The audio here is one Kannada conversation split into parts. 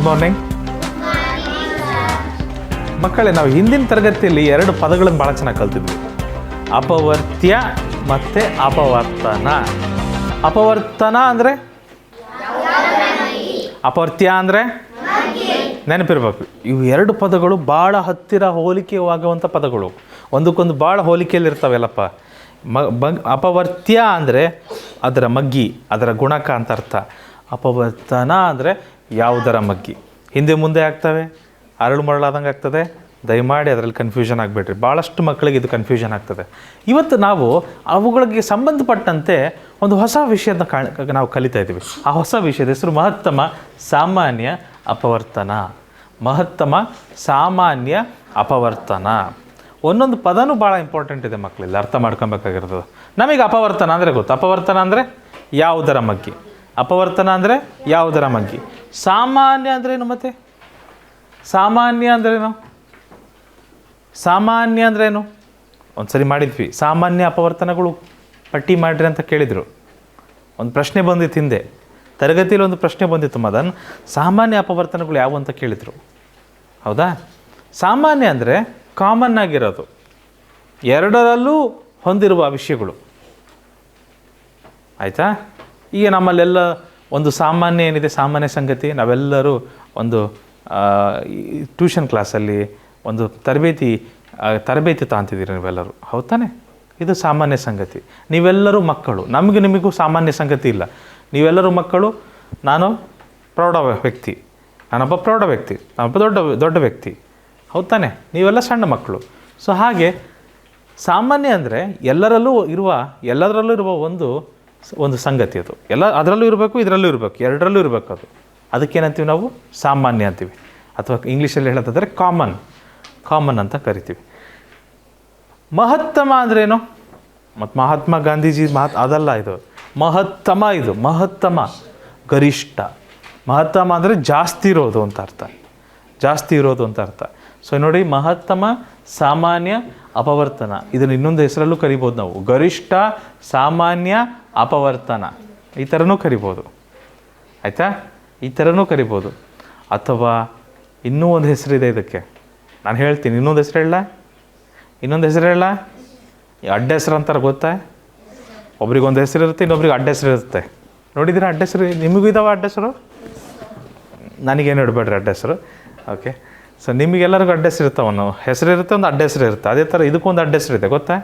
ಗುಡ್ ಮಾರ್ನಿಂಗ್ ಮಕ್ಕಳೇ. ನಾವು ಹಿಂದಿನ ತರಗತಿಯಲ್ಲಿ 2 ಪದಗಳನ್ನು ಭಾಳ ಚೆನ್ನಾಗಿ ಕಲ್ತಿದ್ವಿ, ಅಪವರ್ತ್ಯ ಮತ್ತು ಅಪವರ್ತನ. ಅಪವರ್ತನ ಅಂದರೆ ಅಪವರ್ತ್ಯ ಅಂದರೆ ನೆನಪಿರ್ಬೇಕು. ಇವು 2 ಪದಗಳು ಭಾಳ ಹತ್ತಿರ ಹೋಲಿಕೆಯಾಗುವಂಥ ಪದಗಳು, ಒಂದಕ್ಕೊಂದು ಭಾಳ ಹೋಲಿಕೆಯಲ್ಲಿರ್ತಾವೆಲ್ಲಪ್ಪ. ಅಪವರ್ತ್ಯ ಅಂದರೆ ಅದರ ಮಗ್ಗಿ, ಅದರ ಗುಣಕ ಅಂತ ಅರ್ಥ. ಅಪವರ್ತನ ಅಂದರೆ ಯಾವುದರ ಮಗ್ಗಿ. ಹಿಂದೆ ಮುಂದೆ ಆಗ್ತವೆ, ಅರಳು ಮರಳಾದಂಗೆ ಆಗ್ತದೆ. ದಯಮಾಡಿ ಅದರಲ್ಲಿ ಕನ್ಫ್ಯೂಷನ್ ಆಗಬೇಡ್ರಿ, ಭಾಳಷ್ಟು ಮಕ್ಕಳಿಗೆ ಇದು ಕನ್ಫ್ಯೂಷನ್ ಆಗ್ತದೆ. ಇವತ್ತು ನಾವು ಅವುಗಳಿಗೆ ಸಂಬಂಧಪಟ್ಟಂತೆ ಒಂದು ಹೊಸ ವಿಷಯದ ನಾವು ಕಲಿತಾ ಇದ್ದೀವಿ. ಆ ಹೊಸ ವಿಷಯದ ಹೆಸರು ಮಹತ್ತಮ ಸಾಮಾನ್ಯ ಅಪವರ್ತನ. ಮಹತ್ತಮ ಸಾಮಾನ್ಯ ಅಪವರ್ತನ. ಒಂದೊಂದು ಪದನೂ ಭಾಳ ಇಂಪಾರ್ಟೆಂಟ್ ಇದೆ ಮಕ್ಕಳಿಲ್ಲ, ಅರ್ಥ ಮಾಡ್ಕೊಬೇಕಾಗಿರ್ತದೆ. ನಮಗೆ ಅಪವರ್ತನ ಅಂದರೆ ಗೊತ್ತು. ಅಪವರ್ತನ ಅಂದರೆ ಯಾವುದರ ಮಗ್ಗಿ. ಅಪವರ್ತನ ಅಂದರೆ ಯಾವುದರ ಮಗ್ಗಿ. ಸಾಮಾನ್ಯ ಅಂದ್ರೇನು? ಮತ್ತೆ ಸಾಮಾನ್ಯ ಅಂದ್ರೇನು? ಸಾಮಾನ್ಯ ಅಂದ್ರೇನು? ಒಂದು ಸರಿ ಮಾಡಿದ್ವಿ, ಸಾಮಾನ್ಯ ಅಪವರ್ತನಗಳು ಪಟ್ಟಿ ಮಾಡಿರಿ ಅಂತ ಕೇಳಿದರು. ಒಂದು ಪ್ರಶ್ನೆ ಬಂದಿತ್ತು ಹಿಂದೆ ತರಗತಿಯಲ್ಲಿ, ಒಂದು ಪ್ರಶ್ನೆ ಬಂದಿತ್ತು ಮದನ್, ಸಾಮಾನ್ಯ ಅಪವರ್ತನಗಳು ಯಾವುವು ಅಂತ ಕೇಳಿದರು. ಹೌದಾ? ಸಾಮಾನ್ಯ ಅಂದರೆ ಕಾಮನ್ ಆಗಿರೋದು, ಎರಡರಲ್ಲೂ ಹೊಂದಿರುವ ವಿಷಯಗಳು. ಆಯಿತಾ? ಈಗ ನಮ್ಮಲ್ಲೆಲ್ಲ ಒಂದು ಸಾಮಾನ್ಯ ಏನಿದೆ, ಸಾಮಾನ್ಯ ಸಂಗತಿ, ನಾವೆಲ್ಲರೂ ಒಂದು ಟ್ಯೂಷನ್ ಕ್ಲಾಸಲ್ಲಿ ಒಂದು ತರಬೇತಿ ತಾಂತಿದ್ದೀರಿ ನೀವೆಲ್ಲರೂ. ಹೌದು ತಾನೆ? ಇದು ಸಾಮಾನ್ಯ ಸಂಗತಿ. ನೀವೆಲ್ಲರೂ ಮಕ್ಕಳು, ನಿಮಗೂ ಸಾಮಾನ್ಯ ಸಂಗತಿ ಇಲ್ಲ. ನೀವೆಲ್ಲರೂ ಮಕ್ಕಳು. ನಾನು ಪ್ರೌಢ ವ್ಯಕ್ತಿ, ನಾನೊಬ್ಬ ಪ್ರೌಢ ವ್ಯಕ್ತಿ, ನಾನೊಬ್ಬ ದೊಡ್ಡ ವ್ಯಕ್ತಿ. ಹೌದು ತಾನೆ? ನೀವೆಲ್ಲ ಸಣ್ಣ ಮಕ್ಕಳು. ಸೊ ಹಾಗೆ ಸಾಮಾನ್ಯ ಅಂದರೆ ಎಲ್ಲದರಲ್ಲೂ ಇರುವ ಒಂದು ಸಂಗತಿ. ಅದು ಅದರಲ್ಲೂ ಇರಬೇಕು, ಇದರಲ್ಲೂ ಇರಬೇಕು, ಎರಡರಲ್ಲೂ ಇರಬೇಕು. ಅದು ಅದಕ್ಕೇನಂತೀವಿ ನಾವು? ಸಾಮಾನ್ಯ ಅಂತೀವಿ. ಅಥವಾ ಇಂಗ್ಲೀಷಲ್ಲಿ ಹೇಳೋದಾದರೆ ಕಾಮನ್ ಅಂತ ಕರಿತೀವಿ. ಮಹತ್ತಮ ಅಂದ್ರೇನು? ಮತ್ತು ಮಹಾತ್ಮ ಗಾಂಧೀಜಿ ಅದಲ್ಲ ಇದು. ಮಹತ್ತಮ ಗರಿಷ್ಠ. ಮಹತ್ತಮ ಅಂದರೆ ಜಾಸ್ತಿ ಇರೋದು ಅಂತ ಅರ್ಥ. ಸೊ ನೋಡಿ, ಮಹತ್ತಮ ಸಾಮಾನ್ಯ ಅಪವರ್ತನ, ಇದನ್ನು ಇನ್ನೊಂದು ಹೆಸರಲ್ಲೂ ಕರಿಬೋದು ನಾವು. ಗರಿಷ್ಠ ಸಾಮಾನ್ಯ ಅಪವರ್ತನ ಈ ಥರನೂ ಕರಿಬೋದು. ಆಯಿತಾ? ಈ ಥರನೂ ಕರಿಬೋದು. ಅಥವಾ ಇನ್ನೂ ಒಂದು ಹೆಸರಿದೆ ಇದಕ್ಕೆ, ನಾನು ಹೇಳ್ತೀನಿ. ಇನ್ನೊಂದು ಹೆಸರು ಹೇಳ ಅಡ್ಡ ಹೆಸರು ಅಂತಾರೆ, ಗೊತ್ತಾ? ಒಬ್ರಿಗೊಂದು ಹೆಸರು ಇರುತ್ತೆ, ಇನ್ನೊಬ್ರಿಗೆ ಅಡ್ಡ ಹೆಸರು ಇರುತ್ತೆ. ನೋಡಿದ್ದೀರಾ ಅಡ್ಡ ಹೆಸರು? ನಿಮಗೂ ಇದ್ದಾವೆ ಅಡ್ಡ ಹೆಸರು? ನನಗೇನು ಇಡಬೇಡ್ರಿ ಅಡ್ಡ ಹೆಸರು. ಓಕೆ. ಸೊ ನಿಮಗೆಲ್ಲರಿಗೂ ಅಡ್ಡ ಹೆಸರು ಇರ್ತಾವೆ. ಒಂದು ಹೆಸರು ಇರುತ್ತೆ, ಒಂದು ಅಡ್ಡ ಹೆಸರು ಇರುತ್ತೆ. ಅದೇ ಥರ ಇದಕ್ಕೊಂದು ಅಡ್ಡ ಹೆಸರು ಇದೆ, ಗೊತ್ತಾ?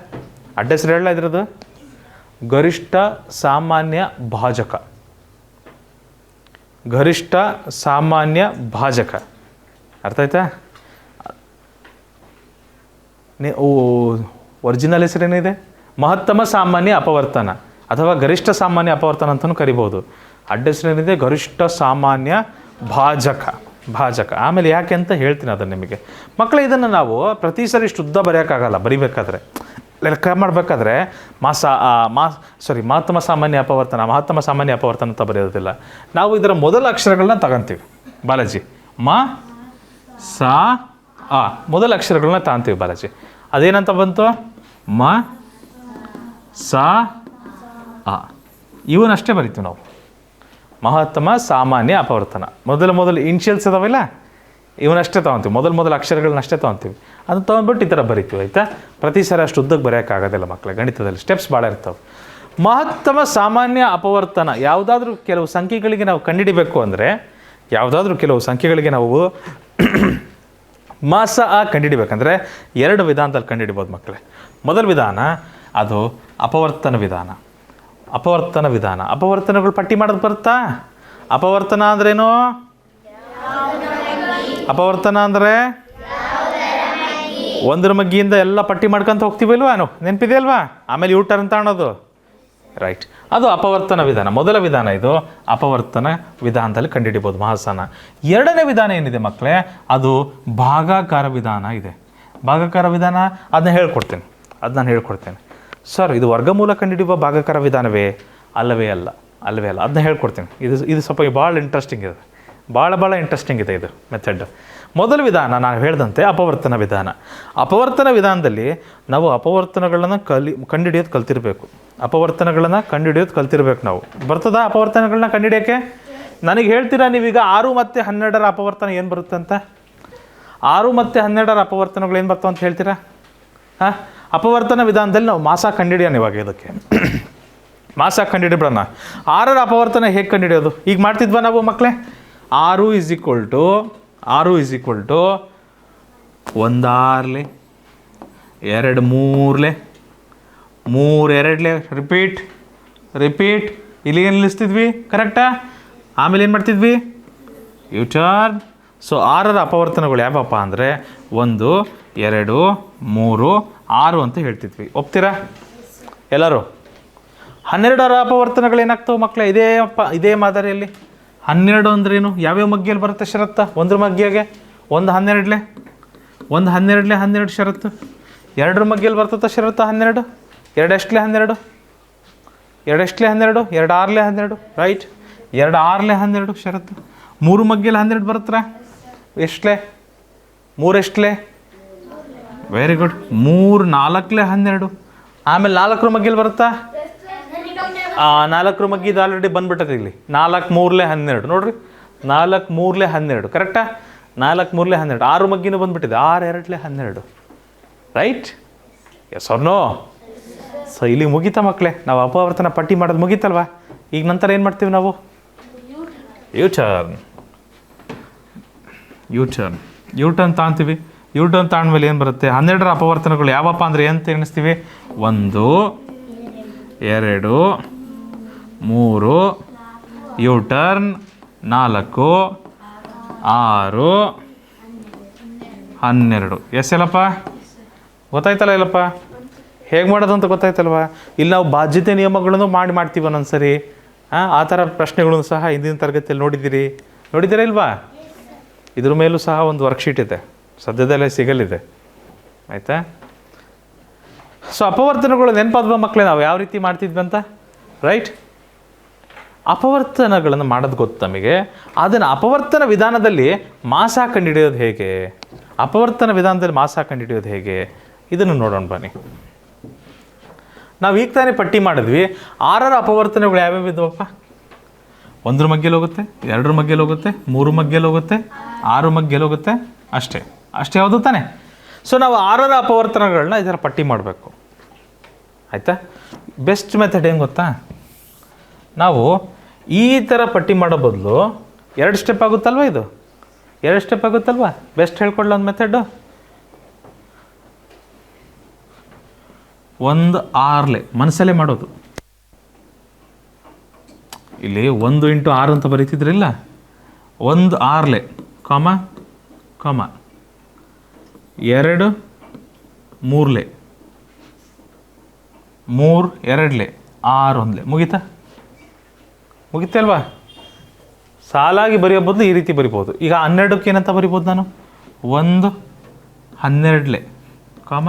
ಅಡ್ಡ ಹೆಸರು ಹೇಳ ಇದ್ರದ್ದು ಗರಿಷ್ಠ ಸಾಮಾನ್ಯ ಭಾಜಕ. ಗರಿಷ್ಠ ಸಾಮಾನ್ಯ ಭಾಜಕ. ಅರ್ಥ ಆಯ್ತಾ? ಒರಿಜಿನಲ್ ಹೆಸರೇನಿದೆ? ಮಹತ್ತಮ ಸಾಮಾನ್ಯ ಅಪವರ್ತನ ಅಥವಾ ಗರಿಷ್ಠ ಸಾಮಾನ್ಯ ಅಪವರ್ತನ ಅಂತಲೂ ಕರಿಬೋದು. ಅಡ್ಡ ಹೆಸರೇನಿದೆ? ಗರಿಷ್ಠ ಸಾಮಾನ್ಯ ಭಾಜಕ. ಆಮೇಲೆ ಯಾಕೆ ಅಂತ ಹೇಳ್ತೀನಿ ಅದನ್ನು ನಿಮಗೆ. ಮಕ್ಕಳು, ಇದನ್ನು ನಾವು ಪ್ರತಿ ಸರಿ ಇಷ್ಟು ಉದ್ದ ಬರೆಯೋಕ್ಕಾಗಲ್ಲ. ಬರಿಬೇಕಾದ್ರೆ ಲೆಕ್ಕ ಮಾಡಬೇಕಾದ್ರೆ ಮಹತ್ತಮ ಸಾಮಾನ್ಯ ಅಪವರ್ತನ ಅಂತ ಬರೆಯೋದಿಲ್ಲ. ನಾವು ಇದರ ಮೊದಲ ಅಕ್ಷರಗಳನ್ನ ತಗೊಂತೀವಿ. ಬಾಲಾಜಿ ಮೊದಲ ಅಕ್ಷರಗಳನ್ನ ತಗೊಂತೀವಿ ಬಾಲಾಜಿ. ಅದೇನಂತ ಬಂತು? ಇವನಷ್ಟೇ ಬರಿತೀವಿ ನಾವು. ಮಹತ್ತಮ ಸಾಮಾನ್ಯ ಅಪವರ್ತನ ಮೊದಲು ಇನ್ಷಿಯಲ್ಸ್ ಅದಾವೆಲ್ಲ, ಇವನಷ್ಟೇ ತೊಗೊತೀವಿ. ಮೊದಲ ಅಕ್ಷರಗಳನ್ನಷ್ಟೇ ತೊಗೊತೀವಿ. ಅದನ್ನು ತೊಗೊಂಡ್ಬಿಟ್ಟು ಈ ಥರ ಬರಿತೀವಿ. ಆಯಿತಾ? ಪ್ರತಿ ಸಾರಿ ಅಷ್ಟು ಉದ್ದಕ್ಕೆ ಬರೆಯೋಕ್ಕಾಗೋದಿಲ್ಲ ಮಕ್ಕಳೇ. ಗಣಿತದಲ್ಲಿ ಸ್ಟೆಪ್ಸ್ ಭಾಳ ಇರ್ತವೆ. ಮಹತ್ತಮ ಸಾಮಾನ್ಯ ಅಪವರ್ತನ ಯಾವುದಾದ್ರೂ ಕೆಲವು ಸಂಖ್ಯೆಗಳಿಗೆ ನಾವು ಕಂಡುಹಿಡಿಬೇಕು ಅಂದರೆ, ನಾವು ಕಂಡುಹಿಡಿಬೇಕಂದ್ರೆ 2 ವಿಧಾನದಲ್ಲಿ ಕಂಡುಹಿಡಿಬೋದು ಮಕ್ಕಳೇ. ಮೊದಲ ವಿಧಾನ ಅದು ಅಪವರ್ತನ ವಿಧಾನ. ಅಪವರ್ತನಗಳು ಪಟ್ಟಿ ಮಾಡೋದು ಬರುತ್ತಾ? ಅಪವರ್ತನ ಅಂದ್ರೇನು? ಅಪವರ್ತನ ಅಂದರೆ ಒಂದರ ಮಗ್ಗಿಯಿಂದ ಎಲ್ಲ ಪಟ್ಟಿ ಮಾಡ್ಕೊಂತ ಹೋಗ್ತೀವಲ್ವಾ? ನೆನಪಿದೆಯಲ್ವಾ? ಆಮೇಲೆ ಯೂಟರ್ನ್ ಅಂತ ಅನ್ನೋದು, ರೈಟ್? ಅದು ಅಪವರ್ತನ ವಿಧಾನ. ಮೊದಲ ವಿಧಾನ ಇದು ಅಪವರ್ತನ ವಿಧಾನದಲ್ಲಿ ಕಂಡುಹಿಡಿಬೋದು ಮಹಾಸನ. ಎರಡನೇ ವಿಧಾನ ಏನಿದೆ ಮಕ್ಕಳೇ, ಅದು ಭಾಗಾಕಾರ ವಿಧಾನ ಇದೆ. ಭಾಗಾಕಾರ ವಿಧಾನ ಅದನ್ನ ಹೇಳ್ಕೊಡ್ತೇನೆ. ಸರ್, ಇದು ವರ್ಗಮೂಲ ಕಂಡುಹಿಡಿಯುವ ಭಾಗಾಕಾರ ವಿಧಾನವೇ? ಅಲ್ಲವೇ ಅಲ್ಲ. ಅದನ್ನ ಹೇಳ್ಕೊಡ್ತೀನಿ. ಇದು ಸ್ವಲ್ಪ ಭಾಳ ಇಂಟ್ರೆಸ್ಟಿಂಗ್ ಇದೆ. ಭಾಳ ಇಂಟ್ರೆಸ್ಟಿಂಗ್ ಇದೆ ಇದು ಮೆಥಡ್. ಮೊದಲ ವಿಧಾನ ನಾನು ಹೇಳಿದಂತೆ ಅಪವರ್ತನ ವಿಧಾನದಲ್ಲಿ ನಾವು ಅಪವರ್ತನಗಳನ್ನು ಕಂಡುಹಿಡಿಯೋದು ಕಲ್ತಿರಬೇಕು. ನಾವು ಬರ್ತದಾ ಅಪವರ್ತನಗಳನ್ನ ಕಂಡುಹಿಡಿಯೋಕ್ಕೆ? ನನಗೆ ಹೇಳ್ತೀರಾ ನೀವೀಗ 6 ಮತ್ತು 12ರ ಅಪವರ್ತನ ಏನು ಬರುತ್ತೆ ಅಂತ? 6 ಮತ್ತು 12ರ ಅಪವರ್ತನಗಳು ಏನು ಬರ್ತಾವೆ ಅಂತ ಹೇಳ್ತೀರಾ? ಹಾಂ, ಅಪವರ್ತನ ವಿಧಾನದಲ್ಲಿ ನಾವು ಮಾಸ ಕಂಡುಹಿಡಿಯೋಣ ಇವಾಗ. ಇದಕ್ಕೆ ಮಾಸ ಕಂಡುಹಿಡಿಬಿಡೋಣ. 6ರ ಅಪವರ್ತನ ಹೇಗೆ ಕಂಡುಹಿಡಿಯೋದು? ಈಗ ಮಾಡ್ತಿದ್ವಾ ನಾವು ಮಕ್ಕಳೇ? 6 = 1 6 2 3 3 2 ರಿಪೀಟ್. ಇಲ್ಲಿ ಏನು ನಿಲ್ಲಿಸ್ತಿದ್ವಿ? ಕರೆಕ್ಟಾ? ಆಮೇಲೆ ಏನು ಮಾಡ್ತಿದ್ವಿ? ಯೂಟರ್ನ್. ಸೊ 6ರ ಅಪವರ್ತನಗಳು ಯಾವಪ್ಪ ಅಂದರೆ 1 2 3 6 ಅಂತ ಹೇಳ್ತಿದ್ವಿ. ಒಪ್ತೀರಾ ಎಲ್ಲರೂ? 12ರ ಅಪವರ್ತನಗಳು ಏನಾಗ್ತವೆ ಮಕ್ಕಳೇ? ಇದೇ ಮಾದರಿಯಲ್ಲಿ 12 ಅಂದ್ರೇನು? ಯಾವ್ಯಾವ ಮಗ್ಗಿಯಲ್ಲಿ ಬರುತ್ತೆ ಷರತ್ತ? 1ರ ಮಗ್ಗಿಯಾಗೆ 1 12 1 12 12 ಷರತ್ತು. 2ರ ಮಗ್ಗಿಯಲ್ಲಿ ಬರ್ತದೆ ಷರತ್ತು 12. 2 ಎಷ್ಟಲೇ 12? 2 ಎಷ್ಟಲೇ 12? 2 6 12, ರೈಟ್. 2 6 12 ಷರತ್ತು. 3 ಮಗ್ಗಿಯಲ್ಲಿ 12 ಬರುತ್ತಾ? ಎಷ್ಟಲೇ? 3 ಎಷ್ಟಲೇ? Very good. 3 4 12. ಆಮೇಲೆ 4ರ ಮಗ್ಗಿಯಲ್ಲಿ ಬರುತ್ತಾ? 4ರ ಮಗ್ಗಿದು ಆಲ್ರೆಡಿ ಬಂದ್ಬಿಟ್ಟದೆ ಇಲ್ಲಿ. 4 3 12 ನೋಡ್ರಿ. 4 3 12 ಕರೆಕ್ಟಾ? 4 3 12. 6 ಮಗ್ಗಿನೂ ಬಂದ್ಬಿಟ್ಟಿದೆ. 6 2 12, right. Yes or no? So ಇಲ್ಲಿ ಮುಗೀತಾ ಮಕ್ಕಳೇ? ನಾವು ಅಪವರ್ತನ ಪಟ್ಟಿ ಮಾಡೋದು ಮುಗೀತಲ್ವಾ? ಈಗ ನಂತರ ಏನು ಮಾಡ್ತೀವಿ ನಾವು? ಯೂಟರ್ನ್ ತಾಂತೀವಿ. ಯೂಟರ್ನ್ ತಾಂಡ್ಮೇಲೆ ಏನು ಬರುತ್ತೆ? 12ರ ಅಪವರ್ತನಗಳು ಯಾವಪ್ಪ ಅಂದರೆ ಏನು ಎಣಿಸ್ತೀವಿ? 1 2 3 ಯೂಟರ್ನ್ 4 6 12. ಎಸ್ ಎಲ್ಲಪ್ಪ? ಗೊತ್ತಾಯ್ತಲ್ಲ ಇಲ್ಲಪ್ಪ? ಹೇಗೆ ಮಾಡೋದು ಅಂತ ಗೊತ್ತಾಯ್ತಲ್ವ? ಇಲ್ಲಿ ನಾವು ಬಾಧ್ಯತೆ ನಿಯಮಗಳನ್ನು ಮಾಡ್ತೀವಿ ಒಂದೊಂದು ಸರಿ. ಆ ಥರ ಪ್ರಶ್ನೆಗಳನ್ನು ಸಹ ಹಿಂದಿನ ತರಗತಿಯಲ್ಲಿ ನೋಡಿದ್ದೀರಾ ಇಲ್ವಾ? ಇದ್ರ ಮೇಲೂ ಸಹ ಒಂದು ವರ್ಕ್ಶೀಟ್ ಇದೆ, ಸದ್ಯದಲ್ಲೇ ಸಿಗಲಿದೆ, ಆಯಿತಾ? ಸೊ ಅಪವರ್ತನಗಳು ನೆನಪಾದ್ವ ಮಕ್ಕಳೇ ನಾವು ಯಾವ ರೀತಿ ಮಾಡ್ತಿದ್ವಿ ಅಂತ, ರೈಟ್? ಅಪವರ್ತನಗಳನ್ನು ಮಾಡೋದು ಗೊತ್ತು ನಮಗೆ. ಅದನ್ನು ಅಪವರ್ತನ ವಿಧಾನದಲ್ಲಿ ಮಾಸ ಕಂಡುಹಿಡಿಯೋದು ಹೇಗೆ? ಇದನ್ನು ನೋಡೋಣ ಬನ್ನಿ. ನಾವು ಈಗ ತಾನೇ ಪಟ್ಟಿ ಮಾಡಿದ್ವಿ. 6ರ ಅಪವರ್ತನಗಳು ಯಾವ್ಯಾವ ಇದ್ವಪ್ಪ? 1ರ ಮಗ್ಗೆಯಲ್ಲಿ ಹೋಗುತ್ತೆ, 2ರ ಮಗ್ಗೆಯಲ್ಲಿ ಹೋಗುತ್ತೆ, 3 ಮಗ್ಗೆಯಲ್ಲಿ ಹೋಗುತ್ತೆ, 6 ಮಗ್ಗೆಯಲ್ಲಿ ಹೋಗುತ್ತೆ, ಅಷ್ಟೇ ಯಾವುದು ತಾನೆ? ಸೊ ನಾವು 6ರ ಅಪವರ್ತನಗಳನ್ನ ಈ ಥರ ಪಟ್ಟಿ ಮಾಡಬೇಕು, ಆಯಿತಾ? ಬೆಸ್ಟ್ ಮೆಥಡ್ ಏನು ಗೊತ್ತಾ? ನಾವು ಈ ಥರ ಪಟ್ಟಿ ಮಾಡೋ ಬದಲು 2 ಸ್ಟೆಪ್ ಆಗುತ್ತಲ್ವ? ಇದು 2 ಸ್ಟೆಪ್ ಆಗುತ್ತಲ್ವ? ಬೆಸ್ಟ್ ಹೇಳ್ಕೊಡ್ಲ ಒಂದು ಮೆಥಡು. 1 6 ಮನಸ್ಸಲ್ಲೇ ಮಾಡೋದು. ಇಲ್ಲಿ 1 × 6 ಅಂತ ಬರೀತಿದ್ರಿಲ್ಲ, 1 6 ಕಾಮ 2 3 3 2 6 1 ಮುಗಿತಲ್ವಾ? ಸಾಲಾಗಿ ಬರೆಯೋ ಬದಲು ಈ ರೀತಿ ಬರಿಬೋದು. ಈಗ 12ಕ್ಕೆ ಏನಂತ ಬರಿಬೋದು ನಾನು? 1 12 ಕಾಮ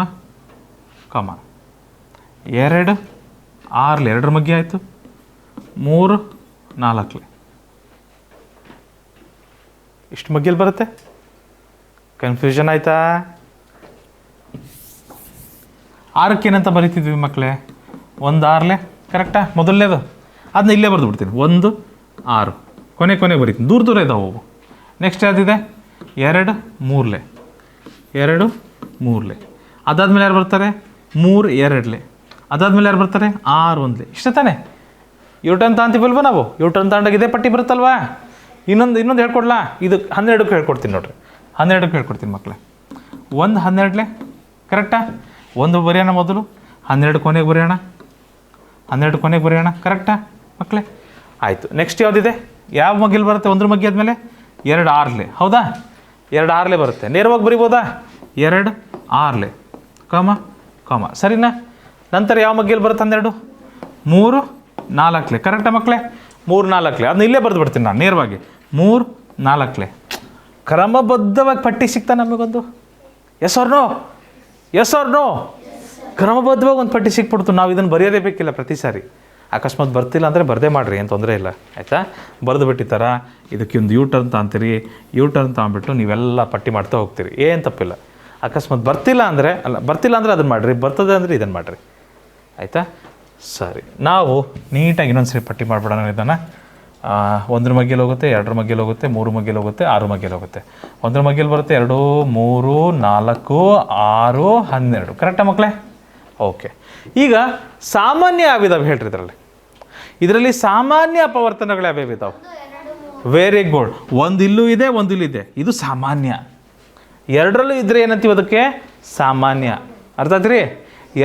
2 6 2ರ ಮಗ್ಗಿ ಆಯಿತು, 3 4 ಇಷ್ಟು ಮಗ್ಗಿಯಲ್ಲಿ ಬರುತ್ತೆ. ಕನ್ಫ್ಯೂಷನ್ ಆಯಿತಾ? 6ಕ್ಕೆ ಏನಂತ ಬರೀತಿದ್ವಿ ಮಕ್ಕಳೇ? 1 6 ಕರೆಕ್ಟಾ? ಮೊದಲನೇದು ಅದನ್ನ ಇಲ್ಲೇ ಬರೆದು ಬಿಡ್ತೀನಿ. 1 6 ಕೊನೆ ಬರೀತೀನಿ, ದೂರ ಇದ್ದಾವೆ ಅವು. ನೆಕ್ಸ್ಟ್ ಯಾವುದಿದೆ? 2 3 2 3 ಅದಾದ್ಮೇಲೆ ಯಾರು ಬರ್ತಾರೆ? 3 2 ಅದಾದ್ಮೇಲೆ ಯಾರು ಬರ್ತಾರೆ? 6 1 ಇಷ್ಟೇ ತಾನೆ? ಯೂಟರ್ನ್ ತಾಂತೀವಲ್ವ ನಾವು? ಯೂಟರ್ನ್ ತಾಂಡಾಗ ಇದೇ ಪಟ್ಟಿ ಬರುತ್ತಲ್ವಾ? ಇನ್ನೊಂದು ಹೇಳ್ಕೊಡ್ಲಾ? ಇದು 12ಕ್ಕೆ ಹೇಳ್ಕೊಡ್ತೀನಿ ನೋಡ್ರಿ. 12ಕ್ಕೆ ಹೇಳ್ಕೊಡ್ತೀನಿ ಮಕ್ಕಳೇ. 1 12 ಕರೆಕ್ಟಾ? 1 ಬರೆಯೋಣ ಮೊದಲು, 12 ಕೊನೆಗೆ ಬರೆಯೋಣ, 12 ಕೊನೆಗೆ ಬರೆಯೋಣ, ಕರೆಕ್ಟಾ ಮಕ್ಕಳೇ? ಆಯಿತು. ನೆಕ್ಸ್ಟ್ ಯಾವುದಿದೆ? ಯಾವ ಮಗ್ಗಿಲ್ಲಿ ಬರುತ್ತೆ? 1ರ ಮಗ್ಗಿ ಆದಮೇಲೆ 2 6 ಹೌದಾ? 2 6 ಬರುತ್ತೆ. ನೇರವಾಗಿ ಬರಿಬೋದಾ? 2 6 ಕಾಮ ಸರಿನಾ? ನಂತರ ಯಾವ ಮಗ್ಗಿಯಲ್ಲಿ ಬರುತ್ತೆ? 12 3 4 ಕರೆಕ್ಟಾ ಮಕ್ಕಳೇ? 3 4 ಅದನ್ನ ಇಲ್ಲೇ ಬರೆದು ಬಿಡ್ತೀನಿ ನಾನು ನೇರವಾಗಿ. 3 4 ಕ್ರಮಬದ್ಧವಾಗಿ ಪಟ್ಟಿ ಸಿಗ್ತಾ ನಮಗೊಂದು. Yes or no? ಕ್ರಮಬದ್ಧವಾಗಿ ಒಂದು ಪಟ್ಟಿ ಸಿಕ್ಬಿಡ್ತು. ನಾವು ಇದನ್ನು ಬರೆಯೋದೇ ಬೇಕಿಲ್ಲ ಪ್ರತಿ ಸಾರಿ. ಅಕಸ್ಮಾತ್ ಬರ್ತಿಲ್ಲ ಅಂದರೆ ಬರದೇ ಮಾಡಿರಿ, ಏನು ತೊಂದರೆ ಇಲ್ಲ, ಆಯಿತಾ? ಬರೆದು ಬಿಟ್ಟಿರ್ತಾರ. ಇದಕ್ಕೆ ಒಂದು ಯೂಟರ್ನ್ ತಾಂತೀರಿ. ಯೂಟರ್ನ್ ತಗೊಂಬಿಟ್ಟು ನೀವೆಲ್ಲ ಪಟ್ಟಿ ಮಾಡ್ತಾ ಹೋಗ್ತೀರಿ, ಏನು ತಪ್ಪಿಲ್ಲ. ಅಕಸ್ಮಾತ್ ಬರ್ತಿಲ್ಲ ಅಂದರೆ ಅದನ್ನು ಮಾಡಿರಿ, ಬರ್ತದೆ ಅಂದರೆ ಇದನ್ನು ಮಾಡಿರಿ, ಆಯಿತಾ? ಸರಿ, ನಾವು ನೀಟಾಗಿ ಇನ್ನೊಂದು ಸರಿ ಪಟ್ಟಿ ಮಾಡಿಬಿಡೋಣ ಇದನ್ನು. ಒಂದ್ರ ಮಗ್ಗೆಲಿ ಹೋಗುತ್ತೆ, ಎರಡರ ಮಗ್ಗೆಲಿ ಹೋಗುತ್ತೆ, ಮೂರು ಮಗ್ಗೆಲಿ ಹೋಗುತ್ತೆ, ಆರು ಮಗ್ಗೆಲಿ ಹೋಗುತ್ತೆ. ಒಂದ್ರ ಮಗ್ಗೆಲಿ ಬರುತ್ತೆ 2, 3, 4, 6, 12. ಕರೆಕ್ಟಾ ಮಕ್ಕಳೇ? ಓಕೆ. ಈಗ ಸಾಮಾನ್ಯ ಯಾವಿದಾವೆ ಹೇಳ್ರಿ ಇದರಲ್ಲಿ ಸಾಮಾನ್ಯ ಅಪವರ್ತನಗಳು ಯಾವ್ಯಾವ ಇದಾವೆ? Very good. ಒಂದು ಇಲ್ಲೂ ಇದೆ, ಒಂದು ಇಲ್ಲೂ ಇದೆ. ಇದು ಸಾಮಾನ್ಯ. ಎರಡರಲ್ಲೂ ಇದ್ರೆ ಏನಂತೀವಿ ಅದಕ್ಕೆ? ಸಾಮಾನ್ಯ. ಅರ್ಥ ಆಯ್ತು ರೀ?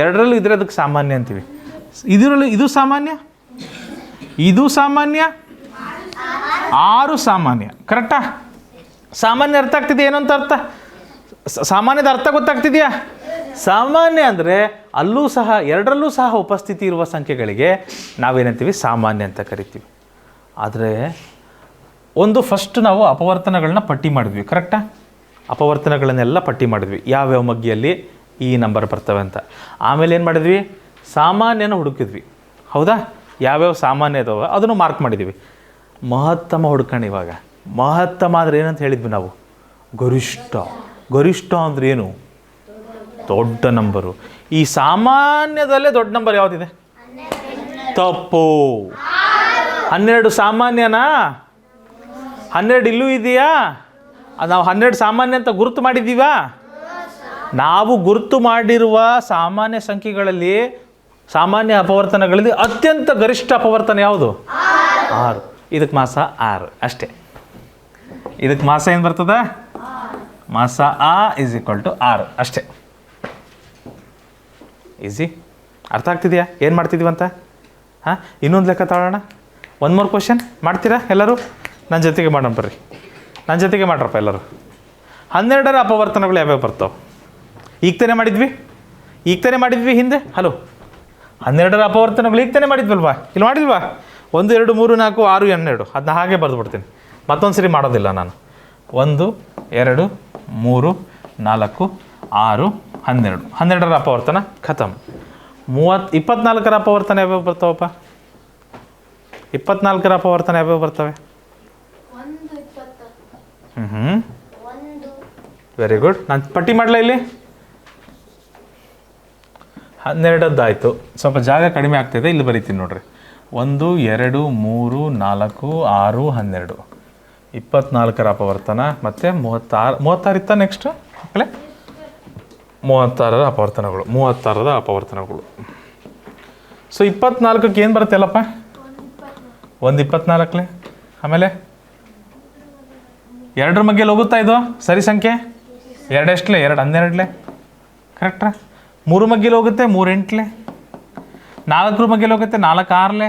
ಎರಡರಲ್ಲೂ ಇದ್ರೆ ಅದಕ್ಕೆ ಸಾಮಾನ್ಯ ಅಂತೀವಿ. ಇದರಲ್ಲೂ ಇದು ಸಾಮಾನ್ಯ, ಇದು ಸಾಮಾನ್ಯ, 6 ಸಾಮಾನ್ಯ. ಕರೆಕ್ಟಾ? ಸಾಮಾನ್ಯ ಅರ್ಥ ಆಗ್ತಿದೆಯಾ? ಏನಂತ ಅರ್ಥ? ಸಾಮಾನ್ಯದ ಅರ್ಥ ಗೊತ್ತಾಗ್ತಿದೆಯಾ? ಸಾಮಾನ್ಯ ಅಂದರೆ ಅಲ್ಲೂ ಸಹ, ಎರಡರಲ್ಲೂ ಸಹ ಉಪಸ್ಥಿತಿ ಇರುವ ಸಂಖ್ಯೆಗಳಿಗೆ ನಾವೇನಂತೀವಿ? ಸಾಮಾನ್ಯ ಅಂತ ಕರಿತೀವಿ. ಆದರೆ ಫಸ್ಟ್ ನಾವು ಅಪವರ್ತನಗಳನ್ನ ಪಟ್ಟಿ ಮಾಡಿದ್ವಿ. ಕರೆಕ್ಟಾ? ಅಪವರ್ತನಗಳನ್ನೆಲ್ಲ ಪಟ್ಟಿ ಮಾಡಿದ್ವಿ, ಯಾವ್ಯಾವ ಮಗ್ಗಿಯಲ್ಲಿ ಈ ನಂಬರ್ ಬರ್ತವೆ ಅಂತ. ಆಮೇಲೆ ಏನು ಮಾಡಿದ್ವಿ? ಸಾಮಾನ್ಯನ ಹುಡುಕಿದ್ವಿ. ಹೌದಾ? ಯಾವ್ಯಾವ ಸಾಮಾನ್ಯ ಇದಾವೆ ಅದನ್ನು ಮಾರ್ಕ್ ಮಾಡಿದ್ವಿ. ಮಹತ್ತಮ ಹುಡ್ಕಣ. ಇವಾಗ ಮಹತ್ತಮ ಅಂದರೆ ಏನಂತ ಹೇಳಿದ್ವಿ ನಾವು? ಗರಿಷ್ಠ. ಗರಿಷ್ಠ ಅಂದರೆ ಏನು? ದೊಡ್ಡ ನಂಬರು. ಈ ಸಾಮಾನ್ಯದಲ್ಲೇ ದೊಡ್ಡ ನಂಬರ್ ಯಾವುದಿದೆ? ತಪ್ಪು. 12 ಸಾಮಾನ್ಯನಾ? 12 ಇಲ್ಲೂ ಇದೆಯಾ? ನಾವು 12 ಸಾಮಾನ್ಯ ಅಂತ ಗುರುತು ಮಾಡಿದ್ದೀವಾ? ನಾವು ಗುರುತು ಮಾಡಿರುವ ಸಾಮಾನ್ಯ ಸಂಖ್ಯೆಗಳಲ್ಲಿ, ಸಾಮಾನ್ಯ ಅಪವರ್ತನಗಳಲ್ಲಿ ಅತ್ಯಂತ ಗರಿಷ್ಠ ಅಪವರ್ತನ ಯಾವುದು? 6. ಇದಕ್ಕೆ ಮಾಸ 6 ಅಷ್ಟೇ. ಇದಕ್ಕೆ ಮಾಸ ಏನು ಬರ್ತದೆ? ಮಾಸ ಆ = 6 ಅಷ್ಟೇ. ಈಸಿ. ಅರ್ಥ ಆಗ್ತಿದೆಯಾ ಏನು ಮಾಡ್ತಿದ್ದೀವಿ ಅಂತ? ಹಾಂ, ಇನ್ನೊಂದು ಲೆಕ್ಕ ತಗೊಳ್ಳೋಣ. 1 more ಕ್ವಶನ್ ಮಾಡ್ತೀರಾ ಎಲ್ಲರೂ? ನನ್ನ ಜೊತೆಗೆ ಮಾಡೋಣ ಬರ್ರಿ. ನನ್ನ ಜೊತೆಗೆ ಮಾಡ್ರಪ್ಪ ಎಲ್ಲರೂ. 12ರ ಅಪವರ್ತನಗಳು ಯಾವ್ಯಾವ ಬರ್ತಾವೆ? ಈಗ ತಾನೇ ಮಾಡಿದ್ವಿ ಹಿಂದೆ. ಹಲೋ, 12ರ ಅಪವರ್ತನಗಳು ಈಗ ತಾನೇ ಮಾಡಿದ್ವಲ್ವಾ? ಇಲ್ಲಿ ಮಾಡಿಲ್ವಾ? 1, 2, 3, 4, 6, 12. ಅದನ್ನ ಹಾಗೆ ಬರೆದುಬಿಡ್ತೀನಿ. ಮತ್ತೊಂದು ಸರಿ ಮಾಡೋದಿಲ್ಲ ನಾನು. 1, 2, 3, 4, 6, 12. 12ರ ಅಪವರ್ತನ ಖತಮ್. 24ರ ಅಪವರ್ತನ ಯಾವ್ಯಾವ ಬರ್ತಾವಪ್ಪ? 24ರ ಅಪವರ್ತನ ಯಾವ್ಯಾವ ಬರ್ತವೆ? Very good. ನಾನು ಪಟ್ಟಿ ಮಾಡಲ ಇಲ್ಲಿ? 12ದ್ದಾಯಿತು. ಸ್ವಲ್ಪ ಜಾಗ ಕಡಿಮೆ ಆಗ್ತಿದೆ, ಇಲ್ಲಿ ಬರೀತೀನಿ ನೋಡ್ರಿ. 1, 2, 3, 4, 6, 12. 24ರ ಅಪವರ್ತನ ಮತ್ತು 36 ಇತ್ತ ನೆಕ್ಸ್ಟ್ ಮಕ್ಕಳೇ? 36ರ ಅಪವರ್ತನಗಳು. 36ರ ಅಪವರ್ತನಗಳು. ಸೊ 24ಕ್ಕೆ ಏನು ಬರುತ್ತೆ ಅಲ್ಲಪ್ಪ? 1 24. ಆಮೇಲೆ 2ರ ಮಗ್ಗೆಲಿ ಹೋಗುತ್ತಾ ಇದು? ಸರಿ ಸಂಖ್ಯೆ. 2 ಎಷ್ಟಲೆ? 2 12. ಕರೆಕ್ಟಾ? 3 ಮಗ್ಗೆಲಿ ಹೋಗುತ್ತೆ, 3 8. 4ರ ಮಗ್ಗೆಲಿ ಹೋಗುತ್ತೆ, 4 6.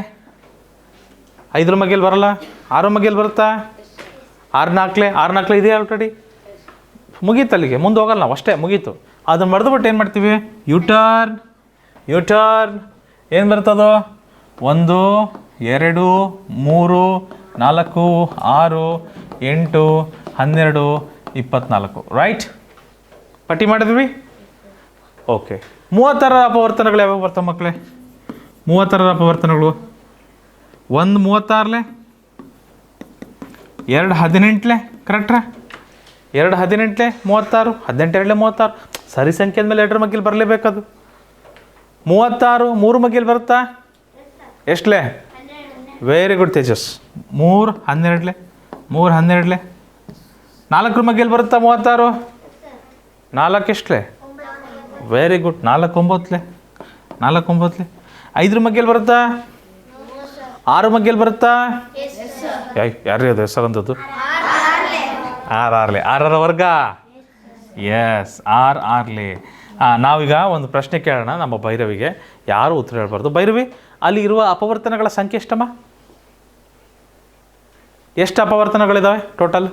5ರ ಮಗ್ಗೆಲಿ ಬರಲ್ಲ, 6 ಮಗ್ಗೆಲಿ ಬರುತ್ತಾ? 6 4. 6 4 ಇದೆಯಾ ಆಲ್ರೆಡಿ? ಮುಗೀತು, ಅಲ್ಲಿಗೆ ಮುಂದೆ ಹೋಗಲ್ಲ ನಾವು, ಅಷ್ಟೇ ಮುಗೀತು. ಅದನ್ನು ಬರೆದುಬಿಟ್ಟು ಏನು ಮಾಡ್ತೀವಿ? ಯೂಟರ್ನ್. ಏನು ಬರ್ತದೋ? 1, 2, 3, 4, 6, 8, 12, 24. ರೈಟ್? ಪಟ್ಟಿ ಮಾಡಿದ್ವಿ? ಓಕೆ. 36ರ ಅಪವರ್ತನಗಳು ಯಾವ್ಯಾವ ಬರ್ತವೆ ಮಕ್ಕಳೇ? 36ರ ಅಪವರ್ತನಗಳು: 1 36, 2 18. ಕರೆಕ್ಟ್ರಾ? 2 18, 36. 18 2 36. ಸರಿ ಸಂಖ್ಯೆ ಅಂದಮೇಲೆ 2ರ ಮಗ್ಗೆಲಿ ಬರಲೇಬೇಕದು. 36 3 ಮಗ್ಗೆಲಿ ಬರುತ್ತಾ? ಎಷ್ಟಲೇ? Very good Tejas. 3 12. 3 12. 4ರ ಮಗ್ಗೆಲಿ ಬರುತ್ತಾ 36? 4 ಎಷ್ಟಲೇ? Very good. 4 9. 4 9. 5ರ ಮಗ್ಗೆಲಿ ಬರುತ್ತಾ? 6 ಮಗ್ಗೆಲಿ ಬರುತ್ತಾ? ಯಾರ್ರೀ ಅದು ಹೆಸರಂಥದ್ದು? 6 6ರ ವರ್ಗ. ಎಸ್, 6 ನಾವೀಗ ಒಂದು ಪ್ರಶ್ನೆ ಕೇಳೋಣ ನಮ್ಮ ಭೈರವಿಗೆ. ಯಾರು ಉತ್ತರ ಹೇಳ್ಬಾರ್ದು. ಭೈರವಿ, ಅಲ್ಲಿ ಇರುವ ಅಪವರ್ತನಗಳ ಸಂಖ್ಯೆ ಎಷ್ಟಮ್ಮ? ಎಷ್ಟು ಅಪವರ್ತನಗಳಿದ್ದಾವೆ ಟೋಟಲ್?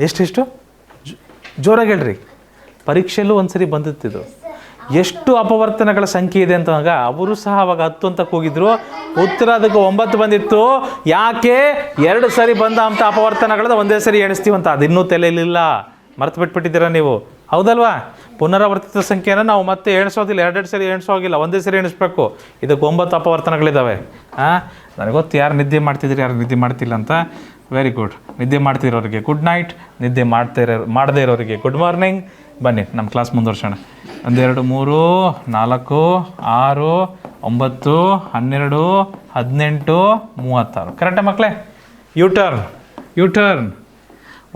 ಎಷ್ಟು? ಜೋರಾಗಿ ಹೇಳ್ರಿ. ಪರೀಕ್ಷೆಯಲ್ಲೂ ಒಂದು ಸರಿ ಬಂದಿತ್ತಿದ್ದು. ಎಷ್ಟು ಅಪವರ್ತನಗಳ ಸಂಖ್ಯೆ ಇದೆ ಅಂತಂದಾಗ ಅವರು ಸಹ ಅವಾಗ 10 ಅಂತ ಕೂಗಿದ್ರು. ಉತ್ತರ ಅದಕ್ಕೆ 9 ಬಂದಿತ್ತು. ಯಾಕೆ? 2 ಸರಿ ಬಂದ ಅಂತ ಅಪವರ್ತನಗಳನ್ನ ಒಂದೇ ಸರಿ ಎಣಿಸ್ತೀವಂತ. ಅದು ಇನ್ನೂ ತಲೆಯಲ್ಲಿಲ್ಲ, ಮರ್ತು ಬಿಟ್ಬಿಟ್ಟಿದ್ದೀರಾ ನೀವು, ಹೌದಲ್ವಾ? ಪುನರಾವರ್ತಿತ ಸಂಖ್ಯೆನ ನಾವು ಮತ್ತೆ ಎಣಿಸೋದಿಲ್ಲ, 2 ಸರಿ ಎಣಿಸೋಗಿಲ್ಲ, ಒಂದೇ ಸರಿ ಎಣಿಸ್ಬೇಕು. ಇದಕ್ಕೆ 9 ಅಪವರ್ತನಗಳಿದ್ದಾವೆ. ನನಗೆ ಗೊತ್ತು ಯಾರು ನಿದ್ದೆ ಮಾಡ್ತಿದ್ದೀರಿ, ಯಾರು ನಿದ್ದೆ ಮಾಡ್ತಿಲ್ಲ ಅಂತ. Very good. ನಿದ್ದೆ ಮಾಡ್ತಿರೋರಿಗೆ ಗುಡ್ ನೈಟ್, ನಿದ್ದೆ ಮಾಡದೇ ಇರೋರಿಗೆ ಗುಡ್ ಮಾರ್ನಿಂಗ್. ಬನ್ನಿ ನಮ್ಮ ಕ್ಲಾಸ್ ಮುಂದುವರ್ಸೋಣ. 1 2 3 4 6 9, 12, 18, 36. ಕರೆಕ್ಟಾ ಮಕ್ಕಳೇ? ಯೂಟರ್ನ್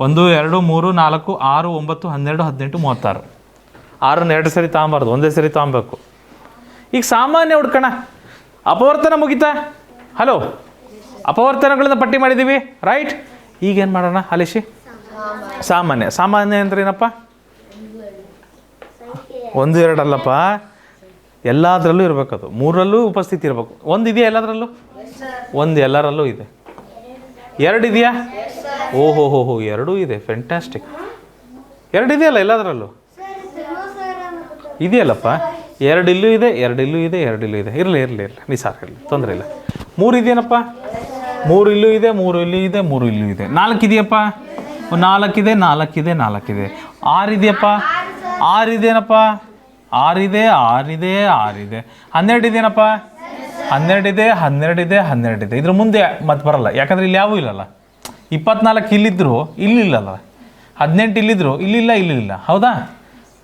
1, 2, 3, 4, 6, 9, 12, 18, 36. 6 2 ಸರಿ ತಗೊಂಬಾರ್ದು, ಒಂದೇ ಸರಿ ತಗೊಬೇಕು. ಈಗ ಸಾಮಾನ್ಯ ಹುಡ್ಕೋಣ. ಅಪವರ್ತನ ಮುಗಿತಾ? ಹಲೋ, ಅಪವರ್ತನಗಳನ್ನ ಪಟ್ಟಿ ಮಾಡಿದ್ದೀವಿ, ರೈಟ್? ಈಗೇನು ಮಾಡೋಣ ಅಲಿಶಿ? ಸಾಮಾನ್ಯ ಅಂದ್ರೆ ಏನಪ್ಪ? 1, 2 ಅಲ್ಲಪ್ಪ, ಎಲ್ಲದರಲ್ಲೂ ಇರಬೇಕದು. 3ರಲ್ಲೂ ಉಪಸ್ಥಿತಿ ಇರಬೇಕು. 1 ಇದೆಯಾ ಎಲ್ಲದರಲ್ಲೂ? 1 ಎಲ್ಲರಲ್ಲೂ ಇದೆ. 2 ಇದೆಯಾ? ಓಹೋ 2 ಇದೆ. ಫ್ಯಾಂಟಾಸ್ಟಿಕ್. 2 ಇದೆಯಲ್ಲ ಎಲ್ಲದರಲ್ಲೂ? ಇದೆಯಲ್ಲಪ್ಪ. 2 ಇಲ್ಲೂ ಇದೆ, 2 ಇಲ್ಲೂ ಇದೆ, 2 ಇಲ್ಲೂ ಇದೆ. ಇರಲಿ ನೀ ಸಾಕು, ಇರಲಿ, ತೊಂದರೆ ಇಲ್ಲ. 3 ಇದೆಯೇನಪ್ಪ? 3 ಇಲ್ಲೂ ಇದೆ, 3 ಇಲ್ಲೂ ಇದೆ, 3 ಇಲ್ಲೂ ಇದೆ. 4 ಇದೆಯಪ್ಪ? 4 ಇದೆ, 4 ಇದೆ, 4 ಇದೆ. 6 ಇದೆಯಪ್ಪ? 6 ಇದೆಯೇನಪ್ಪ? 6 ಇದೆ, 6 ಇದೆ, 6 ಇದೆ. 12 ಇದೆಯೇನಪ್ಪ? 12 ಇದೆ, 12 ಇದೆ, 12 ಇದೆ. ಇದ್ರ ಮುಂದೆ ಮತ್ತೆ ಬರಲ್ಲ, ಯಾಕಂದ್ರೆ ಇಲ್ಲಿ ಯಾವೂ ಇಲ್ಲಲ್ಲ. 24 ಇಲ್ಲಿದ್ರು ಇಲ್ಲಿಲ್ಲಲ್ಲ, 18 ಇಲ್ಲಿದ್ರು ಇಲ್ಲಿಲ್ಲ. ಹೌದಾ?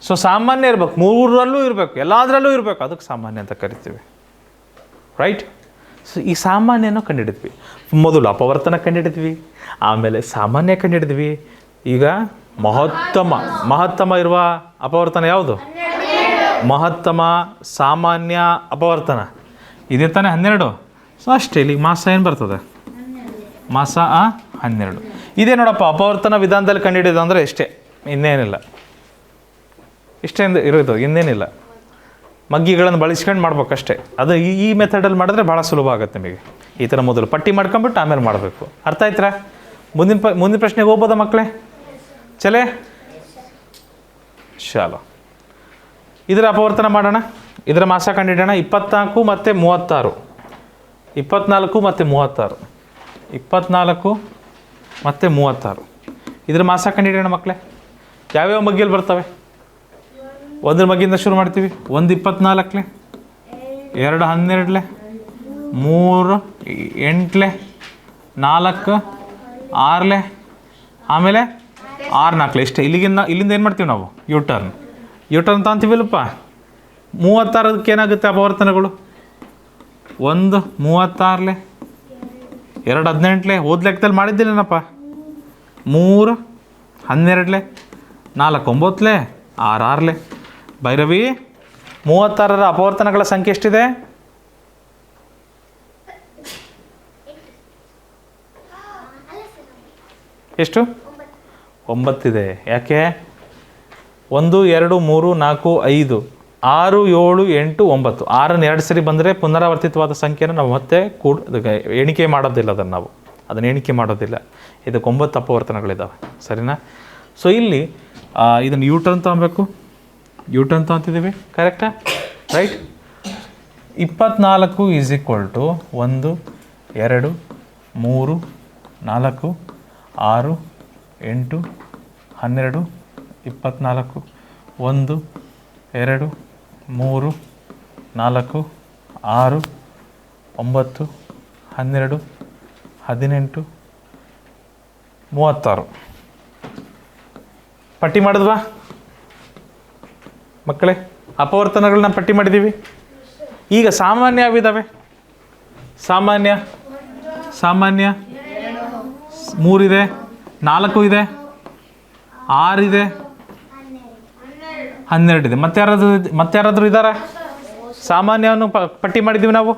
ಸೊ ಸಾಮಾನ್ಯ ಇರ್ಬೇಕು, 3ರಲ್ಲೂ ಇರಬೇಕು, ಎಲ್ಲದರಲ್ಲೂ ಇರಬೇಕು. ಅದಕ್ಕೆ ಸಾಮಾನ್ಯ ಅಂತ ಕರಿತೀವಿ, ರೈಟ್? ಸೊ ಈ ಸಾಮಾನ್ಯನ ಕಂಡುಹಿಡಿದ್ವಿ. ಮೊದಲು ಅಪವರ್ತನ ಕಂಡುಹಿಡಿದ್ವಿ, ಆಮೇಲೆ ಸಾಮಾನ್ಯ ಕಂಡುಹಿಡಿದ್ವಿ. ಈಗ ಮಹತ್ತಮ ಇರುವ ಅಪವರ್ತನ ಯಾವುದು? ಮಹತ್ತಮ, ಸಾಮಾನ್ಯ, ಅಪವರ್ತನ ಇದೆ ತಾನೇ 12. ಸೊ ಅಷ್ಟೇ. ಇಲ್ಲಿಗೆ ಮಾಸ ಏನು ಬರ್ತದೆ? ಮಾಸ 12 ಇದೇ ನೋಡಪ್ಪ. ಅಪವರ್ತನ ವಿಧಾನದಲ್ಲಿ ಕಂಡುಹಿಡಿಯೋದು ಅಂದರೆ ಇಷ್ಟೇ, ಇನ್ನೇನಿಲ್ಲ. ಇಷ್ಟೇ ಇರೋದು, ಇನ್ನೇನಿಲ್ಲ. ಮಗ್ಗಿಗಳನ್ನು ಬಳಸ್ಕೊಂಡು ಮಾಡ್ಬೇಕಷ್ಟೇ. ಅದು ಈ ಮೆಥಡಲ್ಲಿ ಮಾಡಿದ್ರೆ ಭಾಳ ಸುಲಭ ಆಗುತ್ತೆ ನಿಮಗೆ. ಈ ಥರ ಮೊದಲು ಪಟ್ಟಿ ಮಾಡ್ಕೊಂಬಿಟ್ಟು ಆಮೇಲೆ ಮಾಡಬೇಕು. ಅರ್ಥ ಆಯ್ತಾ? ಮುಂದಿನ ಪ್ರಶ್ನೆಗೆ ಹೋಗ್ಬೋದಾ ಮಕ್ಕಳೇ? ಚಲೇ ಶಾಲೋ. ಇದರ ಅಪವರ್ತನ ಮಾಡೋಣ. ಇದರ ಮಾಸ ಕಂಡುಹಿಡೋಣ. 24 ಮತ್ತು 36. 24 ಮತ್ತು 36. 24 ಮತ್ತು 36. ಇದರ ಮಾಸ ಕಂಡುಹಿಡೋಣ ಮಕ್ಕಳೇ. ಯಾವ್ಯಾವ ಮಗ್ಗಿಯಲ್ಲಿ ಬರ್ತವೆ? 1 ಮಗ್ಗಿಂದ ಶುರು ಮಾಡ್ತೀವಿ. 1 24, 2 12, 3 8, 4 6, ಆಮೇಲೆ 6 4 ಇಷ್ಟೇ. ಇಲ್ಲಿಂದ ಏನು ಮಾಡ್ತೀವಿ ನಾವು? ಯೂಟರ್ನ್ ತಗೊಂತೀವಿಲ್ಲಪ್ಪ. 36ಕ್ಕೆ ಏನಾಗುತ್ತೆ ಅಪವರ್ತನಗಳು? 1 36, 2 18, ಓದ್ ಲೆಕ್ಕದಲ್ಲಿ ಮಾಡಿದ್ದೀನೇನಪ್ಪ. 3 12, 4 9, 6 6. ಭೈರವಿ, 36ರ ಅಪವರ್ತನಗಳ ಸಂಖ್ಯೆ ಎಷ್ಟಿದೆ? ಎಷ್ಟು? 9 ಇದೆ. ಯಾಕೆ? 1 2 3 4 5 6 7 8 9. 6ನ್ನು 2 ಸರಿ ಬಂದರೆ ಪುನರಾವರ್ತಿತವಾದ ಸಂಖ್ಯೆನ ನಾವು ಮತ್ತೆ ಎಣಿಕೆ ಮಾಡೋದಿಲ್ಲ. ಅದನ್ನು ಎಣಿಕೆ ಮಾಡೋದಿಲ್ಲ. ಇದಕ್ಕೆ 9 ಅಪವರ್ತನಗಳಿದ್ದಾವೆ, ಸರಿನಾ? ಸೊ ಇಲ್ಲಿ ಇದನ್ನು ಯೂಟರ್ನ್ ತಗೊಬೇಕು. ಯೂಟರ್ನ್ ತಗೊತಿದ್ದೀವಿ, ಕರೆಕ್ಟಾ? ರೈಟ್. 24 is equal to 1 2 3 4 6 8 12 24. 1 2 3 4 6 9 12 18 36. ಪಟ್ಟಿ ಮಾಡಿದ್ವಾ ಮಕ್ಕಳೇ? ಅಪವರ್ತನಗಳನ್ನ ಪಟ್ಟಿ ಮಾಡಿದ್ದೀವಿ. ಈಗ ಸಾಮಾನ್ಯ ಯಾವಿದ್ದಾವೆ? ಸಾಮಾನ್ಯ 3 ಇದೆ, 4 ಇದೆ, 6 ಇದೆ, 12 ಇದೆ. ಮತ್ತೆ ಯಾರಾದರೂ ಇದ್ದಾರಾ? ಸಾಮಾನ್ಯವನ್ನು ಪಟ್ಟಿ ಮಾಡಿದ್ದೀವಿ ನಾವು.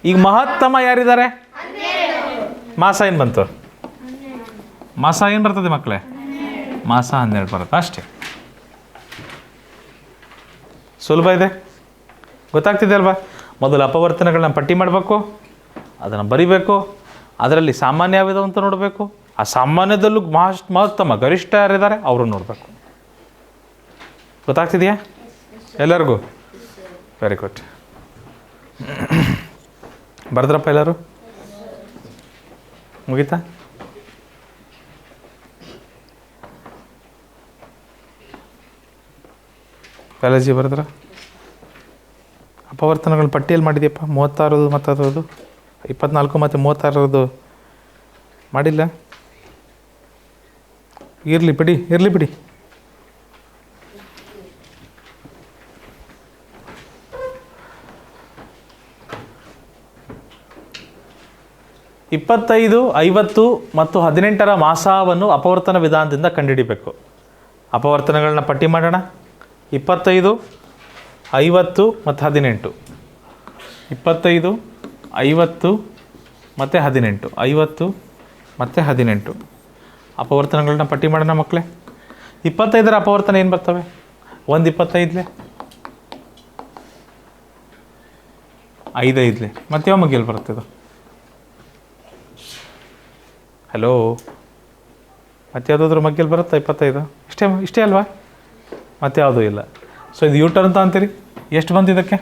ಈಗ ಮಹತ್ತಮ ಯಾರಿದ್ದಾರೆ? ಮಾಸ ಏನು ಬಂತು? ಮಾಸ ಏನು ಬರ್ತದೆ ಮಕ್ಕಳೇ? ಮಾಸ 12 ಬರುತ್ತೆ, ಅಷ್ಟೇ. ಸುಲಭ ಇದೆ, ಗೊತ್ತಾಗ್ತಿದೆ ಅಲ್ವಾ? ಮೊದಲು ಅಪವರ್ತನಗಳನ್ನ ಪಟ್ಟಿ ಮಾಡಬೇಕು, ಅದನ್ನು ಬರಿಬೇಕು, ಅದರಲ್ಲಿ ಸಾಮಾನ್ಯ ಯಾವಿದಾವೆ ಅಂತ ನೋಡಬೇಕು. ಆ ಸಾಮಾನ್ಯದಲ್ಲೂ ಮಹತ್ತಮ ಗರಿಷ್ಠ ಯಾರಿದ್ದಾರೆ ಅವರು ನೋಡಬೇಕು. ಗೊತ್ತಾಗ್ತಿದೆಯಾ ಎಲ್ಲರಿಗೂ? Very good. ಬರೆದ್ರಪ್ಪ ಎಲ್ಲರೂ? ಮುಗೀತಾ? ಕಾಲೇಜಿ ಬರೆದ್ರ? ಅಪವರ್ತನಗಳು ಪಟ್ಟಿಯಲ್ಲಿ ಮಾಡಿದೆಯಪ್ಪ. 36 ಮತ್ತು ಅದರದ್ದು 24 ಮತ್ತು 36 ಮಾಡಿಲ್ಲ? ಇರಲಿ ಬಿಡಿ. 25, 50 ಮತ್ತು 18ರ ಮಾಸಾವನ್ನು ಅಪವರ್ತನ ವಿಧಾನದಿಂದ ಕಂಡುಹಿಡಿಬೇಕು. ಅಪವರ್ತನಗಳನ್ನ ಪಟ್ಟಿ ಮಾಡೋಣ. 25, 50 ಮತ್ತು 18. 25, 50 ಮತ್ತು 18. 50 ಮತ್ತು 18 ಅಪವರ್ತನಗಳನ್ನ ಪಟ್ಟಿ ಮಾಡೋಣ ಮಕ್ಕಳೇ. 25ರ ಅಪವರ್ತನ ಏನು ಬರ್ತವೆ? 1 25 5 5 ಮತ್ತೆ ಯಾವ ಮಗ್ಗೆಲ್ಲಿ ಬರ್ತದೆ? ಹಲೋ, ಮತ್ತೆ ಯಾವುದಾದ್ರೂ ಮಗ್ಗೆಲ್ಲಿ ಬರುತ್ತಾ 25? ಇಷ್ಟೇ ಅಲ್ವಾ? ಮತ್ತೆ ಯಾವುದೂ ಇಲ್ಲ. ಸೊ ಇದು ಯೂಟರ್ನ್ ಅಂತ ಅಂತೀರಿ. ಎಷ್ಟು ಬಂತು ಇದಕ್ಕೆ?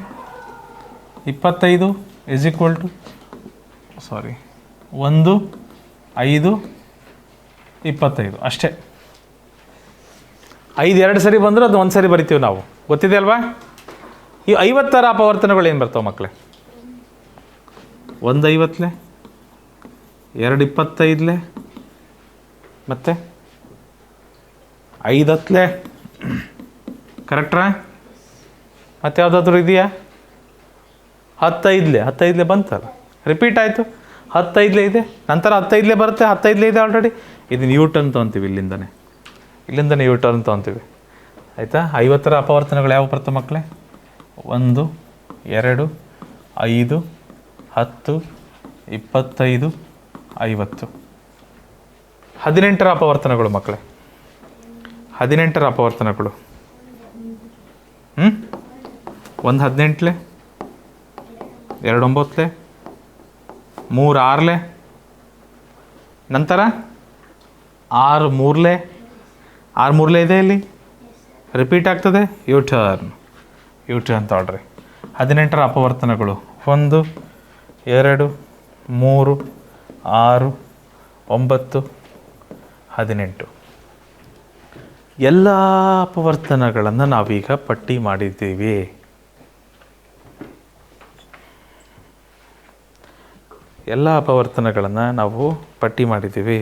25 = 1 5 25 ಅಷ್ಟೇ. 5 2 ಸರಿ ಬಂದರೂ ಅದು 1 ಸರಿ ಬರಿತೀವಿ ನಾವು, ಗೊತ್ತಿದೆ ಅಲ್ವಾ? ಈ 50ರ ಅಪವರ್ತನಗಳು ಏನು ಬರ್ತಾವೆ ಮಕ್ಕಳೇ? 1 50, 2 25, ಮತ್ತು 5 10. ಕರೆಕ್ಟ್ರಾ? ಮತ್ತು ಯಾವುದಾದ್ರೂ ಇದೆಯಾ? 10 5 ಬಂತಲ್ಲ, ರಿಪೀಟ್ ಆಯಿತು. 10 5 ಇದೆ, ನಂತರ 10 5 ಬರುತ್ತೆ. 10 5 ಇದೆ ಆಲ್ರೆಡಿ. ಇದನ್ನು ಯೂಟರ್ನ್ ತೊಗೊತೀವಿ, ಇಲ್ಲಿಂದನೇ ಯೂಟರ್ನ್ ತೊಗೊತೀವಿ. ಆಯಿತಾ? 50ರ ಅಪವರ್ತನಗಳು ಯಾವ ಬರ್ತವೆ ಮಕ್ಕಳೇ? 1 2 5 10 25 50. 18ರ ಅಪವರ್ತನಗಳು ಮಕ್ಕಳೇ. 18ರ ಅಪವರ್ತನಗಳು 1 18, 2 9, 3 6, ನಂತರ 6 3, 6 3 ಇದೆ. ಇಲ್ಲಿ ರಿಪೀಟ್ ಆಗ್ತದೆ. ಯೂಟರ್ನ್ ತೊಗೊಳ್ರಿ. 18ರ ಅಪವರ್ತನಗಳು 1 2 3 6 9 18. ಎಲ್ಲ ಅಪವರ್ತನಗಳನ್ನು ನಾವೀಗ ಪಟ್ಟಿ ಮಾಡಿದ್ದೀವಿ. ಎಲ್ಲ ಅಪವರ್ತನಗಳನ್ನು ನಾವು ಪಟ್ಟಿ ಮಾಡಿದ್ದೀವಿ.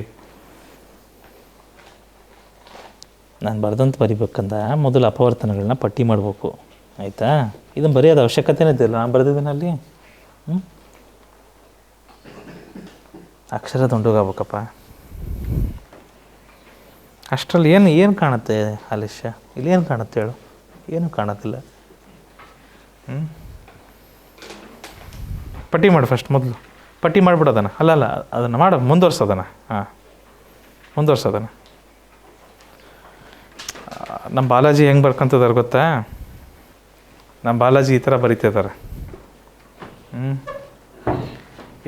ನಾನು ಬರ್ದಂತ ಬರಿಬೇಕಂದ ಮೊದಲು ಅಪವರ್ತನಗಳನ್ನ ಪಟ್ಟಿ ಮಾಡಬೇಕು. ಆಯಿತಾ? ಇದನ್ನು ಬರೆಯೋದು ಅವಶ್ಯಕತೆನೇ ಇದ್ದಿಲ್ಲ, ನಾನು ಬರೆದಿದ್ದೇನೆ ಅಲ್ಲಿ. ಅಕ್ಷರ ದುಂಡುಗಾಗಬೇಕಪ್ಪ. ಅಷ್ಟರಲ್ಲಿ ಏನು ಕಾಣುತ್ತೆ ಆಲಿಶ್ಯ? ಇಲ್ಲಿ ಏನು ಕಾಣುತ್ತೆ ಹೇಳು? ಏನು ಕಾಣೋದಿಲ್ಲ. ಪಟ್ಟಿ ಮಾಡು ಫಸ್ಟ್. ಮೊದಲು ಪಟ್ಟಿ ಮಾಡಿಬಿಡೋದನ್ನ. ಅಲ್ಲ ಅದನ್ನು ಮಾಡು, ಮುಂದುವರ್ಸೋದನ್ನು. ಮುಂದುವರ್ಸೋದನ್ನು. ನಮ್ಮ ಬಾಲಾಜಿ ಹೆಂಗೆ ಬರ್ಕೊಂತಿದ್ದಾರೆ ಗೊತ್ತಾ? ನಮ್ಮ ಬಾಲಾಜಿ ಈ ಥರ ಬರಿತಿದ್ದಾರೆ.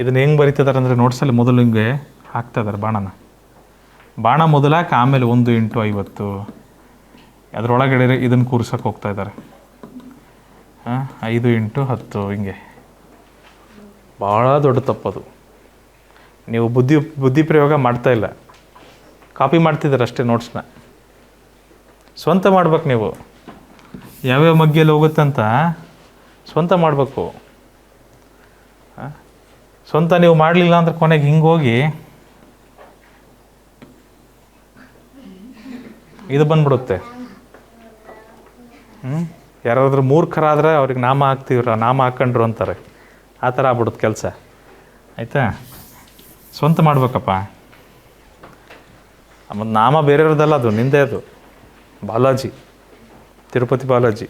ಇದನ್ನು ಹೆಂಗೆ ಬರಿತಿದ್ದಾರೆ ಅಂದರೆ ನೋಟ್ಸಲ್ಲಿ ಮೊದಲು ಹಿಂಗೆ ಹಾಕ್ತಾಯಿದ್ದಾರೆ ಬಾಣ ಮೊದಲು ಹಾಕಿ ಆಮೇಲೆ 1 × 50 ಅದರೊಳಗಡೆ ಇದನ್ನು ಕೂರ್ಸೋಕೆ ಹೋಗ್ತಾ ಇದ್ದಾರೆ. 5 × 10 ಹಿಂಗೆ. ಭಾಳ ದೊಡ್ಡ ತಪ್ಪದು. ನೀವು ಬುದ್ಧಿ ಪ್ರಯೋಗ ಮಾಡ್ತಾಯಿಲ್ಲ, ಕಾಪಿ ಮಾಡ್ತಿದ್ದಾರೆ ಅಷ್ಟೇ ನೋಟ್ಸ್ನ. ಸ್ವಂತ ಮಾಡ್ಬೇಕು ನೀವು. ಯಾವ್ಯಾವ ಮಗ್ಗೆಯಲ್ಲಿ ಹೋಗುತ್ತಂತ ಸ್ವಂತ ಮಾಡಬೇಕು. ಸ್ವಂತ ನೀವು ಮಾಡಲಿಲ್ಲ ಅಂದ್ರೆ ಕೊನೆಗೆ ಹಿಂಗೆ ಹೋಗಿ ಇದು ಬಂದ್ಬಿಡುತ್ತೆ. ಯಾರಾದ್ರೂ ಮೂರ್ಖರಾದರೆ ಅವ್ರಿಗೆ ನಾಮ ಹಾಕ್ಕೊಂಡ್ರು ಅಂತಾರೆ. ಆ ಥರ ಆಗ್ಬಿಡುತ್ತೆ ಕೆಲಸ. ಆಯಿತಾ? ಸ್ವಂತ ಮಾಡ್ಬೇಕಪ್ಪ. ಮತ್ತು ನಾಮ ಬೇರೆಯವ್ರದ್ದಲ್ಲ, ಅದು ನಿಂದೇ. ಅದು ಬಾಲಾಜಿ, ತಿರುಪತಿ ಬಾಲಾಜಿ.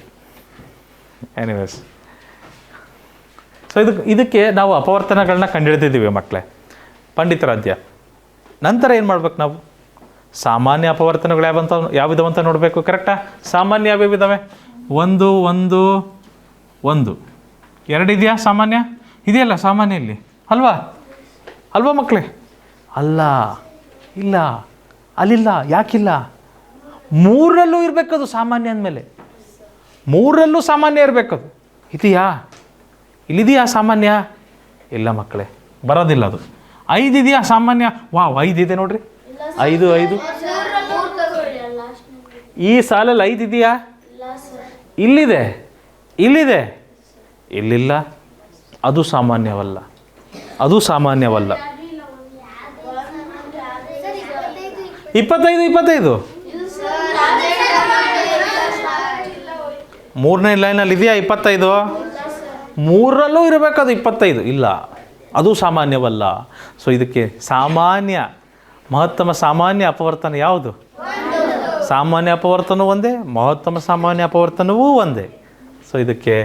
ಎನಿವೇಸ್, ಸೊ ಇದಕ್ಕೆ ನಾವು ಅಪವರ್ತನಗಳನ್ನ ಕಂಡುಹಿಡಿದಿದ್ದೀವಿ ಮಕ್ಕಳೇ, ಪಂಡಿತರಾಧ್ಯ. ನಂತರ ಏನು ಮಾಡ್ಬೇಕು ನಾವು? ಸಾಮಾನ್ಯ ಅಪವರ್ತನಗಳು ಯಾವಿದಾವೆ ಅಂತ ನೋಡಬೇಕು. ಕರೆಕ್ಟಾ? ಸಾಮಾನ್ಯ ಯಾವ್ಯಾವಿದ್ದಾವೆ? 1 1 1 2 ಇದೆಯಾ? ಸಾಮಾನ್ಯ ಇದೆಯಲ್ಲ ಸಾಮಾನ್ಯ ಇಲ್ಲಿ, ಅಲ್ವಾ ಮಕ್ಕಳೇ? ಅಲ್ಲ, ಇಲ್ಲ, ಅಲ್ಲಿಲ್ಲ. ಯಾಕಿಲ್ಲ? 3ರಲ್ಲೂ ಇರಬೇಕದು ಸಾಮಾನ್ಯ ಅಂದಮೇಲೆ. 3ರಲ್ಲೂ ಸಾಮಾನ್ಯ ಇರಬೇಕದು. ಇದೆಯಾ? ಇಲ್ಲಿದೆಯಾ ಸಾಮಾನ್ಯ? ಇಲ್ಲ ಮಕ್ಕಳೇ, ಬರೋದಿಲ್ಲ ಅದು. 5 ಇದೆಯಾ ಸಾಮಾನ್ಯ? 5 ಇದೆ ನೋಡ್ರಿ. 5 5 ಈ ಸಾಲಲ್ಲಿ 5 ಇದೆಯಾ? ಇಲ್ಲಿದೆ. ಇಲ್ಲಿಲ್ಲ. ಅದು ಸಾಮಾನ್ಯವಲ್ಲ. 25 3ನೇ ಲೈನಲ್ಲಿ ಇದೆಯಾ 25? 3ರಲ್ಲೂ ಇರಬೇಕದು 25. ಇಲ್ಲ, ಅದು ಸಾಮಾನ್ಯವಲ್ಲ. ಸೊ ಇದಕ್ಕೆ ಸಾಮಾನ್ಯ, ಮಹತ್ತಮ ಸಾಮಾನ್ಯ ಅಪವರ್ತನ ಯಾವುದು? ಸಾಮಾನ್ಯ ಅಪವರ್ತನವೂ ಒಂದೇ, ಮಹತ್ತಮ ಸಾಮಾನ್ಯ ಅಪವರ್ತನವೂ ಒಂದೇ. ಸೊ ಇದಕ್ಕೆ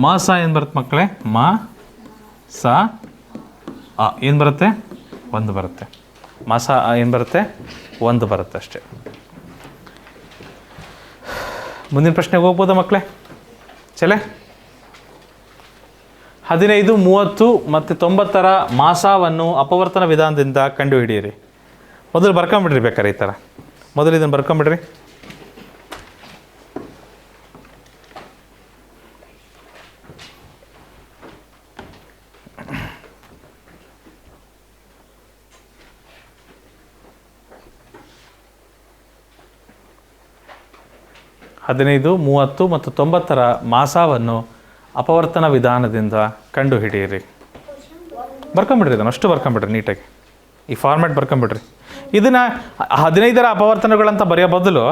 ಮ ಸ ಏನು ಬರುತ್ತೆ ಮಕ್ಕಳೇ? ಮ ಸ ಅ ಏನು ಬರುತ್ತೆ? ಒಂದು ಬರುತ್ತೆ. ಮ ಸ ಅ ಏನು ಬರುತ್ತೆ? ಒಂದು ಬರುತ್ತೆ ಅಷ್ಟೇ. ಮುಂದಿನ ಪ್ರಶ್ನೆಗೆ ಹೋಗ್ಬೋದಾ ಮಕ್ಕಳೇ? ಚಲೆ 15, 30 ಮತ್ತು 90ರ ಮಾಸಾವನ್ನು ಅಪವರ್ತನ ವಿಧಾನದಿಂದ ಕಂಡುಹಿಡಿಯಿರಿ. ಮೊದಲು ಬರ್ಕೊಂಬಿಡ್ರಿ ಬೇಕಾರೆ ಈ ಥರ. ಮೊದಲು ಇದನ್ನು ಬರ್ಕೊಂಬಿಡ್ರಿ. ಹದಿನೈದು, 30 ಮತ್ತು 90ರ ಮಾಸಾವನ್ನು ಅಪವರ್ತನ ವಿಧಾನದಿಂದ ಕಂಡುಹಿಡಿಯಿರಿ. ಬರ್ಕೊಂಬಿಡ್ರಿ, ಇದನ್ನು ಅಷ್ಟು ಬರ್ಕೊಂಬಿಡ್ರಿ ನೀಟಾಗಿ. ಈ ಫಾರ್ಮ್ಯಾಟ್ ಬರ್ಕೊಂಬಿಡ್ರಿ. ಇದನ್ನು 15ರ ಅಪವರ್ತನಗಳಂತ ಬರೆಯೋ ಬದಲು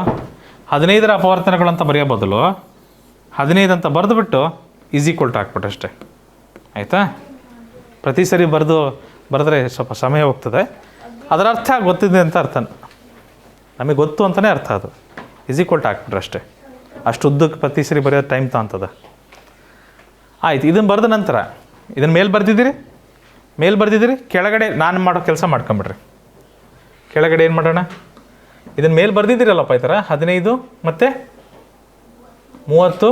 15ರ ಅಪವರ್ತನಗಳಂತ ಬರೆಯೋ ಬದಲು 15 ಅಂತ ಬರೆದುಬಿಟ್ಟು ಈಸ್ ಈಕ್ವಲ್ ಟು ಹಾಕ್ಬಿಟ್ಟು ಅಷ್ಟೇ. ಆಯಿತಾ? ಪ್ರತಿ ಸರಿ ಬರೆದ್ರೆ ಸ್ವಲ್ಪ ಸಮಯ ಹೋಗ್ತದೆ. ಅದರ ಅರ್ಥ ಗೊತ್ತಿದೆ ಅಂತ ಅರ್ಥ, ನಮಗೆ ಗೊತ್ತು ಅಂತಲೇ ಅರ್ಥ. ಅದು ಈಸ್ ಈಕ್ವಲ್ ಟು ಹಾಕ್ಬಿಟ್ರೆ ಅಷ್ಟೇ. ಅಷ್ಟು ಉದ್ದಕ್ಕೆ ಪ್ರತಿ ಸರಿ ಬರೆಯೋದು ಟೈಮ್ ತಗೊಂತದ. ಆಯ್ತು, ಇದನ್ನು ಬರೆದ ನಂತರ ಇದನ್ನು ಮೇಲೆ ಬರೆದಿದ್ದೀರಿ, ಕೆಳಗಡೆ ನಾನು ಮಾಡೋ ಕೆಲಸ ಮಾಡ್ಕೊಂಬಿಡ್ರಿ. ಕೆಳಗಡೆ ಏನು ಮಾಡೋಣ? ಇದನ್ನು ಮೇಲೆ ಬರೆದಿದ್ದೀರಲ್ಲಪ್ಪ ಈ ಥರ 15 ಮತ್ತು 30,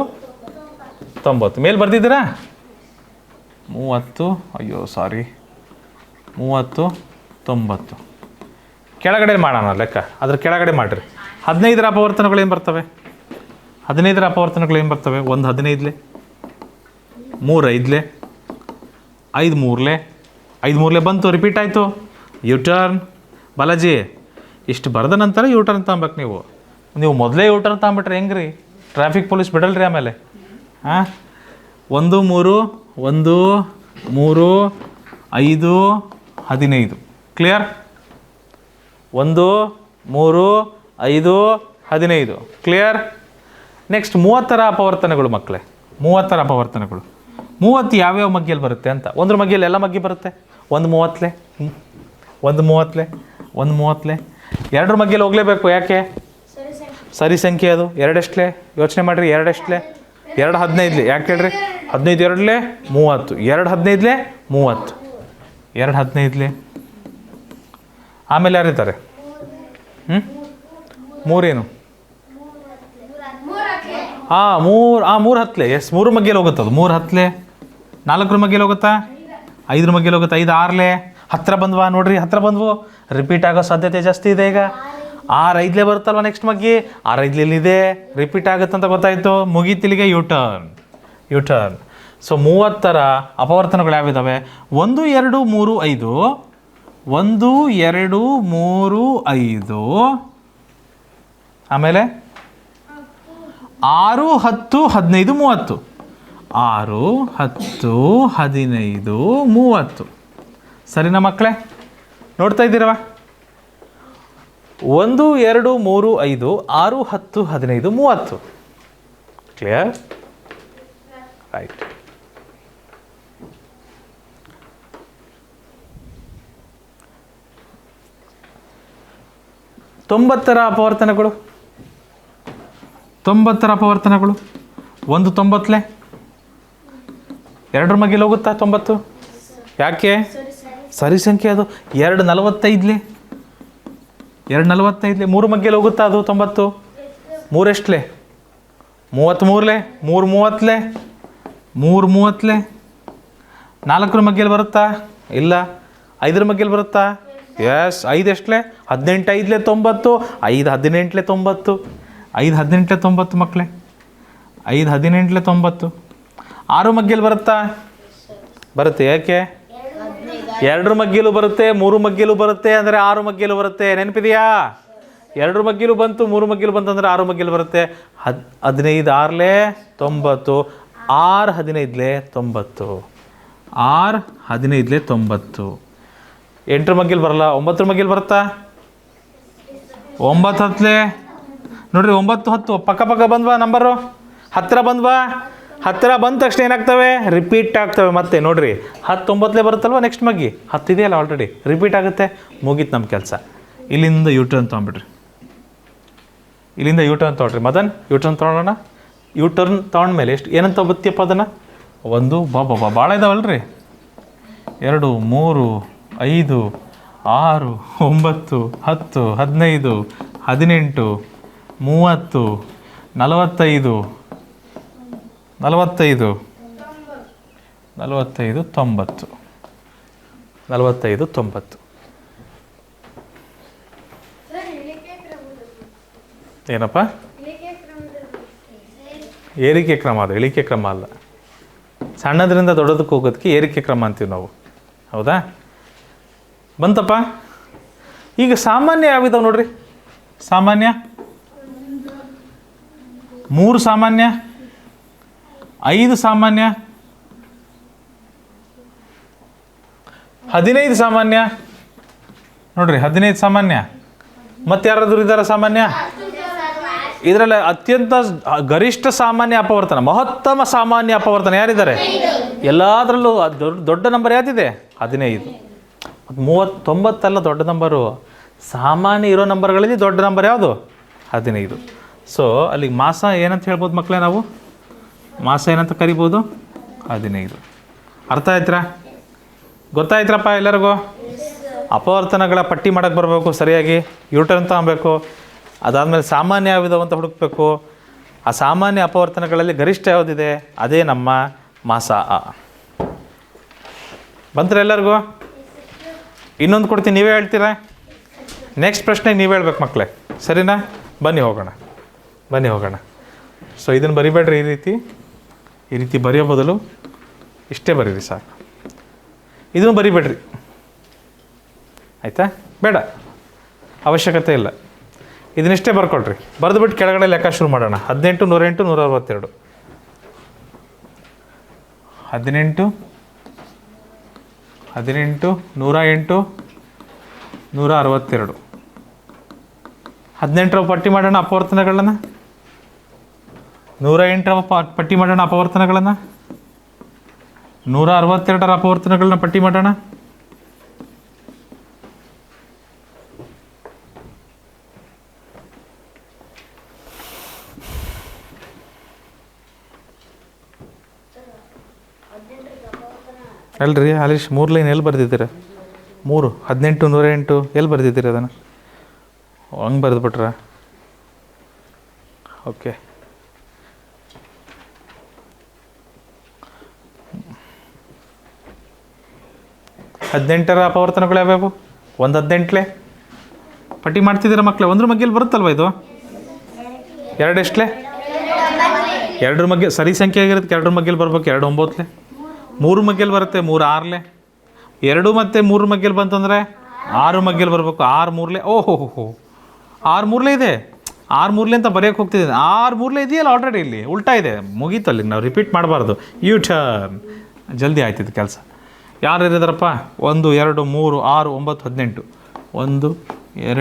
90 ಮೇಲೆ ಬರೆದಿದ್ದೀರಾ? 30, 30, 90 ಕೆಳಗಡೆ ಮಾಡೋಣ ಲೆಕ್ಕ. ಅದ್ರ ಕೆಳಗಡೆ ಮಾಡಿರಿ. 15ರ ಅಪವರ್ತನಗಳು ಏನು ಬರ್ತವೆ? 15ರ ಅಪವರ್ತನಗಳು ಏನು ಬರ್ತವೆ? 1 15 3 5 5 3 5 3 ಬಂತು, ರಿಪೀಟ್ ಆಯಿತು. ಯೂಟರ್ನ್ ಬಾಲಾಜಿ ಇಷ್ಟು ಬರೆದ ನಂತರ ಯೂಟರ್ನ್ ತಗೊಬೇಕು. ನೀವು ಮೊದಲೇ ಯೂಟರ್ನ್ ತಗೊಂಬಿಟ್ರೆ ಹೆಂಗೆ ರೀ? ಟ್ರಾಫಿಕ್ ಪೊಲೀಸ್ ಬಿಡಲ್ರಿ ಆಮೇಲೆ. ಹಾಂ, 1 3 1 3 5 15 ಕ್ಲಿಯರ್? 1 3 5 15 ಕ್ಲಿಯರ್? ನೆಕ್ಸ್ಟ್ 30ರ ಅಪವರ್ತನಗಳು ಮಕ್ಕಳೇ. 30ರ ಅಪವರ್ತನಗಳು 30 ಯಾವ್ಯಾವ ಮಗ್ಗಿಯಲ್ಲಿ ಬರುತ್ತೆ ಅಂತ. ಒಂದ್ರ ಮಗ್ಗಿಯಲ್ಲಿ ಎಲ್ಲ ಮಗ್ಗಿ ಬರುತ್ತೆ. 1 30 1 30 1 30 ಎರಡರ ಮಗ್ಗಿಯಲ್ಲಿ ಹೋಗಲೇಬೇಕು. ಯಾಕೆ? ಸರಿ ಸಂಖ್ಯೆ ಅದು. 2 ಎಷ್ಟಲೆ? ಯೋಚನೆ ಮಾಡಿರಿ. 2 ಎಷ್ಟಲೆ? 2 15 ಯಾಕೆ ಹೇಳ್ರಿ? 15 2 30, 2 15 30, 2 15. ಆಮೇಲೆ ಯಾರಿದ್ದಾರೆ? 3 ಏನು? ಹಾಂ 3 10. ಎಸ್, 3 ಮಗ್ಗಿಯಲ್ಲಿ ಹೋಗುತ್ತೆ ಅದು. 3 10, 4 ಮಗ್ಗಿಯಲ್ಲಿ ಹೋಗುತ್ತಾ? 5 ಮಗ್ಗಿಯಲ್ಲಿ ಹೋಗುತ್ತೆ. 5 6 ಹತ್ತಿರ ಬಂದ್ವಾ? ನೋಡ್ರಿ, ಹತ್ತಿರ ಬಂದ್ವು. ರಿಪೀಟ್ ಆಗೋ ಸಾಧ್ಯತೆ ಜಾಸ್ತಿ ಇದೆ. ಈಗ 6 5 ಬರುತ್ತಲ್ವ ನೆಕ್ಸ್ಟ್ ಮಗ್ಗಿ. 6 5 ಇದೆ, ರಿಪೀಟ್ ಆಗುತ್ತೆ ಅಂತ ಗೊತ್ತಾಯಿತು. ಮುಗೀತಿಲಿಗೆ ಯೂಟರ್ನ್. ಸೊ 30ರ ಅಪವರ್ತನಗಳು ಯಾವಿದ್ದಾವೆ? 1 2 3 5, 1 2 3 5, ಆಮೇಲೆ 6 10 15 30, 6 10 15 30. ಸರಿನಾ ಮಕ್ಕಳೇ? ನೋಡ್ತಾ ಇದ್ದೀರವ? 1 2 3 5 6 10 15 30 ಕ್ಲಿಯರ್? ರೈಟ್. ತೊಂಬತ್ತರ ಅಪವರ್ತನಗಳು 1 90, 2 ಮಗ್ಗಿಲಿ ಹೋಗುತ್ತಾ 90? ಯಾಕೆ? ಸರಿ ಸಂಖ್ಯೆ ಅದು. 2 45, 2 45 3 ಮಗ್ಗಿಲಿ ಹೋಗುತ್ತಾ ಅದು 90? 3 ಎಷ್ಟಲೆ? 33, 3 30, 3 30. 4 ಮಗ್ಗಿಲಿ ಬರುತ್ತಾ? ಇಲ್ಲ. 5 ಮಗ್ಗಿಲಿ ಬರುತ್ತಾ? ಎಸ್. 5 ಎಷ್ಟಲೆ? 18 5 90, 5 18 90, 5 18 90 ಮಕ್ಕಳೇ. 5 18 90. 6 ಮಗ್ಗಿಲಿ ಬರುತ್ತಾ? ಬರುತ್ತೆ. ಯಾಕೆ? 2 ಮಗ್ಗಿಲು ಬರುತ್ತೆ, 3 ಮಗ್ಗಿಲು ಬರುತ್ತೆ, ಅಂದರೆ 6 ಮಗ್ಗಿಲು ಬರುತ್ತೆ. ನೆನಪಿದೆಯಾ? 2 ಮಗ್ಗಿಲು ಬಂತು, 3 ಮಗ್ಗಿಲು ಬಂತು ಅಂದರೆ 6 ಮಗ್ಗಿಲು ಬರುತ್ತೆ. 15 6 90, 6 15 90, 6 15 90. 8 ಮಗ್ಗಿಲು ಬರಲ್ಲ. 9 ಮಗ್ಗಿಲು ಬರುತ್ತಾ? 9 10 ನೋಡ್ರಿ. 9 10 ಪಕ್ಕ ಬಂದ್ವಾ? ನಂಬರು ಹತ್ತಿರ ಬಂದ್ವಾ? ಹತ್ತಿರ ಬಂದ ತಕ್ಷಣ ಏನಾಗ್ತವೆ, ರಿಪೀಟ್ ಆಗ್ತವೆ. ಮತ್ತೆ ನೋಡಿರಿ 19 ಬರುತ್ತಲ್ವ, ನೆಕ್ಸ್ಟ್ ಮಗ್ಗಿ 10 ಇದೆಯಲ್ಲ ಆಲ್ರೆಡಿ, ರಿಪೀಟ್ ಆಗುತ್ತೆ, ಮುಗೀತು ನಮ್ಮ ಕೆಲಸ. ಇಲ್ಲಿಂದ ಯೂಟರ್ನ್ ತೊಗೊಂಬಿಡ್ರಿ, ಇಲ್ಲಿಂದ ಯೂಟರ್ನ್ ತೊಗೊಳ್ರಿ. ಮದನ್ ಯೂಟರ್ನ್ ತೊಗೊಳ್ಳೋಣ. ಯೂಟರ್ನ್ ತೊಗೊಂಡ್ಮೇಲೆ ಏನಂತ ಬತ್ತಿಯಪ್ಪ ಅದನ್ನು, 1 ಭಾಳ ಇದಾವಲ್ರಿ, 2 3 5 6 9 10 15 18 30 45 45 45 90 45 90. ಏನಪ್ಪ, ಏರಿಕೆ ಕ್ರಮ, ಅದು ಇಳಿಕೆ ಕ್ರಮ ಅಲ್ಲ. ಸಣ್ಣದರಿಂದ ದೊಡ್ಡದಕ್ಕೆ ಹೋಗೋದಕ್ಕೆ ಏರಿಕೆ ಕ್ರಮ ಅಂತೀವಿ ನಾವು, ಹೌದಾ? ಬಂತಪ್ಪ. ಈಗ ಸಾಮಾನ್ಯ ಯಾವಿದಾವೆ ನೋಡ್ರಿ, ಸಾಮಾನ್ಯ 3 ಸಾಮಾನ್ಯ, 5 ಸಾಮಾನ್ಯ, 15 ಸಾಮಾನ್ಯ ನೋಡ್ರಿ, 15 ಸಾಮಾನ್ಯ. ಮತ್ತೆ ಯಾರಾದರೂ ಇದ್ದಾರೆ ಸಾಮಾನ್ಯ? ಇದರಲ್ಲಿ ಅತ್ಯಂತ ಗರಿಷ್ಠ ಸಾಮಾನ್ಯ ಅಪವರ್ತನ, ಮಹತ್ತಮ ಸಾಮಾನ್ಯ ಅಪವರ್ತನ ಯಾರಿದ್ದಾರೆ? ಎಲ್ಲದರಲ್ಲೂ ದೊಡ್ಡ ನಂಬರ್ ಯಾವ್ದಿದೆ? 15. 39 ಅಲ್ಲ ದೊಡ್ಡ ನಂಬರು, ಸಾಮಾನ್ಯ ಇರೋ ನಂಬರ್ಗಳಲ್ಲಿ ದೊಡ್ಡ ನಂಬರ್ ಯಾವುದು? 15. ಸೊ ಅಲ್ಲಿಗೆ ಮಾಸ ಏನಂತ ಹೇಳ್ಬೋದು ಮಕ್ಕಳೇ, ನಾವು ಮಾಸ ಏನಂತ ಕರಿಬೋದು? 15. ಅರ್ಥ ಆಯ್ತಾ? ಗೊತ್ತಾಯ್ತ್ರಪ್ಪ ಎಲ್ಲರಿಗೂ? ಅಪವರ್ತನಗಳ ಪಟ್ಟಿ ಮಾಡೋಕ್ಕೆ ಬರಬೇಕು ಸರಿಯಾಗಿ, ಯೂಟರ್ನ್ ತಗೊಬೇಕು. ಅದಾದಮೇಲೆ ಸಾಮಾನ್ಯ ಯಾವಿದಾವೆ ಅಂತ ಹುಡುಕಬೇಕು. ಆ ಸಾಮಾನ್ಯ ಅಪವರ್ತನಗಳಲ್ಲಿ ಗರಿಷ್ಠ ಯಾವುದಿದೆ, ಅದೇ ನಮ್ಮ ಮಾಸ ಅ. ಬಂದ್ರೆ ಎಲ್ಲರಿಗೂ? ಇನ್ನೊಂದು ಕೊಡ್ತೀನಿ, ನೀವೇ ಹೇಳ್ತೀರಾ? ನೆಕ್ಸ್ಟ್ ಪ್ರಶ್ನೆಗೆ ನೀವೇ ಹೇಳ್ಬೇಕು ಮಕ್ಕಳೇ, ಸರಿನಾ? ಬನ್ನಿ ಹೋಗೋಣ. ಸೊ ಇದನ್ನು ಬರಿಬೇಡ್ರಿ, ಈ ರೀತಿ ಬರೆಯೋ ಬದಲು ಇಷ್ಟೇ ಬರೀರಿ ಸಾಕು. ಇದನ್ನು ಬರಿಬೇಡ್ರಿ, ಆಯಿತಾ? ಬೇಡ, ಅವಶ್ಯಕತೆ ಇಲ್ಲ. ಇದನ್ನಿಷ್ಟೇ ಬರ್ಕೊಳ್ರಿ. ಬರೆದುಬಿಟ್ಟು ಕೆಳಗಡೆ ಲೆಕ್ಕ ಶುರು ಮಾಡೋಣ. 18 108 162 18 108 162 18ರ ಪಟ್ಟಿ ಮಾಡೋಣ ಅಪವರ್ತನಗಳನ್ನು. 108ರ ಪಟ್ಟಿ ಮಾಡೋಣ ಅಪವರ್ತನಗಳನ್ನು. 162ರ ಅಪವರ್ತನಗಳನ್ನ ಪಟ್ಟಿ ಮಾಡೋಣ. ಅಲ್ರಿ ಹರೀಶ್, 3 ಲೈನ್ ಎಲ್ಲಿ ಬರೆದಿದ್ದೀರ? 3 18 108 ಎಲ್ಲಿ ಬರೆದಿದ್ದೀರಿ? ಅದನ್ನು ಹಂಗೆ ಬರೆದ್ಬಿಟ್ರ? ಓಕೆ. ಹದಿನೆಂಟರ ಅಪವರ್ತನಗಳು ಯಾವ್ಯಾವು? 118 ಪಟ್ಟಿ ಮಾಡ್ತಿದ್ದೀರ ಮಕ್ಕಳೇ? 1ರ ಮಗ್ಗೆಯಲ್ಲಿ ಬರುತ್ತಲ್ವ ಇದು? 2 ಎಷ್ಟಲೇ? 2ರ ಮಗ್ಗೆ ಸರಿ ಸಂಖ್ಯೆ ಆಗಿರುತ್ತೆ, 2ರ ಮಗ್ಗೆಯಲ್ಲಿ ಬರ್ಬೇಕು. 2 9 3 ಮಗ್ಗೆಯಲ್ಲಿ ಬರುತ್ತೆ, 3 6 2 ಮತ್ತು 3 ಮಗ್ಗೆಯಲ್ಲಿ ಬಂತಂದರೆ 6 ಮಗ್ಗೆಯಲ್ಲಿ ಬರಬೇಕು. 6 3 ಓಹೋ 6 3 ಇದೆ. 6 3 ಅಂತ ಬರೆಯೋಕ್ಕೆ ಹೋಗ್ತಿದ್ದೀನಿ. 6 3 ಇದೆಯಲ್ಲ ಆಲ್ರೆಡಿ, ಇಲ್ಲಿ ಉಲ್ಟಾ ಇದೆ, ಮುಗೀತು. ಅಲ್ಲಿ ನಾವು ರಿಪೀಟ್ ಮಾಡಬಾರ್ದು, ಯೂ ಟರ್ನ್. ಜಲ್ದಿ ಆಯ್ತಿದ್ದು ಕೆಲಸ. ಯಾರು ಇರಿದಾರಪ್ಪ? 1 2 3 6 9 18 1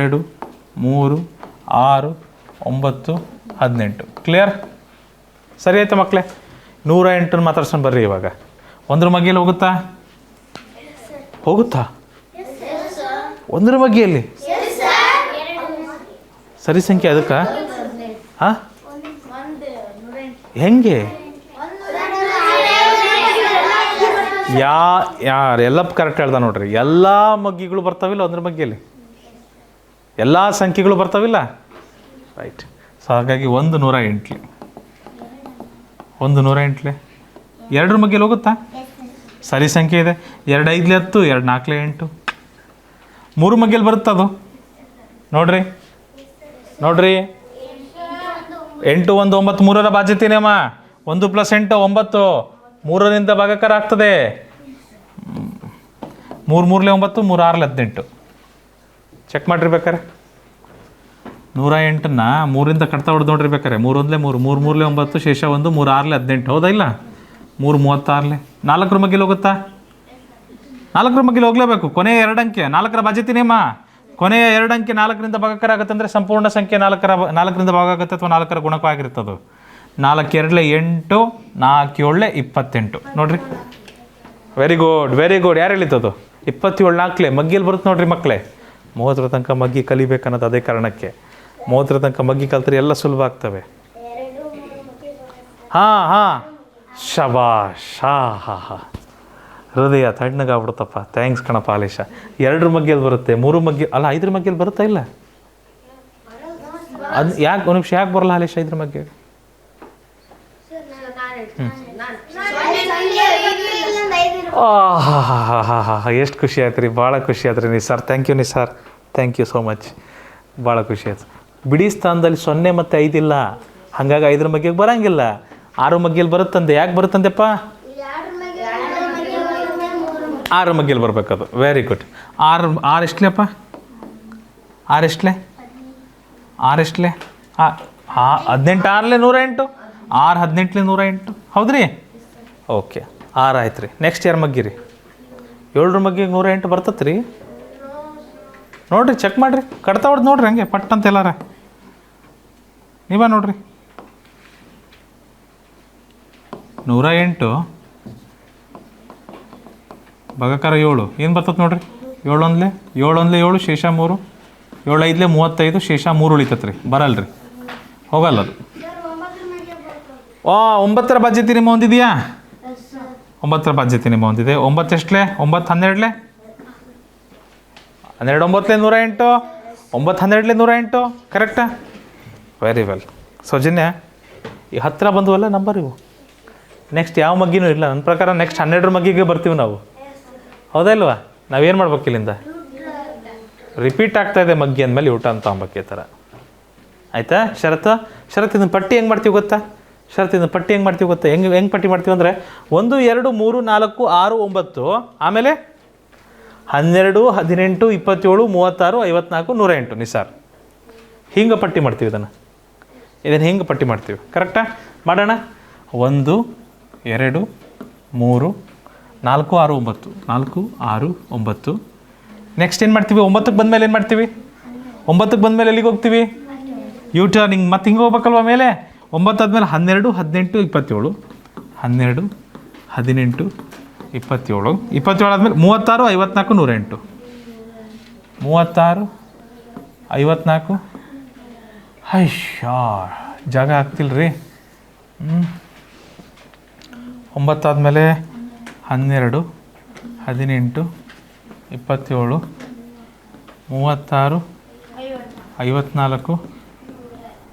2 3 6 9 18 ಕ್ಲಿಯರ್? ಸರಿ ಆಯ್ತು ಮಕ್ಕಳೇ. 108 ಮಾತಾಡ್ಸ್ಕೊಂಡು ಬರ್ರಿ. ಇವಾಗ 1ರ ಮಗ್ಗೆಯಲ್ಲಿ ಹೋಗುತ್ತಾ? 1ರ ಮಗ್ಗೆಯಲ್ಲಿ ಸರಿ ಸಂಖ್ಯೆ ಅದಕ್ಕೆ? ಹಾಂ, ಹೆಂಗೆ? ಎಲ್ಲ ಕರೆಕ್ಟ್ ಹೇಳ್ದ ನೋಡ್ರಿ. ಎಲ್ಲ ಮಗ್ಗಿಗಳು ಬರ್ತಾವಿಲ್ಲ 1ರ ಮಗ್ಗೆಯಲ್ಲಿ, ಎಲ್ಲ ಸಂಖ್ಯೆಗಳು ಬರ್ತಾವಿಲ್ಲ, ರೈಟ್. ಸೊ ಹಾಗಾಗಿ 108 108 2ರ ಮಗ್ಗೆಯಲ್ಲಿ ಹೋಗುತ್ತಾ? ಸರಿ ಸಂಖ್ಯೆ ಇದೆ. 2 5 10 2 4 8 3 ಮಗ್ಗೆಯಲ್ಲಿ ಬರುತ್ತೆ ಅದು. ನೋಡ್ರಿ 8 1 9 3ರ ಬಾಧ್ಯತೆನೇಮ 1 + 8 9 3ರಿಂದ ಭಾಗಾಕಾರ ಆಗ್ತದೆ. 3 3 9 3 6 18 ಚೆಕ್ ಮಾಡಿರ್ಬೇಕಾರೆ. 108ನ್ನ 3ರಿಂದ ಕಟ್ತಾ ಹೊಡೆದು ನೋಡಿರ್ಬೇಕಾರೆ. 3 1 3 3 3 9 ಶೇಷ 1 3 6 18 ಹೌದಾ ಇಲ್ಲ? 3 36 4ರ ಮಗ್ಗೆಯಲ್ಲಿ ಹೋಗುತ್ತಾ? 4ರ ಮಗ್ಗೆಯಲ್ಲಿ ಹೋಗಲೇಬೇಕು. ಕೊನೆಯ 2 ಅಂಕೆ 4ರ ಬಾಧ್ಯತೆನೇಮ. ಕೊನೆಯ 2 ಅಂಕೆ 4ರಿಂದ ಭಾಗಾಕಾರ ಆಗುತ್ತೆ ಅಂದರೆ ಸಂಪೂರ್ಣ ಸಂಖ್ಯೆ 4ರಿಂದ ಭಾಗ ಆಗುತ್ತೆ ಅಥವಾ 4ರ ಗುಣಕವಾಗಿರ್ತದೆ. 4 2 8, 4 7 28 ನೋಡಿರಿ. Very good very good. ಯಾರು ಹೇಳಿದ್ದದು? 27 4 ಮಗ್ಗಿಯಲ್ಲಿ ಬರುತ್ತೆ ನೋಡಿರಿ ಮಕ್ಕಳೇ. 30 ತನಕ ಮಗ್ಗಿ ಕಲಿಬೇಕನ್ನೋದು ಅದೇ ಕಾರಣಕ್ಕೆ. 30 ತನಕ ಮಗ್ಗಿ ಕಲ್ತ್ರೆ ಎಲ್ಲ ಸುಲಭ ಆಗ್ತವೆ. ಹಾಂ ಶಬಾಷ್. ಹಾಂ ಹೃದಯ ತಣ್ಣಗಾಗ್ಬಿಡುತ್ತಪ್ಪ. ಥ್ಯಾಂಕ್ಸ್ ಕಣಪ್ಪ ಆಲೇಶ. 2 ಮಗ್ಗಿಯಲ್ಲಿ ಬರುತ್ತೆ, 3 ಮಗ್ಗಿ ಅಲ್ಲ 5 ಮಗ್ಗಿಯಲ್ಲಿ ಬರುತ್ತಾ ಇಲ್ಲ? ಅದು ಯಾಕೆ ಒಂದು ನಿಮಿಷ ಯಾಕೆ ಬರಲ್ಲ ಆಲೇಶ 5 ಮಗ್ಗಿ? ಎಷ್ಟು ಖುಷಿ ಆಯ್ತು ರೀ, ಭಾಳ ಖುಷಿ ಆಯ್ತು ರೀ Nisar. Thank you Nisar, thank you so much. ಭಾಳ ಖುಷಿ ಆಯ್ತು. ಬಿಡಿ ಸ್ಥಾನದಲ್ಲಿ 0 ಮತ್ತು 5 ಇಲ್ಲ, ಹಾಗಾಗಿ 5 ಮಗ್ಗಿಗೆ ಬರೋಂಗಿಲ್ಲ. 6 ಮಗ್ಗಿಯಲ್ಲಿ ಬರುತ್ತಂದೆ. ಯಾಕೆ ಬರುತ್ತಂದೆಪ್ಪ? 6 ಮಗ್ಗಿಯಲ್ಲಿ ಬರ್ಬೇಕದು. Very good. 6 ಎಷ್ಟಲೇಪ್ಪ? 6 ಎಷ್ಟಲೆ? 18 6 108. 6 18 108 ಹೌದ್ರಿ? ಓಕೆ 6 ಆಯ್ತು ರೀ. ನೆಕ್ಸ್ಟ್ ಯಾರು ಮಗ್ಗಿ ರೀ? 7 ಮಗ್ಗಿಗೆ 108 ಬರ್ತತ್ ರೀ. ನೋಡಿರಿ ಚೆಕ್ ಮಾಡಿರಿ, ಕಡ್ತಾ ಹೊಡ್ದು ನೋಡ್ರಿ ಹಂಗೆ ಪಟ್ ಅಂತ ಎಲ್ಲಾರ ನೀವ ನೋಡ್ರಿ. 108 ಬಗಕಾರ 7 ಏನು ಬರ್ತದೆ ನೋಡ್ರಿ. 7 1 7 ಶೇಷ 3, 7 5 35 ಶೇಷ 3 ಉಳಿತತ್ ರೀ. ಬರಲ್ರಿ, ಹೋಗಲ್ಲ ಅದು. 9ರ ಬಾಧ್ಯತೆ ನಿಮ್ಮ ಹೊಂದಿದೆಯಾ? 9ರ ಬಾಧ್ಯತೆ ನಿಮ್ಮ ಹೊಂದಿದೆ. 9 ಎಷ್ಟಲೆ? 9 12 12 9 108, 9 12 108 ಕರೆಕ್ಟಾ? Very well. ಸೌಜನ್ಯ, ಈ ಹತ್ತಿರ ಬಂದುವಲ್ಲ ನಂಬರ್ ಇವು. ನೆಕ್ಸ್ಟ್ ಯಾವ ಮಗ್ಗಿನೂ ಇಲ್ಲ ನನ್ನ ಪ್ರಕಾರ. ನೆಕ್ಸ್ಟ್ 12ರ ಮಗ್ಗಿಗೆ ಬರ್ತೀವಿ ನಾವು, ಹೌದಾ ಇಲ್ವಾ? ನಾವೇನು ಮಾಡ್ಬೇಕು ಇಲ್ಲಿಂದ? ರಿಪೀಟ್ ಆಗ್ತಾಯಿದೆ ಮಗ್ಗಿ ಅಂದಮೇಲೆ ಊಟ ಅಂತ ಅಂಬಕ್ಕೆ ಥರ ಆಯಿತಾ? ಇದನ್ನು ಪಟ್ಟಿ ಹೆಂಗೆ ಮಾಡ್ತೀವಿ ಗೊತ್ತಾ? ಇದನ್ನು ಪಟ್ಟಿ ಹೆಂಗೆ ಮಾಡ್ತೀವಿ ಗೊತ್ತಾ? ಹೆಂಗೆ ಪಟ್ಟಿ ಮಾಡ್ತೀವಿ ಅಂದರೆ 1 2 3 4 6 9, ಆಮೇಲೆ 12 18 27 36 54 108 ನಿಸಾರ್. ಹಿಂಗೆ ಪಟ್ಟಿ ಮಾಡ್ತೀವಿ ಇದನ್ನು ಹಿಂಗೆ ಪಟ್ಟಿ ಮಾಡ್ತೀವಿ. ಕರೆಕ್ಟಾ? ಮಾಡೋಣ. 1 2 3 4 6 9 4 6 9. ನೆಕ್ಸ್ಟ್ ಏನು ಮಾಡ್ತೀವಿ? 9ಕ್ಕೆ ಬಂದಮೇಲೆ ಏನು ಮಾಡ್ತೀವಿ? 9ಕ್ಕೆ ಬಂದಮೇಲೆ ಎಲ್ಲಿಗೆ ಹೋಗ್ತೀವಿ? ಯು ಟರ್ನ್ ಹಿಂಗೆ ಮತ್ತೆ ಹಿಂಗೆ ಹೋಗ್ಬೇಕಲ್ವ ಮೇಲೆ. 9 ಆದಮೇಲೆ 12 18 27 12 18 27 27 ಆದಮೇಲೆ 36 54 108 36 54. ಅಯ್ಯೋ ಜಾಗ ಆಗ್ತಿಲ್ಲ ರೀ. 9 ಆದಮೇಲೆ 12 18 27 36 54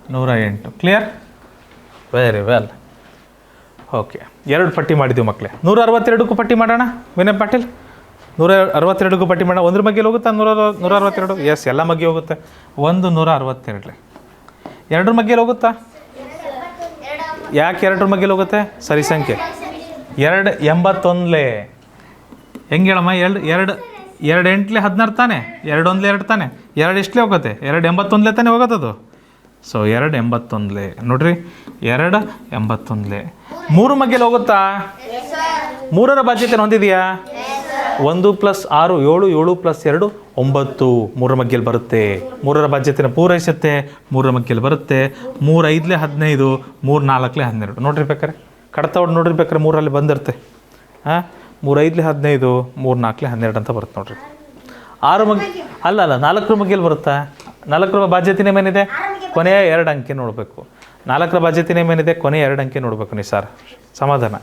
108. ಕ್ಲಿಯರ್? Very well. ಓಕೆ, 2 ಪಟ್ಟಿ ಮಾಡಿದ್ದೀವಿ ಮಕ್ಕಳೇ. 162ಕ್ಕೂ ಪಟ್ಟಿ ಮಾಡೋಣ. ವಿನಯ್ ಪಾಟೀಲ್, 162ಕ್ಕೂ ಪಟ್ಟಿ ಮಾಡೋಣ. 1 ಮಗ್ಗಿಯಲ್ಲಿ ಹೋಗುತ್ತಾ? 162. ಎಸ್, ಎಲ್ಲ ಮಗ್ಗಿ ಹೋಗುತ್ತೆ. 1 162. 2 ಮಗ್ಗಿಯಲ್ಲಿ ಹೋಗುತ್ತಾ? ಯಾಕೆ 2 ಮಗ್ಗಿಯಲ್ಲಿ ಹೋಗುತ್ತೆ? ಸರಿ ಸಂಖ್ಯೆ 2 81. ಹೆಂಗೆ ಹೇಳಮ್ಮ? 2 2 8 16 ತಾನೆ? 2 1 2 ತಾನೆ? 2 ಎಷ್ಟಲೇ ಹೋಗುತ್ತೆ? 2 81 ತಾನೆ ಹೋಗೋದದು. ಸೊ 2 81 ನೋಡ್ರಿ. 2 81. 3 ಮಗ್ಗಿಯಲ್ಲಿ ಹೋಗುತ್ತಾ? 3ರ ಬಾಧ್ಯತೆ ಹೊಂದಿದೆಯಾ? 1 + 6 7 7 + 2 9. 3ರ ಮಗ್ಗಿಯಲ್ಲಿ ಬರುತ್ತೆ. 3ರ ಬಾಧ್ಯತೆನ ಪೂರೈಸುತ್ತೆ. 3ರ ಮಗ್ಗಿಯಲ್ಲಿ ಬರುತ್ತೆ. 3 5 15 3 4 12 ನೋಡ್ರಿ ಬೇಕಾರೆ ಕಡ್ತಾ ಹೊಡ್ ನೋಡ್ರಿ ಬೇಕಾರೆ 3ರಲ್ಲಿ ಬಂದಿರುತ್ತೆ. 3 5 15 3 4 12 ಅಂತ ಬರುತ್ತೆ ನೋಡ್ರಿ. 6 ಮಗ್ಗಿ ಅಲ್ಲ 4ರ ಮಗ್ಗಿಯಲ್ಲಿ ಬರುತ್ತಾ? 4ರ ಬಾಧ್ಯತೆ ಏನಿದೆ? ಕೊನೆಯ 2 ಅಂಕೆ ನೋಡಬೇಕು. 4ರ ಬಾಧ್ಯತೆ ಏನಿದೆ? ಕೊನೆಯ 2 ಅಂಕೆ ನೋಡಬೇಕು ನಿಸಾರ್. ಸಮಾಧಾನ.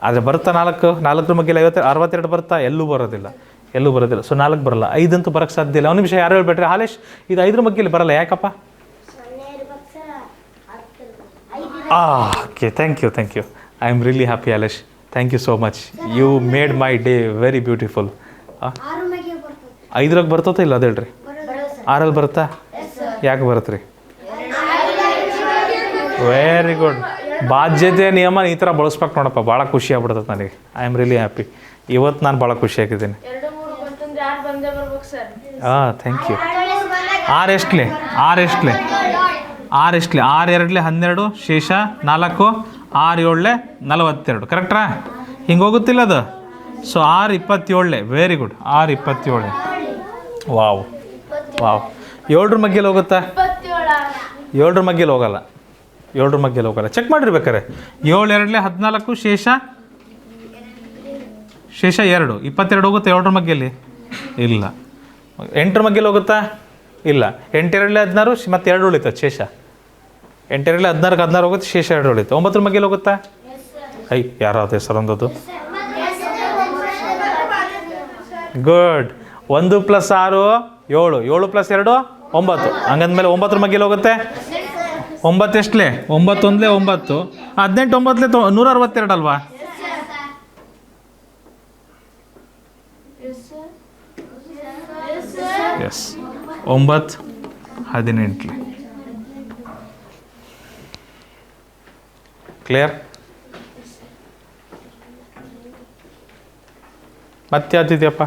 ಆದರೆ ಬರುತ್ತಾ 4ರ ಮಗ್ಗಿಯಲ್ಲಿ 62 ಬರುತ್ತಾ? ಎಲ್ಲೂ ಬರೋದಿಲ್ಲ. ಸೊ 4 ಬರಲ್ಲ. 5 ಅಂತೂ ಬರೋಕ್ಕೆ ಸಾಧ್ಯ ಇಲ್ಲ. ಒಂದು ನಿಮಿಷ ಯಾರು ಹೇಳ್ಬೇಡ್ರಿ ಹಾಲೇಶ್, ಇದು 5ರ ಮಗ್ಗಿಯಲ್ಲಿ ಬರಲ್ಲ ಯಾಕಪ್ಪ? Okay, thank you. I am really happy Halesh. Thank you so much. You made my day very beautiful. 5ರಾಗ ಬರ್ತೋತ ಇಲ್ಲ ಅದು ಹೇಳ್ರಿ. 6ರಲ್ಲಿ ಬರುತ್ತಾ? ಯಾಕೆ ಬರುತ್ತೆ ರೀ? Very good. ಬಾಧ್ಯತೆ ನಿಯಮ ಈ ಥರ ಬಳಸ್ಬೇಕು ನೋಡಪ್ಪ. ಭಾಳ ಖುಷಿ ಆಗ್ಬಿಡ್ತದೆ ನನಗೆ. I am really happy. ಇವತ್ತು ನಾನು ಭಾಳ ಖುಷಿಯಾಗಿದ್ದೀನಿ. Thank you. 6 ಎಷ್ಟಲೆ? 6 2 12 ಶೇಷ 4 6 7 42 ಕರೆಕ್ಟ್ರಾ? ಹಿಂಗೆ ಹೋಗುತ್ತಿಲ್ಲ ಅದು. ಸೊ 6 27. Very good. 6 27. ವಾವ್. 7ರ ಮಗ್ಗಿಯಲ್ಲಿ ಹೋಗುತ್ತಾ? 7ರ ಮಗ್ಗಿಯಲ್ಲಿ ಹೋಗಲ್ಲ. 7ರ ಮಗ್ಗೆಲ್ಲ ಹೋಗಲ್ಲ. ಚೆಕ್ ಮಾಡಿರ್ಬೇಕಾರೆ 7 2 14 ಶೇಷ 2 22 ಹೋಗುತ್ತೆ 7ರ ಮಗ್ಗೆಯಲ್ಲಿ ಇಲ್ಲ. 8ರ ಮಗ್ಗೆಲ್ಲಿ ಹೋಗುತ್ತಾ ಇಲ್ಲ. 8 2 16 ಮತ್ತು 2 ಉಳಿತದೆ ಶೇಷ. 8 2 16 ಹೋಗುತ್ತೆ, ಶೇಷ 2 ಉಳಿತು. 9ರ ಮಗ್ಗೆಲ್ಲಿ ಹೋಗುತ್ತಾ? ಯಾರಾದ ಹೆಸರು ಅಂದದ್ದು? ಗುಡ್. 1 + 6 7, 7 + 2 9. ಹಂಗಂದ್ಮೇಲೆ 9ರ ಮಗ್ಗೆಲ್ಲಿ ಹೋಗುತ್ತೆ? 9 ಎಷ್ಟಲೇ? 9 1 9, 18 9 162 ಅಲ್ವಾ? ಎಸ್, 9 18. ಕ್ಲಿಯರ್? ಮತ್ತೆ ಯಾವ್ದಿದೆಯಪ್ಪ?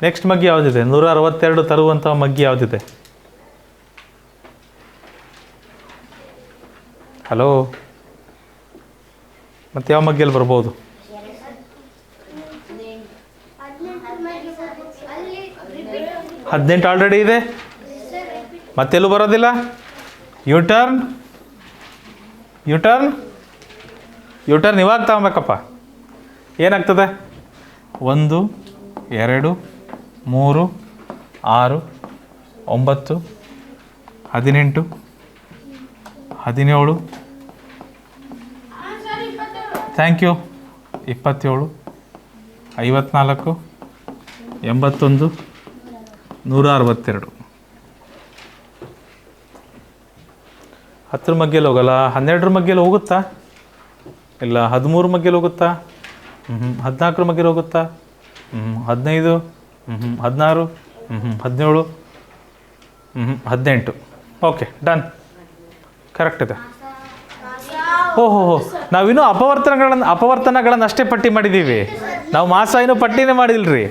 ನೆಕ್ಸ್ಟ್ ಮಗ್ಗಿ ಯಾವುದಿದೆ? 162 ತರುವಂಥ ಮಗ್ಗಿ ಯಾವುದಿದೆ? ಹಲೋ, ಮತ್ತೆ ಯಾವ ಮಗ್ಗಿಯಲ್ಲಿ ಬರ್ಬೋದು? 18 ಆಲ್ರೆಡಿ ಇದೆ, ಮತ್ತೆಲ್ಲೂ ಬರೋದಿಲ್ಲ. ಯೂಟರ್ನ್ ಇವಾಗ ತಗೊಬೇಕಪ್ಪ. ಏನಾಗ್ತದೆ? 1 2 3 6 9 18 17, ಥ್ಯಾಂಕ್ ಯು, 27 54 81 162. 10ರ ಮಗ್ಗೆಯಲ್ಲಿ ಹೋಗಲ್ಲ. 12ರ ಮಗ್ಗೆಯಲ್ಲಿ ಹೋಗುತ್ತಾ? ಇಲ್ಲ. 13ರ ಮಗ್ಗೆಯಲ್ಲಿ ಹೋಗುತ್ತಾ? 14ರ ಮಗ್ಗೆಯಲ್ಲಿ ಹೋಗುತ್ತಾ? 15, 16, 17, 18. Okay, done. ಕರೆಕ್ಟ್ ಇದೆ. ಓಹೋ, ನಾವಿನ್ನೂ ಅಪವರ್ತನಗಳನ್ನು ಅಷ್ಟೇ ಪಟ್ಟಿ ಮಾಡಿದ್ದೀವಿ. ನಾವು ಮಾಸ ಇನ್ನೂ ಪಟ್ಟಿನೇ ಮಾಡಿಲ್ರಿ.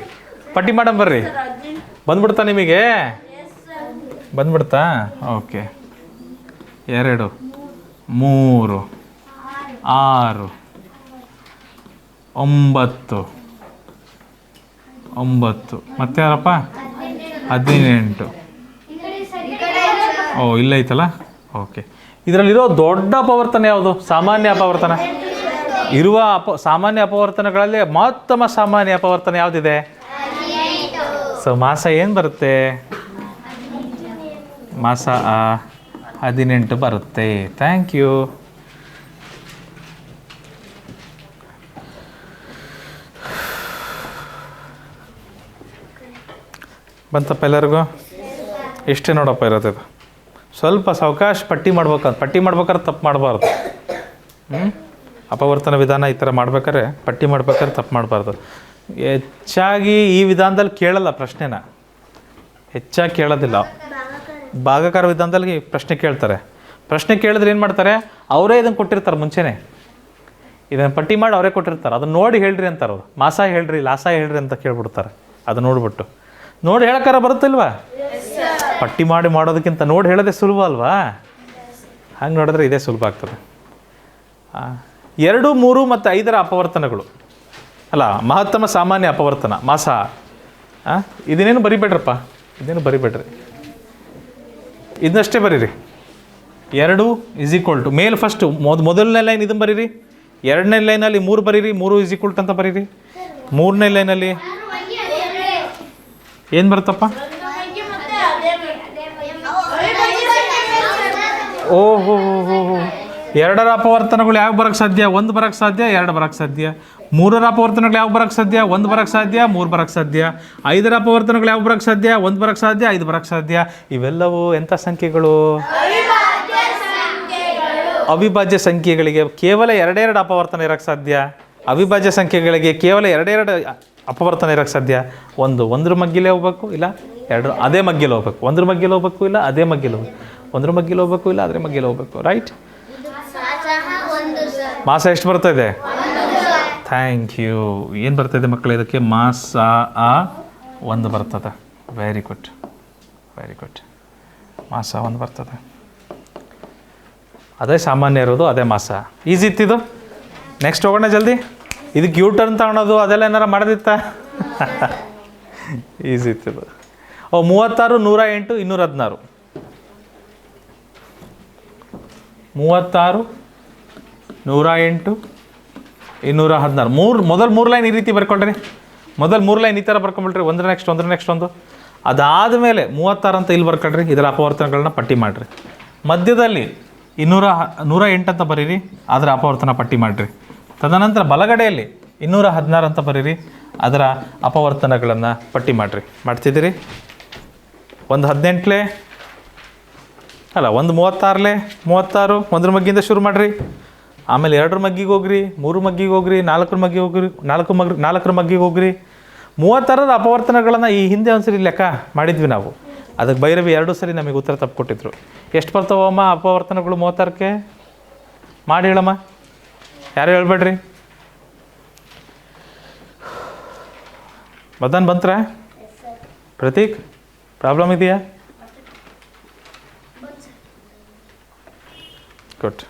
ಪಟ್ಟಿ ಮಾಡಂಬರ್ರಿ. ಬಂದ್ಬಿಡ್ತಾ ನಿಮಗೆ? ಬಂದ್ಬಿಡ್ತಾ? ಓಕೆ. 2 3 6 9 9, ಮತ್ತೆ ಯಾರಪ್ಪ? 18. ಓ, ಇಲ್ಲ ಐತಲ್ಲ. ಓಕೆ. ಇದರಲ್ಲಿರೋ ದೊಡ್ಡ ಅಪವರ್ತನ ಯಾವುದು? ಸಾಮಾನ್ಯ ಅಪವರ್ತನ. ಇರುವ ಸಾಮಾನ್ಯ ಅಪವರ್ತನಗಳಲ್ಲಿ ಮಹತ್ತಮ ಸಾಮಾನ್ಯ ಅಪವರ್ತನ ಯಾವುದಿದೆ? ಸೊ ಮಾಸ ಏನು ಬರುತ್ತೆ? ಮಾಸ 18 ಬರುತ್ತೆ. Thank you. ಬಂತಪ್ಪ ಎಲ್ಲರಿಗೂ? ಇಷ್ಟೇ ನೋಡಪ್ಪ ಇರೋದು. ಸ್ವಲ್ಪ ಸಾವಕಾಶ ಪಟ್ಟಿ ಮಾಡ್ಬೇಕಾದ್ರೆ ತಪ್ಪು ಮಾಡಬಾರ್ದು. ಅಪವರ್ತನ ವಿಧಾನ ಈ ಥರ ಮಾಡ್ಬೇಕಾದ್ರೆ ಪಟ್ಟಿ ಮಾಡ್ಬೇಕಾದ್ರೆ ತಪ್ಪು ಮಾಡಬಾರ್ದು. ಹೆಚ್ಚಾಗಿ ಈ ವಿಧಾನದಲ್ಲಿ ಕೇಳಲ್ಲ ಪ್ರಶ್ನೆನ, ಹೆಚ್ಚಾಗಿ ಕೇಳೋದಿಲ್ಲ. ಭಾಗಾಕಾರ ವಿಧಾನದಲ್ಲಿ ಪ್ರಶ್ನೆ ಕೇಳ್ತಾರೆ. ಪ್ರಶ್ನೆ ಕೇಳಿದ್ರೆ ಏನು ಮಾಡ್ತಾರೆ? ಅವರೇ ಇದನ್ನು ಕೊಟ್ಟಿರ್ತಾರೆ ಮುಂಚೆನೇ. ಇದನ್ನು ಪಟ್ಟಿ ಮಾಡಿ ಅವರೇ ಕೊಟ್ಟಿರ್ತಾರೆ. ಅದನ್ನು ನೋಡಿ ಹೇಳ್ರಿ ಅಂತಾರೆ ಅವರು. ಮಾಸ ಹೇಳ್ರಿ, ಲಾಸ ಹೇಳ್ರಿ ಅಂತ ಕೇಳ್ಬಿಡ್ತಾರೆ. ಅದು ನೋಡ್ಬಿಟ್ಟು ನೋಡಿ ಹೇಳಕ್ಕಾರ ಬರುತ್ತಿಲ್ವಾ? ಪಟ್ಟಿ ಮಾಡೋದಕ್ಕಿಂತ ನೋಡಿ ಹೇಳೋದೇ ಸುಲಭ ಅಲ್ವಾ? ಹಂಗೆ ನೋಡಿದ್ರೆ ಇದೇ ಸುಲಭ ಆಗ್ತದೆ. 2, 3 ಮತ್ತು 5ರ ಅಪವರ್ತನಗಳು ಅಲ್ಲ, ಮಹತ್ತಮ ಸಾಮಾನ್ಯ ಅಪವರ್ತನ ಮಾಸ. ಇದನ್ನೇನು ಬರಿಬೇಡ್ರಪ್ಪ, ಇದೇನು ಬರಿಬೇಡ್ರಿ, ಇದನ್ನಷ್ಟೇ ಬರೀರಿ. 2 = ಮೇಲ್ ಫಸ್ಟು ಮೊದಲನೇ ಲೈನ್ ಇದನ್ನು ಬರೀರಿ. 2ನೇ ಲೈನಲ್ಲಿ 3 ಬರೀರಿ. 3 = ಅಂತ ಬರೀರಿ. 3ನೇ ಲೈನಲ್ಲಿ ಏನು ಬರುತ್ತಪ್ಪ? ಓಹೋ, 2ರ ಅಪವರ್ತನಗಳು ಯಾವ ಬರೋಕ್ಕೆ ಸಾಧ್ಯ? 1 ಬರೋಕ್ಕೆ ಸಾಧ್ಯ, 2 ಬರೋಕ್ಕೆ ಸಾಧ್ಯ. 3ರ ಅಪವರ್ತನಗಳು ಯಾವ ಬರೋಕ್ಕೆ ಸಾಧ್ಯ? 1 ಬರೋಕ್ಕೆ ಸಾಧ್ಯ, 3 ಬರೋಕ್ಕೆ ಸಾಧ್ಯ. 5ರ ಅಪವರ್ತನಗಳು ಯಾವ ಬರೋಕ್ಕೆ ಸಾಧ್ಯ? 1 ಬರೋಕ್ಕೆ ಸಾಧ್ಯ, 5 ಬರೋಕ್ಕೆ ಸಾಧ್ಯ. ಇವೆಲ್ಲವೂ ಎಂಥ ಸಂಖ್ಯೆಗಳು? ಅವಿಭಾಜ್ಯ ಸಂಖ್ಯೆಗಳಿಗೆ ಕೇವಲ 2 ಅಪವರ್ತನ ಇರೋಕ್ಕೆ ಸಾಧ್ಯ. ಅವಿಭಾಜ್ಯ ಸಂಖ್ಯೆಗಳಿಗೆ ಕೇವಲ 2 ಅಪವರ್ತನ ಇರೋಕ್ಕೆ ಸಾಧ್ಯ. 1ರ ಮಗ್ಗಿಲೇ ಹೋಗ್ಬೇಕು, ಇಲ್ಲ 2 ಅದೇ ಮಗ್ಗಿಲು ಹೋಗ್ಬೇಕು. 1ರ ಮಗ್ಗಿಲು ಹೋಗ್ಬೇಕು, ಇಲ್ಲ ಅದೇ ಮಗ್ಗಿಲು ಹೋಗ್ಬೇಕು. 1ರ ಮಗ್ಗಿಲು ಹೋಗ್ಬೇಕು, ಇಲ್ಲ ಅದೇ ಮಗ್ಗಿಲು ಹೋಗ್ಬೇಕು. ರೈಟ್? ಮಾಸ ಎಷ್ಟು ಬರ್ತಾಯಿದೆ? Thank you. ಏನು ಬರ್ತಾಯಿದೆ ಮಕ್ಕಳು ಇದಕ್ಕೆ? ಮಾಸ 1 ಬರ್ತದೆ. Very good, very good. ಮಾಸ 1 ಬರ್ತದೆ. ಅದೇ ಸಾಮಾನ್ಯ ಇರೋದು, ಅದೇ ಮಾಸ. ಈಸಿ ಇತ್ತಿದು. ನೆಕ್ಸ್ಟ್ ಹೋಗೋಣ ಜಲ್ದಿ. ಇದಕ್ಕೆ ಯೂಟರ್ನ್ ತಗೊಳೋದು ಅದೆಲ್ಲ ಏನಾರ ಮಾಡೋದಿತ್ತ? ಈಸಿ ಇತ್ತಿದು. 36 108 216. 36, 108, 216. ಮೊದಲು 3 ಲೈನ್ ಈ ರೀತಿ ಬರ್ಕೊಳ್ರಿ. ಮೊದಲು 3 ಲೈನ್ ಈ ಥರ ಬರ್ಕೊಂಬಿಟ್ರಿ, ಒಂದರ ನೆಕ್ಸ್ಟ್ ಒಂದು. ಅದಾದಮೇಲೆ 36 ಅಂತ ಇಲ್ಲಿ ಬರ್ಕೊಳ್ರಿ. ಇದರ ಅಪವರ್ತನಗಳನ್ನ ಪಟ್ಟಿ ಮಾಡಿರಿ. ಮಧ್ಯದಲ್ಲಿ 108 ಅಂತ ಬರೀರಿ, ಅದರ ಅಪವರ್ತನ ಪಟ್ಟಿ ಮಾಡಿರಿ. ತದನಂತರ ಬಲಗಡೆಯಲ್ಲಿ 216 ಅಂತ ಬರೀರಿ, ಅದರ ಅಪವರ್ತನಗಳನ್ನು ಪಟ್ಟಿ ಮಾಡಿರಿ. ಮಾಡ್ತಿದ್ದೀರಿ? ಒಂದು 18 ಅಲ್ಲ, ಒಂದು 36 36, 1ರ ಮಗ್ಗಿಂದ ಶುರು ಮಾಡಿರಿ. ಆಮೇಲೆ 2ರ ಮಗ್ಗಿಗೆ ಹೋಗ್ರಿ, 3 ಮಗ್ಗಿಗೆ ಹೋಗ್ರಿ, 4ರ ಮಗ್ಗಿಗೆ ಹೋಗ್ರಿ, 4ರ ಮಗ್ಗಿಗೆ ಹೋಗ್ರಿ. 36ರ ಅಪವರ್ತನಗಳನ್ನು ಈ ಹಿಂದೆ ಒಂದು ಸರಿ ಲೆಕ್ಕ ಮಾಡಿದ್ವಿ ನಾವು. ಅದಕ್ಕೆ ಭೈರವಿ 2 ಸರಿ ನಮಗೆ ಉತ್ತರ ತಪ್ಪು ಕೊಟ್ಟಿದ್ರು. ಎಷ್ಟು ಬರ್ತಾವಮ್ಮ ಅಪವರ್ತನಗಳು 36ಕ್ಕೆ? ಮಾಡಿ ಹೇಳಮ್ಮ, ಯಾರು ಹೇಳ್ಬೇಡ್ರಿ. ಮದನ್ ಬಂತ್ರ? ಪ್ರತೀಕ್, ಪ್ರಾಬ್ಲಮ್ ಇದೆಯಾ? ಗುಡ್.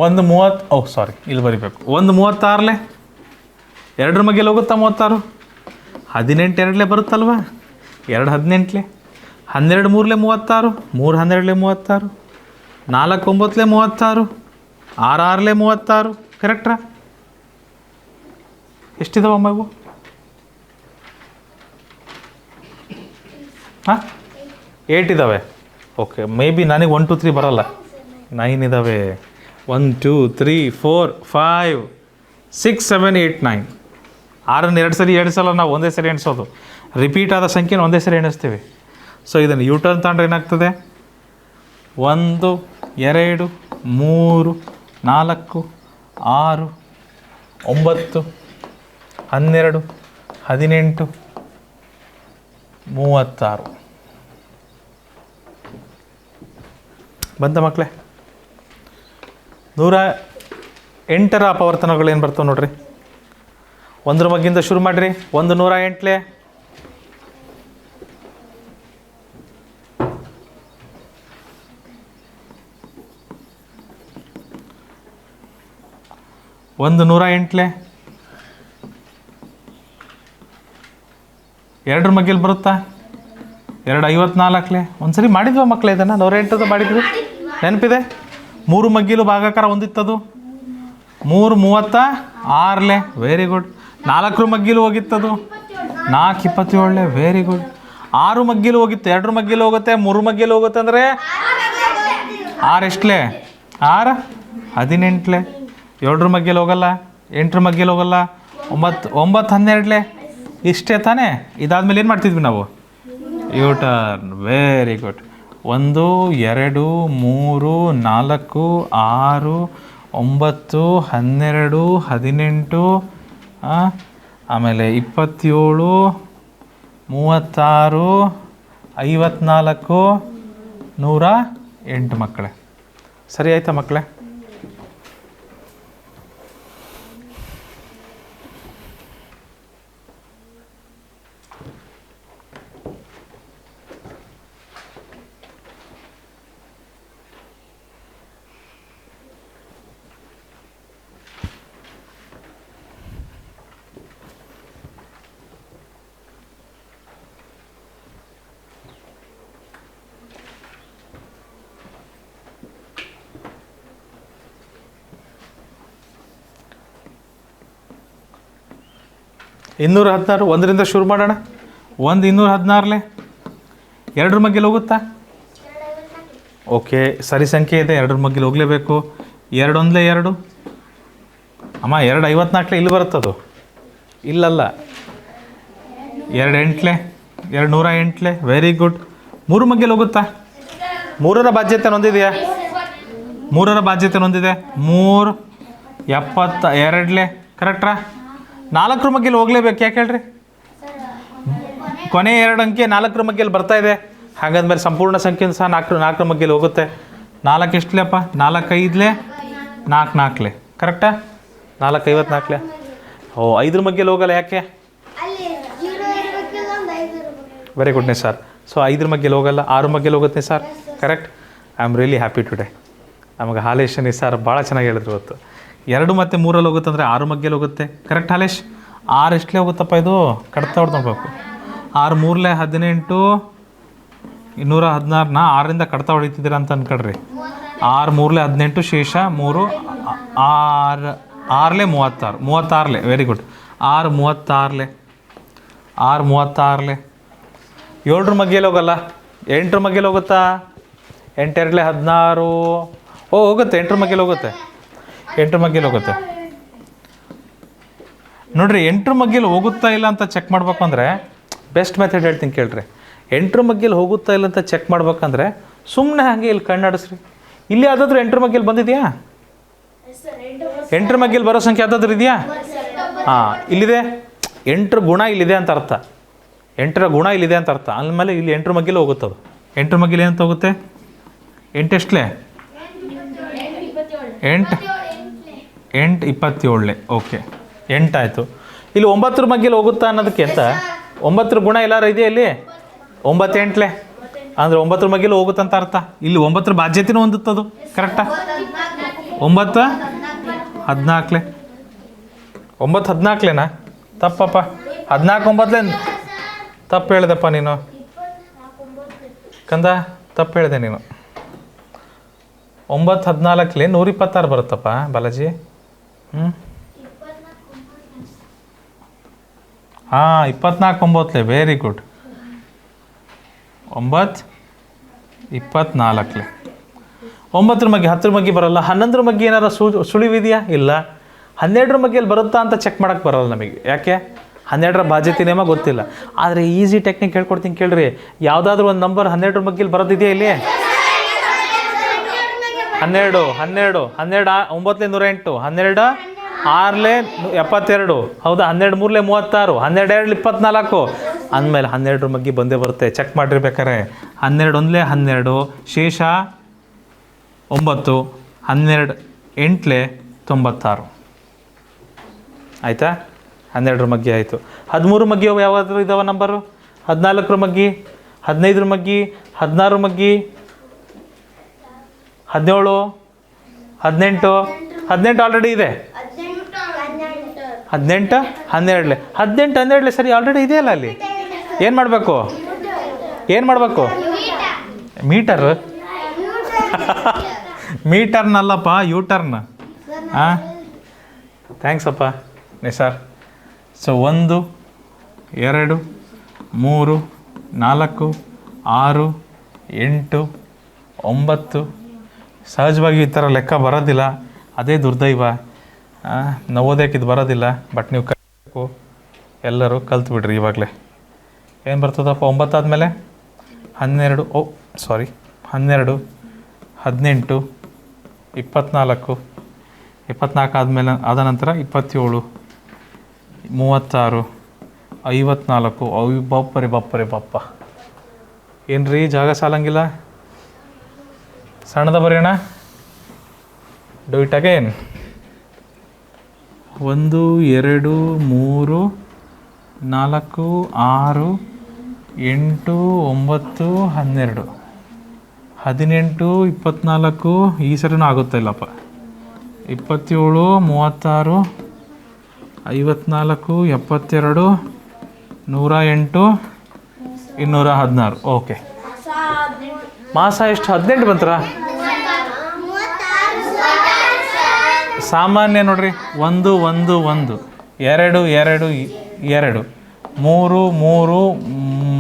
ಒಂದು 30, ಇಲ್ಲಿ ಬರಿಬೇಕು. ಒಂದು 36, 2ರ ಮಗ್ಗಿಯಲ್ಲಿ ಹೋಗುತ್ತಾ 36, 18 2 ಬರುತ್ತಲ್ವ, 2 18, 12 3 36, 3 12 36, 4 9 36, 6 6 36. ಕರೆಕ್ಟ್ರಾ? ಎಷ್ಟಿದಾವಮ್ಮ ಇವು? ಹಾಂ, 8 ಇದ್ದಾವೆ. ಓಕೆ, ಮೇ ಬಿ ನನಗೆ 1 2 3 ಬರೋಲ್ಲ. 9 ಇದ್ದಾವೆ. 1 2 3 4 5 6 7 8 9. 6 2 ಸರಿ ಎಣಿಸಲ್ಲ ನಾವು, ಒಂದೇ ಸರಿ ಎಣಿಸೋದು. ರಿಪೀಟ್ ಆದ ಸಂಖ್ಯೆನ ಒಂದೇ ಸರಿ ಎಣಿಸ್ತೀವಿ. ಸೊ ಇದನ್ನು ಯೂಟರ್ನ್ ತಗೊಂಡ್ರೆ ಏನಾಗ್ತದೆ? 1 2 3 4 6 9 12 18 36. ಬಂತ ಮಕ್ಕಳೇ? 108ರ ಅಪವರ್ತನಗಳು ಏನು ಬರ್ತವೆ ನೋಡ್ರಿ. 1ರ ಮಗ್ಗಿಂದ ಶುರು ಮಾಡಿರಿ. 1 108, 1 108, 2ರ ಮಗ್ಗಿಯಲ್ಲಿ ಬರುತ್ತಾ? 2 54. ಒಂದ್ಸರಿ ಮಾಡಿದ್ವ ಮಕ್ಕಳೇ ಇದನ್ನು? 108 ಮಾಡಿದ್ವಿ, ನೆನಪಿದೆ? 3 ಮಗ್ಗಿಲು ಭಾಗಾಕಾರ ಹೊಂದಿತ್ತದು. 3 36. Very good. 4ರ ಮಗ್ಗಿಲು ಹೋಗಿತ್ತದು. 4 27. Very good. 6 ಮಗ್ಗಿಲು ಹೋಗಿತ್ತು, 2ರ ಮಗ್ಗಿಲು ಹೋಗುತ್ತೆ, 3 ಮಗ್ಗಿಲು ಹೋಗುತ್ತೆ. ಅಂದರೆ 6 ಎಷ್ಟಲೇ? 6 18. 7ರ ಮಗ್ಗಿಲು ಹೋಗಲ್ಲ, 8ರ ಮಗ್ಗಿಲು ಹೋಗಲ್ಲ. 9 12. ಇಷ್ಟೇ ತಾನೇ? ಇದಾದ್ಮೇಲೆ ಏನು ಮಾಡ್ತಿದ್ವಿ ನಾವು? ಯೂಟರ್ನ್. Very good. 1 2 3 4 6 9 12 18, ಆಮೇಲೆ 27 36 54 108 ಮಕ್ಕಳೇ. ಸರಿ ಆಯ್ತಾ ಮಕ್ಕಳೇ? ಇನ್ನೂರ 16, 1ರಿಂದ ಶುರು ಮಾಡೋಣ. 1 216, 2ರ ಮಗ್ಗಿಲು ಹೋಗುತ್ತಾ? ಓಕೆ, ಸರಿ ಸಂಖ್ಯೆ ಇದೆ, 2ರ ಮಗ್ಗಿಲು ಹೋಗಲೇಬೇಕು. 2 1 2 ಅಮ್ಮ, 2 54 ಇಲ್ಲಿ ಬರುತ್ತದು? ಇಲ್ಲಲ್ಲ. 2 8, 2 108. Very good. 3 ಮಗ್ಗಿಲು ಹೋಗುತ್ತಾ? 3ರ ಬಾಧ್ಯತೆ ಹೊಂದಿದೆಯಾ? 3ರ ಬಾಧ್ಯತೆ ಹೊಂದಿದೆ. 3 72. ಕರೆಕ್ಟ್ರಾ? 4ರ ಮಗ್ಗಿಲು ಹೋಗಲೇಬೇಕು. ಯಾಕೆ ಹೇಳ್ರಿ? ಕೊನೆ 2 ಅಂಕೆ 4ರ ಮಗ್ಗಿಯಲ್ಲಿ ಬರ್ತಾ ಇದೆ. ಹಾಗಾದ್ಮೇಲೆ ಸಂಪೂರ್ಣ ಸಂಖ್ಯೆ ಸಹ ನಾಲ್ಕರ ಮಗ್ಗೆಲಿ ಹೋಗುತ್ತೆ. 4 ಎಷ್ಟಲೇಪ್ಪ? 4 5 4 4 ಕರೆಕ್ಟಾ? 4 54 ಓ 5 ಮಗ್ಗೆಲಿ ಹೋಗಲ್ಲ, ಯಾಕೆ? ವೆರಿ ಗುಡ್ನೇ ಸರ್. ಸೊ 5 ಮಗ್ಗೆಲಿ ಹೋಗಲ್ಲ, 6 ಮಗ್ಗೆಲಿ ಹೋಗುತ್ತೆ sir. Correct. I am really happy today. ನಮಗೆ ಹಾಲೇಶ್ ಸರ್ ಭಾಳ ಚೆನ್ನಾಗಿ ಹೇಳಿದ್ರು ಇವತ್ತು. 2 ಮತ್ತು 3 ಹೋಗುತ್ತೆ ಅಂದರೆ 6 ಮಗ್ಗೆಲಿ ಹೋಗುತ್ತೆ. ಕರೆಕ್ಟ್ ಹಾಲೇಶ್? 6 ಎಷ್ಟಲೇ ಹೋಗುತ್ತಪ್ಪ ಇದು? ಕಡ್ತಾ ಹೊಡೆದು ನೋಡ್ಬೇಕು. 6 3 18 216 6ರಿಂದ ಕಡ್ತಾ ಹೊಡಿತಿದ್ದೀರ ಅಂತ ಅನ್ಕೊಳ್ರಿ. 6 3 18 ಶೇಷ 3 6 6 36 36 ವೆರಿ ಗುಡ್. 6 36 6 36 7 ಮಗ್ಗೆಲಿ ಹೋಗಲ್ಲ, 8 ಮಗ್ಗೆಲಿ ಹೋಗುತ್ತಾ? 8 2 16 ಓ ಹೋಗುತ್ತೆ, 8 ಮಗ್ಗೆಲಿ ಹೋಗುತ್ತೆ, 8 ಮಗ್ಗೆಲಿ ಹೋಗುತ್ತೆ. ನೋಡಿರಿ 8 ಮಗ್ಗೆಲಿ ಹೋಗುತ್ತಾ ಇಲ್ಲ ಅಂತ ಚೆಕ್ ಮಾಡ್ಬೇಕು ಅಂದರೆ ಬೆಸ್ಟ್ ಮೆಥಡ್ ಹೇಳ್ತೀನಿ ಕೇಳ್ರಿ. 8 ಮಗ್ಗೆಲಿ ಹೋಗುತ್ತಾ ಇಲ್ಲ ಅಂತ ಚೆಕ್ ಮಾಡ್ಬೇಕಂದ್ರೆ ಸುಮ್ಮನೆ ಹಾಗೆ ಇಲ್ಲಿ ಕಣ್ಣಾಡಿಸ್ರಿ. ಇಲ್ಲಿ ಯಾವುದಾದ್ರೂ 8 ಮಗ್ಗೆಲಿ ಬಂದಿದೆಯಾ? 8 ಮಗ್ಗೆಲಿ ಬರೋ ಸಂಖ್ಯೆ ಯಾವುದಾದ್ರೂ ಇದೆಯಾ? ಹಾಂ ಇಲ್ಲಿದೆ. 8 ಗುಣ ಇಲ್ಲಿದೆ ಅಂತ ಅರ್ಥ. 8ರ ಗುಣ ಇಲ್ಲಿದೆ ಅಂತ ಅರ್ಥ. ಆಮೇಲೆ ಇಲ್ಲಿ 8 ಮಗ್ಗೆಲಿ ಹೋಗುತ್ತದು. 8 ಮಗ್ಗೆಲಿ ಏನಂತ ಹೋಗುತ್ತೆ? 8 ಎಷ್ಟಲೇ? 8 8 27 ಓಕೆ 8 ಆಯಿತು. ಇಲ್ಲಿ 9 ಮಗ್ಗೆಲಿ ಹೋಗುತ್ತಾ ಅನ್ನೋದಕ್ಕೆ ಅಂತ 9 ಗುಣ ಎಲ್ಲಾರು ಇದೆಯಾ ಇಲ್ಲಿ? 9 8 ಅಂದರೆ 9 ಮಗ್ಗೆಲಿ ಹೋಗುತ್ತಂತ ಅರ್ಥ. ಇಲ್ಲಿ 9 ಬಾಧ್ಯತೆನೂ ಹೊಂದುತ್ತದು. ಕರೆಕ್ಟಾ? 9 14 9 14 ತಪ್ಪಪ್ಪ. 14 9 ತಪ್ಪು ಹೇಳಿದೆಪ್ಪ ನೀನು ಕಂದ, ತಪ್ಪು ಹೇಳಿದೆ ನೀನು. 9 14 126 ಬರುತ್ತಪ್ಪ ಬಾಲಾಜಿ. ಹಾಂ 24 ವೆರಿ ಗುಡ್. 9 24 9 ಮಗ್ಗಿ 10 ಮಗ್ಗಿ ಬರೋಲ್ಲ. 11 ಮಗ್ಗಿ ಏನಾರ ಸುಳಿವಿದೆಯಾ? ಇಲ್ಲ. 12 ಮಗ್ಗಿಯಲ್ಲಿ ಬರುತ್ತಾ ಅಂತ ಚೆಕ್ ಮಾಡೋಕ್ಕೆ ಬರೋಲ್ಲ ನಮಗೆ. ಯಾಕೆ? 12ರ ಬಾಧ್ಯತೆ ನಿಯಮ ಗೊತ್ತಿಲ್ಲ. ಆದರೆ ಈಸಿ ಟೆಕ್ನಿಕ್ ಹೇಳ್ಕೊಡ್ತೀನಿ ಕೇಳ್ರಿ. ಯಾವುದಾದ್ರೂ ಒಂದು ನಂಬರ್ 12 ಮಗ್ಗಿಲಿ ಬರೋದಿದೆಯಾ ಇಲ್ಲಿ? 12 12 12 9 108 12 6 72 ಹೌದಾ? 12 3 36 12 2 24 ಅಂದಮೇಲೆ 12 ಮಗ್ಗಿ ಬಂದೇ ಬರುತ್ತೆ. ಚೆಕ್ ಮಾಡಿರ್ಬೇಕಾರೆ 12 1 12 ಶೇಷ 9 12 8 96 ಆಯಿತಾ? 12 ಮಗ್ಗಿ ಆಯಿತು. 13 ಮಗ್ಗಿ ಯಾವಾದರೂ ಇದಾವೆ ನಂಬರು? 14 ಮಗ್ಗಿ, 15 ಮಗ್ಗಿ, 16 ಮಗ್ಗಿ, 17 18 18 ಆಲ್ರೆಡಿ ಇದೆ. 18 12 18 12 ಸರಿ ಆಲ್ರೆಡಿ ಇದೆಯಲ್ಲ ಅಲ್ಲಿ. ಏನು ಮಾಡಬೇಕು? ಏನು ಮಾಡಬೇಕು? ಮೀಟರ್ ಮೀಟರ್ನಲ್ಲಪ್ಪ, ಯೂಟರ್ನ್. ಹಾಂ ಥ್ಯಾಂಕ್ಸ್ ಅಪ್ಪ ನಿಸಾರ್. ಸೊ 1 2 3 4 6 8 9 ಸಹಜವಾಗಿ ಈ ಥರ ಲೆಕ್ಕ ಬರೋದಿಲ್ಲ. ಅದೇ ದುರ್ದೈವ. ನವೋದಯಕ್ಕೆ ಇದು ಬರೋದಿಲ್ಲ. ಬಟ್ ನೀವು ಕಲಿಬೇಕು, ಎಲ್ಲರೂ ಕಲ್ತ್ಬಿಡ್ರಿ ಇವಾಗಲೇ. ಏನು ಬರ್ತದಪ್ಪ 9 ಆದಮೇಲೆ? 12 12 18 24 24 ಆದಮೇಲೆ ಆದ ನಂತರ 27 36 54 ಬಪ್ಪರೆ ಬಪ್ಪ. ಏನು ರೀ ಜಾಗ ಸಾಲಂಗಿಲ್ಲ? ಸಣ್ಣದ ಬರೆಯೋಣ. Do it again. 1 2 3 4 6 8 9 12 18 24 ಈ ಸರಿನೂ ಆಗುತ್ತೆ ಇಲ್ಲಪ್ಪ. 27 36 54 72 108 216 ಓಕೆ. ಮಾಸ ಎಷ್ಟು? 18 ಬಂತರ? ಸಾಮಾನ್ಯ ನೋಡ್ರಿ. 1 1 1 2 2 2 3 3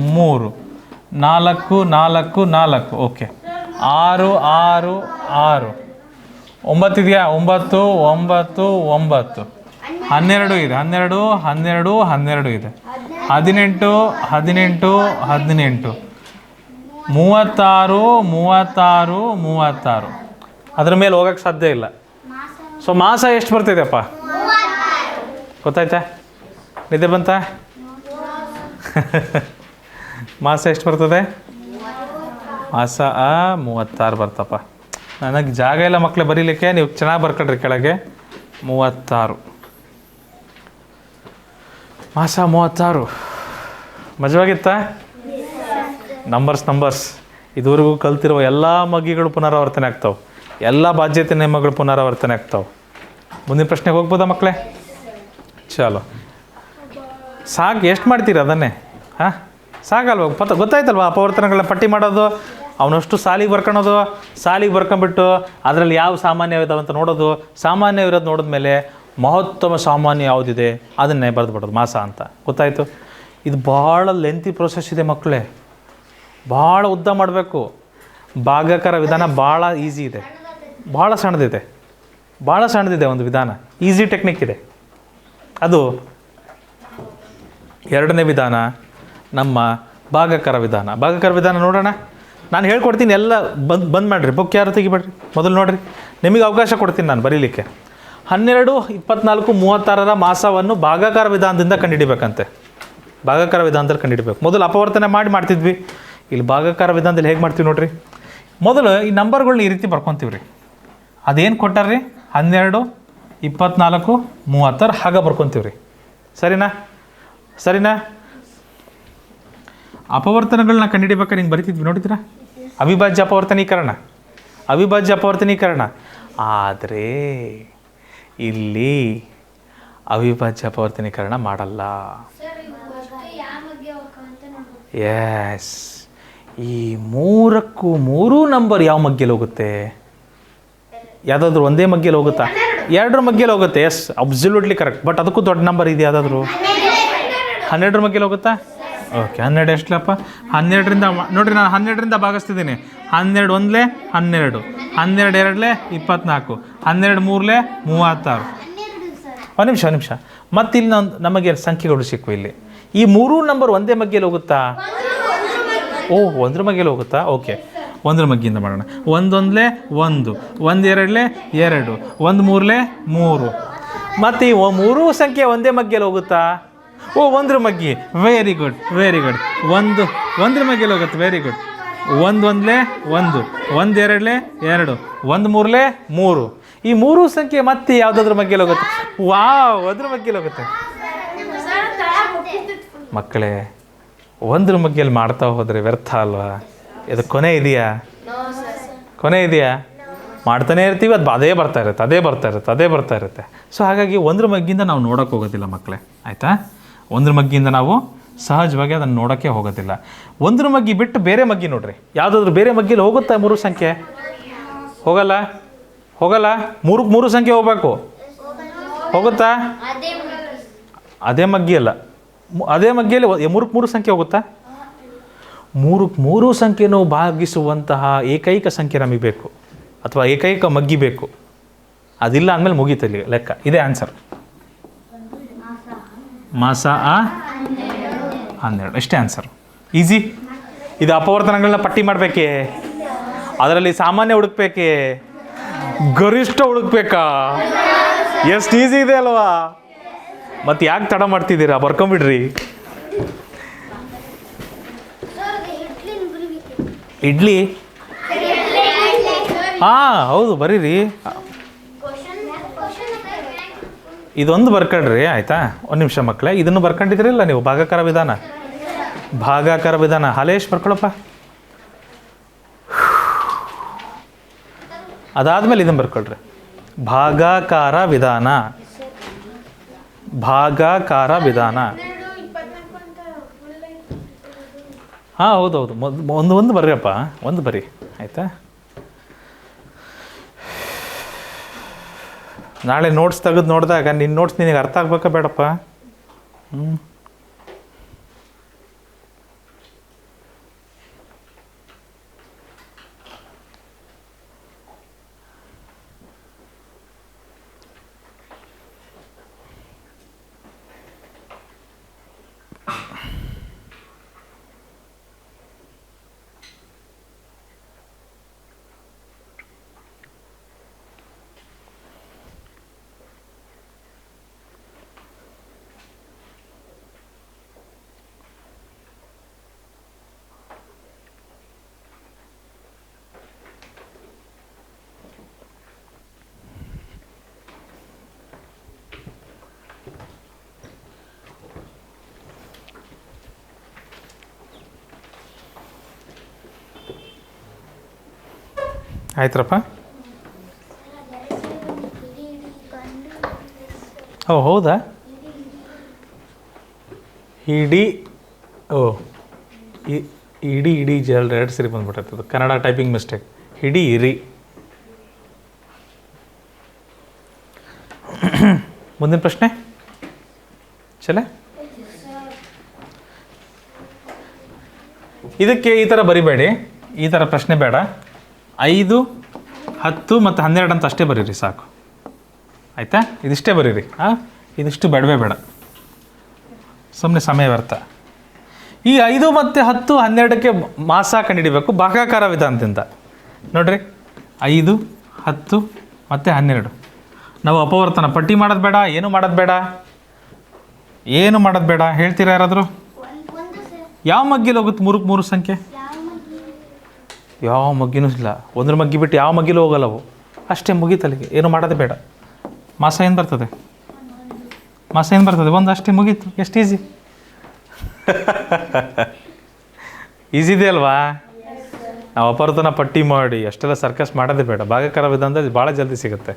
3 4 4 4 ಓಕೆ. 6 6 6 9 ಇದೆಯಾ? 9 9 9 12 ಇದೆ. 12 12 12 ಇದೆ. 18 18 18 36 36 36 ಅದ್ರ ಮೇಲೆ ಹೋಗಕ್ಕೆ ಸಾಧ್ಯ ಇಲ್ಲ. ಸೊ ಮಾಸ ಎಷ್ಟು ಬರ್ತಿದೆಯಪ್ಪ? ಗೊತ್ತಾಯ್ತಾ? ನಿದ್ದೆ ಬಂತ? ಮಾಸ ಎಷ್ಟು ಬರ್ತದೆ? ಮಾಸ ಆ 36 ಬರ್ತಪ್ಪ. ನನಗೆ ಜಾಗ ಇಲ್ಲ ಮಕ್ಕಳೇ ಬರೀಲಿಕ್ಕೆ, ನೀವು ಚೆನ್ನಾಗಿ ಬರ್ಕೊಳ್ರಿ ಕೆಳಗೆ. 36 ಮಾಸ 36. ಮಜವಾಗಿತ್ತಾ? ನಂಬರ್ಸ್ ಇದುವರೆಗೂ ಕಲ್ತಿರುವ ಎಲ್ಲ ಮಗ್ಗಿಗಳು ಪುನರಾವರ್ತನೆ ಆಗ್ತಾವೆ, ಎಲ್ಲ ಬಾಧ್ಯತೆ ನಿಯಮಗಳು ಪುನರಾವರ್ತನೆ ಆಗ್ತಾವೆ. ಮುಂದಿನ ಪ್ರಶ್ನೆಗೆ ಹೋಗ್ಬೋದಾ ಮಕ್ಕಳೇ? ಚಲೋ, ಸಾಕು. ಎಷ್ಟು ಮಾಡ್ತೀರಿ ಅದನ್ನೇ? ಹಾಂ, ಸಾಕಲ್ವ? ಗೊತ್ತಾಯ್ತಲ್ವ? ಅಪವರ್ತನಗಳನ್ನ ಪಟ್ಟಿ ಮಾಡೋದು, ಅವನಷ್ಟು ಸಾಲಿಗೆ ಬರ್ಕೊಳೋದು, ಸಾಲಿಗೆ ಬರ್ಕೊಂಬಿಟ್ಟು ಅದರಲ್ಲಿ ಯಾವ ಸಾಮಾನ್ಯ ಇದಾವೆ ಅಂತ ನೋಡೋದು, ಸಾಮಾನ್ಯ ಇರೋದು ನೋಡಿದ್ಮೇಲೆ ಮಹತ್ತಮ ಸಾಮಾನ್ಯ ಯಾವುದಿದೆ ಅದನ್ನೇ ಬರೆದು ಬಿಡೋದು ಮಾಸ ಅಂತ. ಗೊತ್ತಾಯಿತು? ಇದು ಭಾಳ ಲೆಂತಿ ಪ್ರೋಸೆಸ್ ಇದೆ ಮಕ್ಕಳೇ, ಭಾಳ ಉದ್ದ ಮಾಡಬೇಕು. ಭಾಗಾಕಾರ ವಿಧಾನ ಭಾಳ ಈಸಿ ಇದೆ, ಭಾಳ ಸಣ್ಣದಿದೆ ಒಂದು ವಿಧಾನ, ಈಸಿ ಟೆಕ್ನಿಕ್ ಇದೆ. ಅದು ಎರಡನೇ ವಿಧಾನ ನಮ್ಮ ಭಾಗಾಕಾರ ವಿಧಾನ ನೋಡೋಣ. ನಾನು ಹೇಳ್ಕೊಡ್ತೀನಿ, ಎಲ್ಲ ಬಂದ್ ಮಾಡಿರಿ, ಬುಕ್ ಯಾರು ತೆಗಿಬೇಡ್ರಿ, ಮೊದಲು ನೋಡಿರಿ. ನಿಮಗೆ ಅವಕಾಶ ಕೊಡ್ತೀನಿ ನಾನು ಬರೀಲಿಕ್ಕೆ. 12, 24, 36 ಮಾಸವನ್ನು ಭಾಗಾಕಾರ ವಿಧಾನದಿಂದ ಕಂಡುಹಿಡಿಬೇಕಂತೆ. ಭಾಗಾಕಾರ ವಿಧಾನದಲ್ಲಿ ಕಂಡುಹಿಡಬೇಕು. ಮೊದಲು ಅಪವರ್ತನೆ ಮಾಡ್ತಿದ್ವಿ, ಇಲ್ಲಿ ಭಾಗಾಕಾರ ವಿಧಾನದಲ್ಲಿ ಹೇಗೆ ಮಾಡ್ತೀವಿ ನೋಡಿರಿ. ಮೊದಲು ಈ ನಂಬರ್ಗಳನ್ನ ಈ ರೀತಿ ಬರ್ಕೊತೀವಿ ರೀ. ಅದೇನು ಕೊಟ್ಟಾರ್ರಿ? 12, 24, 36 ಹಾಗೆ ಬರ್ಕೊತೀವಿ ರೀ. ಸರಿನಾ? ಅಪವರ್ತನಗಳನ್ನ ಕಂಡುಹಿಡಿಬೇಕಾದ್ರೆ ಹಿಂಗೆ ಬರಿತಿದ್ವಿ, ನೋಡಿದ್ದೀರಾ? ಅವಿಭಾಜ್ಯ ಅಪವರ್ತನೀಕರಣ. ಆದರೆ ಇಲ್ಲಿ ಅವಿಭಾಜ್ಯ ಅಪವರ್ತನೀಕರಣ ಮಾಡಲ್ಲ. ಎಸ್, ಈ 3 ನಂಬರ್ ಯಾವ ಮಗ್ಗೆಯಲ್ಲಿ ಹೋಗುತ್ತೆ? ಯಾವುದಾದ್ರೂ ಒಂದೇ ಮಗ್ಗೆಯಲ್ಲಿ ಹೋಗುತ್ತಾ? 2 ಮಗ್ಗೆಯಲ್ಲಿ ಹೋಗುತ್ತೆ. S, absolutely correct. ಬಟ್ ಅದಕ್ಕೂ ದೊಡ್ಡ ನಂಬರ್ ಇದೆ ಯಾವುದಾದ್ರೂ? 12 ಮಗ್ಗೆಯಲ್ಲಿ ಹೋಗುತ್ತಾ? ಓಕೆ, 12 ಎಷ್ಟಲಪ್ಪ? 12ರಿಂದ ನೋಡಿರಿ, ನಾನು 12ರಿಂದ ಭಾಗಿಸ್ತಿದ್ದೀನಿ. 12 1 12, 12 2 24, 12 3 36. ಒಂದು ನಿಮಿಷ. ಮತ್ತು ಇಲ್ಲಿ ನಮಗೆ ಸಂಖ್ಯೆಗಳು ಸಿಕ್ಕು. ಇಲ್ಲಿ ಈ 3 ನಂಬರ್ ಒಂದೇ ಮಗ್ಗೆಯಲ್ಲಿ ಹೋಗುತ್ತಾ? ಒಂದ್ರ ಮಗ್ಗೆಯಲ್ಲಿ ಹೋಗುತ್ತಾ? ಓಕೆ, ಒಂದ್ರ ಮಗ್ಗಿಯಿಂದ ಮಾಡೋಣ. 1 1 1, 1 2 2, 1 3 3. ಮತ್ತು ಈ 3 ಸಂಖ್ಯೆ ಒಂದೇ ಮಗ್ಗೆಯಲ್ಲಿ ಹೋಗುತ್ತಾ? ಒಂದ್ರ ಮಗ್ಗಿ. Very good. ಒಂದ್ರ ಮಗ್ಗೆಯಲ್ಲಿ ಹೋಗುತ್ತೆ. Very good. 1 1 1, 1 2 2, 1 3 3. ಈ 3 ಸಂಖ್ಯೆ ಮತ್ತೆ ಯಾವುದಾದ್ರೂ ಮಗ್ಗೆಯಲ್ಲಿ ಹೋಗುತ್ತೆ? ಒಂದ್ರ ಮಗ್ಗೆಯಲ್ಲಿ ಹೋಗುತ್ತೆ. ಮಕ್ಕಳೇ, ಒಂದ್ರ ಮಗ್ಗೆಯಲ್ಲಿ ಮಾಡ್ತಾ ಹೋದರೆ ವ್ಯರ್ಥ ಅಲ್ವಾ? ಇದು ಕೊನೆ ಇದೆಯಾ? ಮಾಡ್ತಾನೆ ಇರ್ತೀವಿ, ಅದು ಅದೇ ಬರ್ತಾ ಇರುತ್ತೆ. ಸೊ ಹಾಗಾಗಿ ಒಂದ್ರ ಮಗ್ಗಿಂದ ನಾವು ನೋಡೋಕ್ಕೆ ಹೋಗೋದಿಲ್ಲ ಮಕ್ಕಳೇ, ಆಯಿತಾ? ಒಂದ್ರ ಮಗ್ಗಿಯಿಂದ ನಾವು ಸಹಜವಾಗಿ ಅದನ್ನು ನೋಡೋಕ್ಕೆ ಹೋಗೋದಿಲ್ಲ. ಒಂದ್ರ ಮಗ್ಗಿ ಬಿಟ್ಟು ಬೇರೆ ಮಗ್ಗಿ ನೋಡ್ರಿ, ಯಾವುದಾದ್ರೂ ಬೇರೆ ಮಗ್ಗಿಲಿ ಹೋಗುತ್ತಾ 3 ಸಂಖ್ಯೆ? ಹೋಗಲ್ಲ. 3 ಸಂಖ್ಯೆ ಹೋಗ್ಬೇಕು. ಹೋಗುತ್ತಾ? ಅದೇ ಮಗ್ಗಿ ಅಲ್ಲ, ಅದೇ ಮಗ್ಗಿಯಲ್ಲಿ 3 ಸಂಖ್ಯೆ ಹೋಗುತ್ತಾ? 3 ಸಂಖ್ಯೆನೂ ಭಾಗಿಸುವಂತಹ ಏಕೈಕ ಸಂಖ್ಯೆ ನಮಗೆ ಬೇಕು, ಅಥವಾ ಏಕೈಕ ಮಗ್ಗಿ ಬೇಕು. ಅದಿಲ್ಲ ಅಂದಮೇಲೆ ಮುಗೀತಲ್ಲಿ ಲೆಕ್ಕ. ಇದೇ ಆನ್ಸರ್. ಮಾಸ 12 ಎಷ್ಟೇ ಆನ್ಸರ್. ಈಸಿ. ಇದು ಅಪವರ್ತನಗಳನ್ನ ಪಟ್ಟಿ ಮಾಡಬೇಕೇ? ಅದರಲ್ಲಿ ಸಾಮಾನ್ಯ ಹುಡುಕ್ಬೇಕೇ? ಗರಿಷ್ಠ ಹುಡುಕ್ಬೇಕಾ? ಎಷ್ಟು ಈಸಿ ಇದೆ ಅಲ್ವಾ? ಮತ್ತು ಯಾಕೆ ತಡ ಮಾಡ್ತಿದ್ದೀರಾ? ಬರ್ಕೊಂಬಿಡ್ರಿ. ಇಡ್ಲಿ? ಹೌದು, ಬರೀರಿ. ಇದೊಂದು ಬರ್ಕೊಳ್ರಿ, ಆಯಿತಾ? ಒಂದು ನಿಮಿಷ ಮಕ್ಕಳೇ, ಇದನ್ನು ಬರ್ಕೊಂಡಿದ್ರಿಲ್ಲ ನೀವು? ಭಾಗಾಕಾರ ವಿಧಾನ. ಹಾಲೇಶ್ ಬರ್ಕೊಳಪ್ಪ. ಅದಾದಮೇಲೆ ಇದನ್ನು ಬರ್ಕೊಳ್ರಿ. ಭಾಗಾಕಾರ ವಿಧಾನ. ಹೌದು. ಒಂದು ಬರ್ರಿಯಪ್ಪ, ಒಂದು ಬರಿ, ಆಯಿತಾ? ನಾಳೆ ನೋಟ್ಸ್ ತೆಗೆದು ನೋಡಿದಾಗ ನಿನ್ನ ನೋಟ್ಸ್ ನಿನಗೆ ಅರ್ಥ ಆಗ್ಬೇಕಾ ಬೇಡಪ್ಪ? ಆಯ್ತ್ರಪ್ಪ. ಓ ಹೌದಾ, ಇಡೀ ಓ ಇಡೀ ಜಲ್ ಎರಡು ಸರಿ ಬಂದ್ಬಿಟ್ಟಿರ್ತದೆ. Kannada typing mistake. ಹಿಡಿ ಇರಿ. ಮುಂದಿನ ಪ್ರಶ್ನೆ ಚಲೇ. ಇದಕ್ಕೆ ಈ ಥರ ಬರಿಬೇಡಿ, ಈ ಥರ ಪ್ರಶ್ನೆ ಬೇಡ. 5, 10 ಮತ್ತು 12 ಅಂತ ಅಷ್ಟೇ ಬರೀರಿ ಸಾಕು, ಆಯಿತಾ? ಇದಿಷ್ಟೇ ಬರೀರಿ. ಇದಿಷ್ಟು ಬೇಡವೇ ಬೇಡ, ಸುಮ್ಮನೆ ಸಮಯ ವ್ಯರ್ಥ. ಈ 5 ಮತ್ತು 10, 12ಕ್ಕೆ ಮಾಸ ಕಂಡುಹಿಡಿಬೇಕು ಭಾಗಾಕಾರ ವಿಧಾನದಿಂದ. ನೋಡಿರಿ, 5, 10 ಮತ್ತು 12. ನಾವು ಅಪವರ್ತನ ಪಟ್ಟಿ ಮಾಡೋದು ಬೇಡ, ಏನು ಮಾಡೋದು ಬೇಡ. ಹೇಳ್ತೀರಾ ಯಾರಾದರೂ? ಯಾವ ಮಗ್ಗಿಲಿ ಹೋಗುತ್ತೆ 3 ಸಂಖ್ಯೆ? ಯಾವ ಮಗ್ಗಿನೂ ಇಲ್ಲ. ಒಂದ್ರ ಮಗ್ಗಿ ಬಿಟ್ಟು ಯಾವ ಮಗ್ಗಿಲೂ ಹೋಗಲ್ಲವು. ಅಷ್ಟೇ ಮುಗೀತಲ್ಲಿಗೆ, ಏನು ಮಾಡೋದೇ ಬೇಡ. ಮಾಸ ಏನು ಬರ್ತದೆ? 1 ಅಷ್ಟೇ ಮುಗೀತು. ಎಷ್ಟು ಈಸಿ. ಈಸಿ ಇದೆ ಅಲ್ವಾ? ನಾವು ಅಪವರ್ತನ ಪಟ್ಟಿ ಮಾಡಿ ಅಷ್ಟೆಲ್ಲ ಸರ್ಕಸ್ ಮಾಡೋದೇ ಬೇಡ. ಭಾಗಾಕಾರ ವಿಧಾನದಲ್ಲಿ ಭಾಳ ಜಲ್ದಿ ಸಿಗುತ್ತೆ.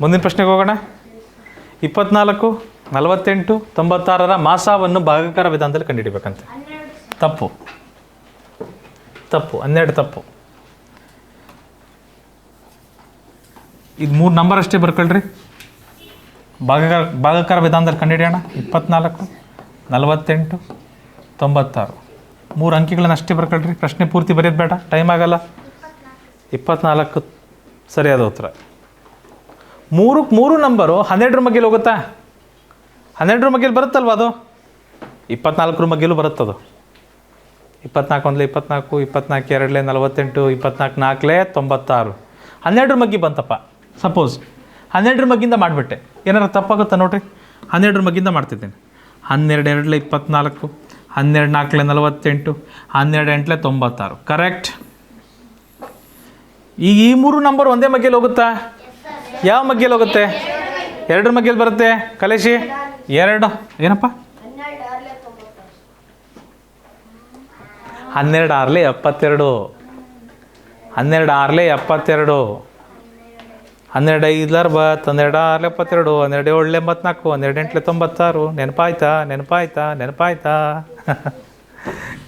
ಮುಂದಿನ ಪ್ರಶ್ನೆಗೆ ಹೋಗೋಣ. 24, 48, 96ರ ಮಾಸವನ್ನು ಭಾಗಾಕಾರ ವಿಧಾನದಲ್ಲಿ ಕಂಡುಹಿಡಿಬೇಕಂತೆ. ತಪ್ಪು. 12 ತಪ್ಪು. ಇದು 3 ನಂಬರ್ ಅಷ್ಟೇ ಬರ್ಕೊಳ್ರಿ. ಭಾಗಾಕಾರ ವಿಧಾನದಲ್ಲಿ ಕಂಡುಹಿಡಿಯೋಣ. 24, 48, 96 3 ಅಂಕಿಗಳನ್ನು ಅಷ್ಟೇ ಬರ್ಕೊಳ್ರಿ. ಪ್ರಶ್ನೆ ಪೂರ್ತಿ ಬರೆಯೋದು ಬೇಡ, ಟೈಮ್ ಆಗಲ್ಲ. 24 ಸರಿಯಾದ ಉತ್ತರ. 3 ನಂಬರು 12ರ ಮಗ್ಗಿಲು ಹೋಗುತ್ತಾ? 12ರ ಮಗ್ಗಿಲು ಬರುತ್ತಲ್ವ ಅದು? 24ರ ಮಗ್ಗಿಲು ಬರುತ್ತದು. 24 1 24, 24 2 48, 24 4 96. 12ರ ಮಗ್ಗಿ ಬಂತಪ್ಪ. ಸಪೋಸ್ 12ರ ಮಗ್ಗಿಂದ ಮಾಡಿಬಿಟ್ಟೆ, ಏನಾರು ತಪ್ಪಾಗುತ್ತಾ ನೋಡ್ರಿ? 12ರ ಮಗ್ಗಿಂದ ಮಾಡ್ತಿದ್ದೀನಿ. 12 2 24, 12 4 48, 12 8 96. ಕರೆಕ್ಟ್. ಈಗ ಈ 3 ನಂಬರ್ ಒಂದೇ ಮಗ್ಗಿಯಲ್ಲಿ ಹೋಗುತ್ತಾ? ಯಾವ ಮಗ್ಗಿಯಲ್ಲಿ ಹೋಗುತ್ತೆ? 2ರ ಮಗ್ಗಿಯಲ್ಲಿ ಬರುತ್ತೆ. ಕಲೇಶಿ 2 ಏನಪ್ಪ? 12 6 72, 12 6 72, 12 5 40, 12 6 72, 12 7 84, 12 8 96. ನೆನಪಾಯ್ತಾ?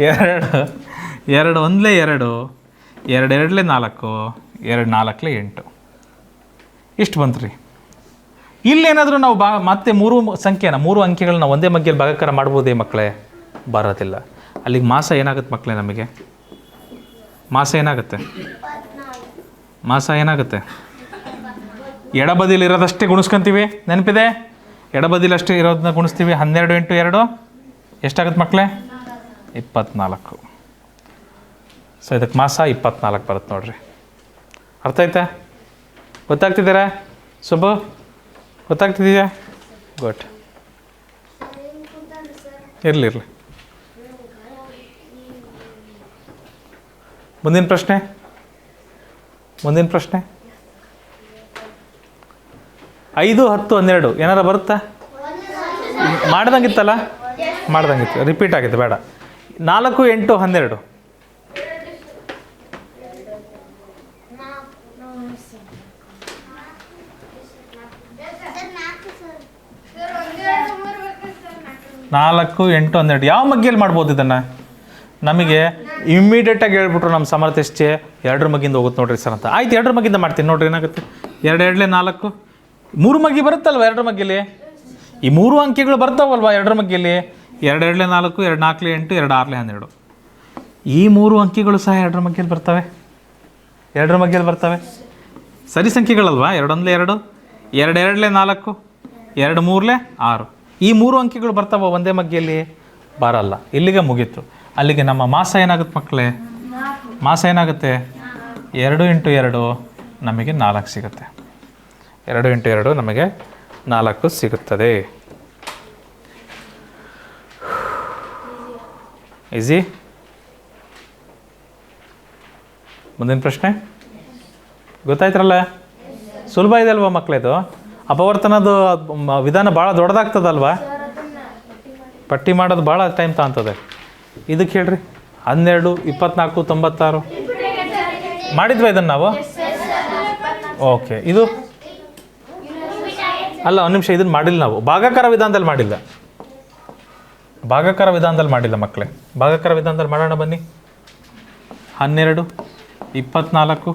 2 1 2, 2 2 4, 2 4 8. ಇಷ್ಟು ಬಂತು ರೀ. ಇಲ್ಲೇನಾದರೂ ನಾವು ಮತ್ತೆ 3 ಸಂಖ್ಯೆನ 3 ಅಂಕೆಗಳನ್ನ ಒಂದೇ ಮಗ್ಗಿಯಲ್ಲಿ ಭಾಗಾಕಾರ ಮಾಡ್ಬೋದೇ ಮಕ್ಕಳೇ? ಬರೋದಿಲ್ಲ. ಅಲ್ಲಿಗೆ ಮಾಸ ಏನಾಗುತ್ತೆ ಮಕ್ಕಳೇ? ನಮಗೆ ಮಾಸ ಏನಾಗುತ್ತೆ? ಎಡಬದಿಲಿ ಇರೋದಷ್ಟೇ ಗುಣಿಸ್ಕೊಂತೀವಿ. ನೆನಪಿದೆ? ಎಡಬದಿಲಿ ಅಷ್ಟೇ ಇರೋದನ್ನ ಗುಣಿಸ್ತೀವಿ. 12 × 2 ಎಷ್ಟಾಗುತ್ತೆ ಮಕ್ಕಳೇ? 24. ಸೊ ಇದಕ್ಕೆ ಮಾಸ 24 ಬರುತ್ತೆ ನೋಡ್ರಿ. ಅರ್ಥ ಆಯ್ತಾ? ಗೊತ್ತಾಗ್ತಿದ್ದೀರಾ? ಸುಬ್ಬು ಗೊತ್ತಾಗ್ತಿದೆಯಾ? ಗುಡ್. ಇರಲಿ. ಮುಂದಿನ ಪ್ರಶ್ನೆ 5, 10, 12 ಏನಾರ ಬರುತ್ತಾ? ಮಾಡ್ದಂಗಿತ್ತಲ್ಲ? ಮಾಡ್ದಂಗಿತ್ತು. ರಿಪೀಟ್ ಆಗಿತ್ತು, ಬೇಡ. 4, 8, 12 4, 8, 12 ಯಾವ ಮಗ್ಗಿಯಲ್ಲಿ ಮಾಡ್ಬೋದು ಇದನ್ನು? ನಮಗೆ ಇಮ್ಮಿಡಿಯೇಟಾಗಿ ಹೇಳ್ಬಿಟ್ರು ನಮ್ಮ ಸಮರ್ಥಿಷ್ಟೇ 2ರ ಮಗ್ಗಿಂದ ಹೋಗುತ್ತೆ ನೋಡ್ರಿ ಸರ್ ಅಂತ. ಆಯ್ತು, 2ರ ಮಗ್ಗಿಂದ ಮಾಡ್ತೀನಿ ನೋಡ್ರಿ. ಏನಾಗುತ್ತೆ? 2 2 4, 3 ಮಗ್ಗಿ ಬರುತ್ತಲ್ವ 2ರ ಮಗ್ಗಿಲಿ? ಈ 3 ಅಂಕೆಗಳು ಬರ್ತಾವಲ್ವ 2ರ ಮಗ್ಗಿಲಿ? 2 2 4, 2 4 8, 2 6 12. ಈ 3 ಅಂಕೆಗಳು ಸಹ 2ರ ಮಗ್ಗಿಯಲ್ಲಿ ಬರ್ತವೆ. 2ರ ಮಗ್ಗಿಯಲ್ಲಿ ಬರ್ತವೆ. ಸರಿ ಸಂಖ್ಯೆಗಳಲ್ವಾ? 2 1 2, 2 2 4, 2 3 6. ಈ 3 ಅಂಕೆಗಳು ಬರ್ತಾವ ಒಂದೇ ಮಗ್ಗಿಯಲ್ಲಿ? ಬರಲ್ಲ. ಇಲ್ಲಿಗೆ ಮುಗೀತು. ಅಲ್ಲಿಗೆ ನಮ್ಮ ಮಾಸ ಏನಾಗುತ್ತೆ ಮಕ್ಕಳೇ? ಮಾಸ ಏನಾಗುತ್ತೆ? 2 × 2 ನಮಗೆ 4 ಸಿಗುತ್ತೆ. 2 × 2 ನಮಗೆ 4 ಸಿಗುತ್ತದೆ. ಈಸಿ. ಮುಂದಿನ ಪ್ರಶ್ನೆ ಗೊತ್ತಾಯ್ತ್ರಲ್ಲ? ಸುಲಭ ಇದೆ ಅಲ್ವಾ ಮಕ್ಕಳಿದು? ಅಪವರ್ತನದ ವಿಧಾನ ಭಾಳ ದೊಡ್ಡದಾಗ್ತದಲ್ವಾ? ಪಟ್ಟಿ ಮಾಡೋದು ಭಾಳ ಟೈಮ್ ತಗೊತದೆ. ಇದಕ್ಕೆ ಹೇಳ್ರಿ 12, 24, 96 ಮಾಡಿದ್ವಾ ಇದನ್ನು ನಾವು? ಓಕೆ, ಇದು ಅಲ್ಲ, ಒಂದು ನಿಮಿಷ, ಇದನ್ನು ಮಾಡಿಲ್ಲ ನಾವು. ಭಾಗಾಕಾರ ವಿಧಾನದಲ್ಲಿ ಮಾಡಿಲ್ಲ, ಭಾಗಾಕಾರ ವಿಧಾನದಲ್ಲಿ ಮಾಡಿಲ್ಲ ಮಕ್ಕಳೇ. ಭಾಗಾಕಾರ ವಿಧಾನದಲ್ಲಿ ಮಾಡೋಣ ಬನ್ನಿ. 12, 24,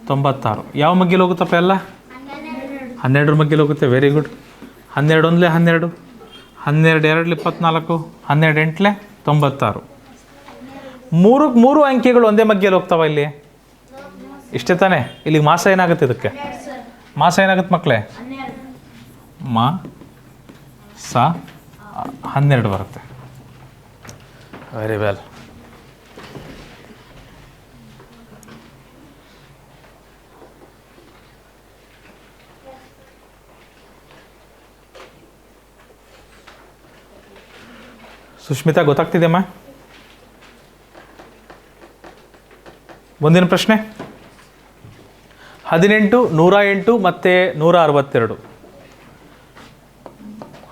96 ಯಾವ ಮಗ್ಗಿಲು ಹೋಗುತ್ತಪ್ಪ? ಎಲ್ಲ 12 ಮಗ್ಗಿಲು ಹೋಗುತ್ತೆ. Very good. 12 1 12, 12 2 24, 12 8 96. 3 ಅಂಕಿಗಳು ಒಂದೇ ಮಗ್ಗಿಯಲ್ಲಿ ಹೋಗ್ತಾವ ಇಲ್ಲಿ. ಇಷ್ಟೇ ತಾನೇ? ಇಲ್ಲಿಗೆ ಮಾಸ ಏನಾಗುತ್ತೆ? ಇದಕ್ಕೆ ಮಾಸ ಏನಾಗುತ್ತೆ ಮಕ್ಕಳೇ? ಮಾ ಸ 12 ಬರುತ್ತೆ. Very well. ಸುಷ್ಮಿತಾ, ಗೊತ್ತಾಗ್ತಿದೆಯಮ್ಮ? ಮುಂದಿನ ಪ್ರಶ್ನೆ 18, 108 ಮತ್ತು 162.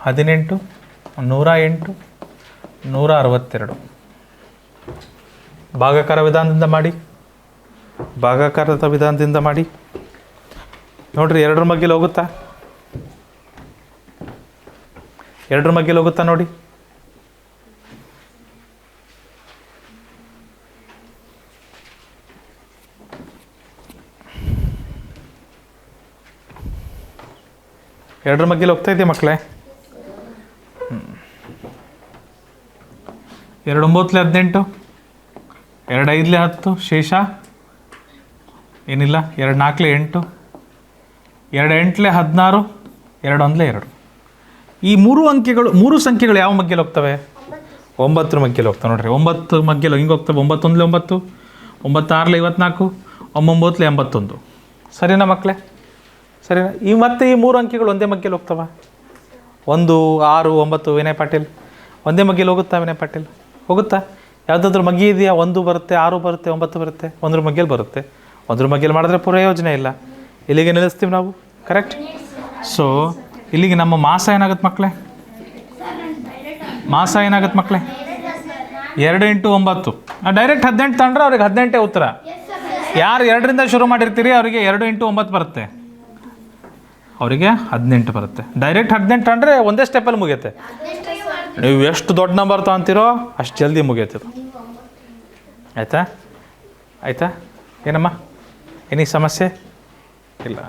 18, 108, 162 ಭಾಗಾಕಾರ ವಿಧಾನದಿಂದ ಮಾಡಿ. ಭಾಗಾಕಾರದ ವಿಧಾನದಿಂದ ಮಾಡಿ ನೋಡ್ರಿ. 2 ಮಗ್ಗಿಲು ಹೋಗುತ್ತಾ? 2 ಮಗ್ಗಿಲು ಹೋಗುತ್ತಾ ನೋಡಿ. ಎರಡರ ಮಗ್ಗಿಲು ಹೋಗ್ತಾ ಇದೆಯಾ ಮಕ್ಕಳೇ? 2 9 18, 2 5 10, ಶೇಷ ಏನಿಲ್ಲ. 2 4 8, 2 8 16, 2 1 2. ಈ 3 ಅಂಕಿಗಳು, 3 ಸಂಖ್ಯೆಗಳು ಯಾವ ಮಗ್ಗಿಲು ಹೋಗ್ತವೆ? 9 ಮಗ್ಗಿಲು ಹೋಗ್ತವೆ ನೋಡ್ರಿ. 9 ಮಗ್ಗಿಲು ಹಿಂಗೆ ಹೋಗ್ತವೆ. 9 1 9, 9 6 24, 9 81. ಸರಿನಾ ಮಕ್ಕಳೇ? ಸರಿನಾ? ಮತ್ತೆ ಈ 3 ಅಂಕಿಗಳು ಒಂದೇ ಮಗ್ಗಿಲು ಹೋಗ್ತವ? 1 6 9. ವಿನಯ್ ಪಾಟೀಲ್, ಒಂದೇ ಮಗ್ಗಿಲು ಹೋಗುತ್ತಾ ವಿನಯ್ ಪಾಟೀಲ್? ಹೋಗುತ್ತಾ? ಯಾವುದಾದ್ರೂ ಮಗ್ಗಿ ಇದೆಯಾ? 1 ಬರುತ್ತೆ, 6 ಬರುತ್ತೆ, 9 ಬರುತ್ತೆ. 1 ಮಗ್ಗಿಲು ಬರುತ್ತೆ. 1 ಮಗ್ಗಿಲು ಮಾಡಿದ್ರೆ ಪ್ರಯೋಜನ ಇಲ್ಲ. ಇಲ್ಲಿಗೆ ನಿಲ್ಲಿಸ್ತೀವಿ ನಾವು. ಕರೆಕ್ಟ್? ಸೊ ಇಲ್ಲಿಗೆ ನಮ್ಮ ಮಾಸ ಏನಾಗುತ್ತೆ ಮಕ್ಕಳೇ? ಮಾಸ ಏನಾಗುತ್ತೆ ಮಕ್ಕಳೇ? 2 × 9. ಡೈರೆಕ್ಟ್ 18 ತಗೊಂಡ್ರೆ ಅವ್ರಿಗೆ 18 ಉತ್ತರ. ಯಾರು 2ರಿಂದ ಶುರು ಮಾಡಿರ್ತೀರಿ ಅವರಿಗೆ 2 × 9 ಬರುತ್ತೆ. ಅವರಿಗೆ 18 ಬರುತ್ತೆ. ಡೈರೆಕ್ಟ್ 18 ಅಂದರೆ ಒಂದೇ ಸ್ಟೆಪ್ಪಲ್ಲಿ ಮುಗಿಯುತ್ತೆ. ನೀವು ಎಷ್ಟು ದೊಡ್ಡ ನಂಬರ್ ತೊಗೊತೀರೋ ಅಷ್ಟು ಜಲ್ದಿ ಮುಗಿಯುತ್ತೆ. ಆಯಿತಾ? ಆಯಿತಾ? ಏನಮ್ಮ, ಏನಿ ಸಮಸ್ಯೆ ಇಲ್ಲ?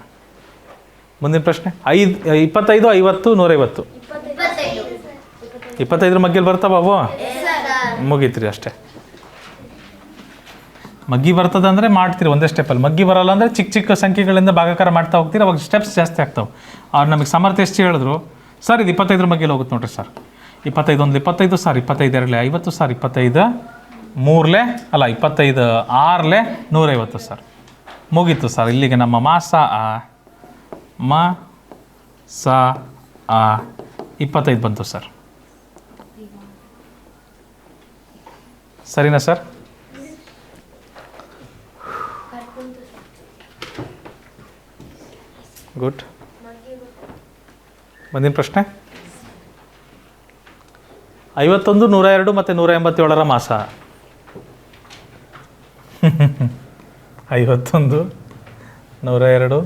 ಮುಂದಿನ ಪ್ರಶ್ನೆ 25, 50, 150. 25 ಮಗ್ಗಿಲು ಬರ್ತಾವ ಅವು? ಮುಗೀತ್ರಿ ಅಷ್ಟೇ. ಮಗ್ಗಿ ಬರ್ತದೆ ಅಂದರೆ ಮಾಡ್ತೀರಿ ಒಂದೇ ಸ್ಟೆಪ್ಪಲ್ಲಿ. ಮಗ್ಗಿ ಬರೋಲ್ಲ ಅಂದರೆ ಚಿಕ್ಕ ಚಿಕ್ಕ ಸಂಖ್ಯೆಗಳಿಂದ ಭಾಗಾಕಾರ ಮಾಡ್ತಾ ಹೋಗ್ತೀರಿ. ಅವಾಗ ಸ್ಟೆಪ್ಸ್ ಜಾಸ್ತಿ ಆಗ್ತಾವೆ. ಅವ್ರು ನಮಗೆ ಸಮರ್ಥ ಎಷ್ಟು ಹೇಳಿದ್ರು? ಸರ್ ಇದು 25 ಮಗ್ಗಿಲು ಹೋಗುತ್ತೆ ನೋಡ್ರಿ ಸರ್. 25 1 25 ಸರ್, 25 2 50 ಸರ್, 25 3 ಅಲ್ಲ 25 6 150 ಸರ್. ಮುಗೀತು ಸರ್. ಇಲ್ಲಿಗೆ ನಮ್ಮ ಮಾಸ ಮ ಸ 25 ಬಂತು ಸರ್. ಸರಿನಾ ಸರ್? ಗುಡ್. ಮುಂದಿನ ಪ್ರಶ್ನೆ 51, 102 ಮತ್ತು 187 ಮಾಸ. 51, 102,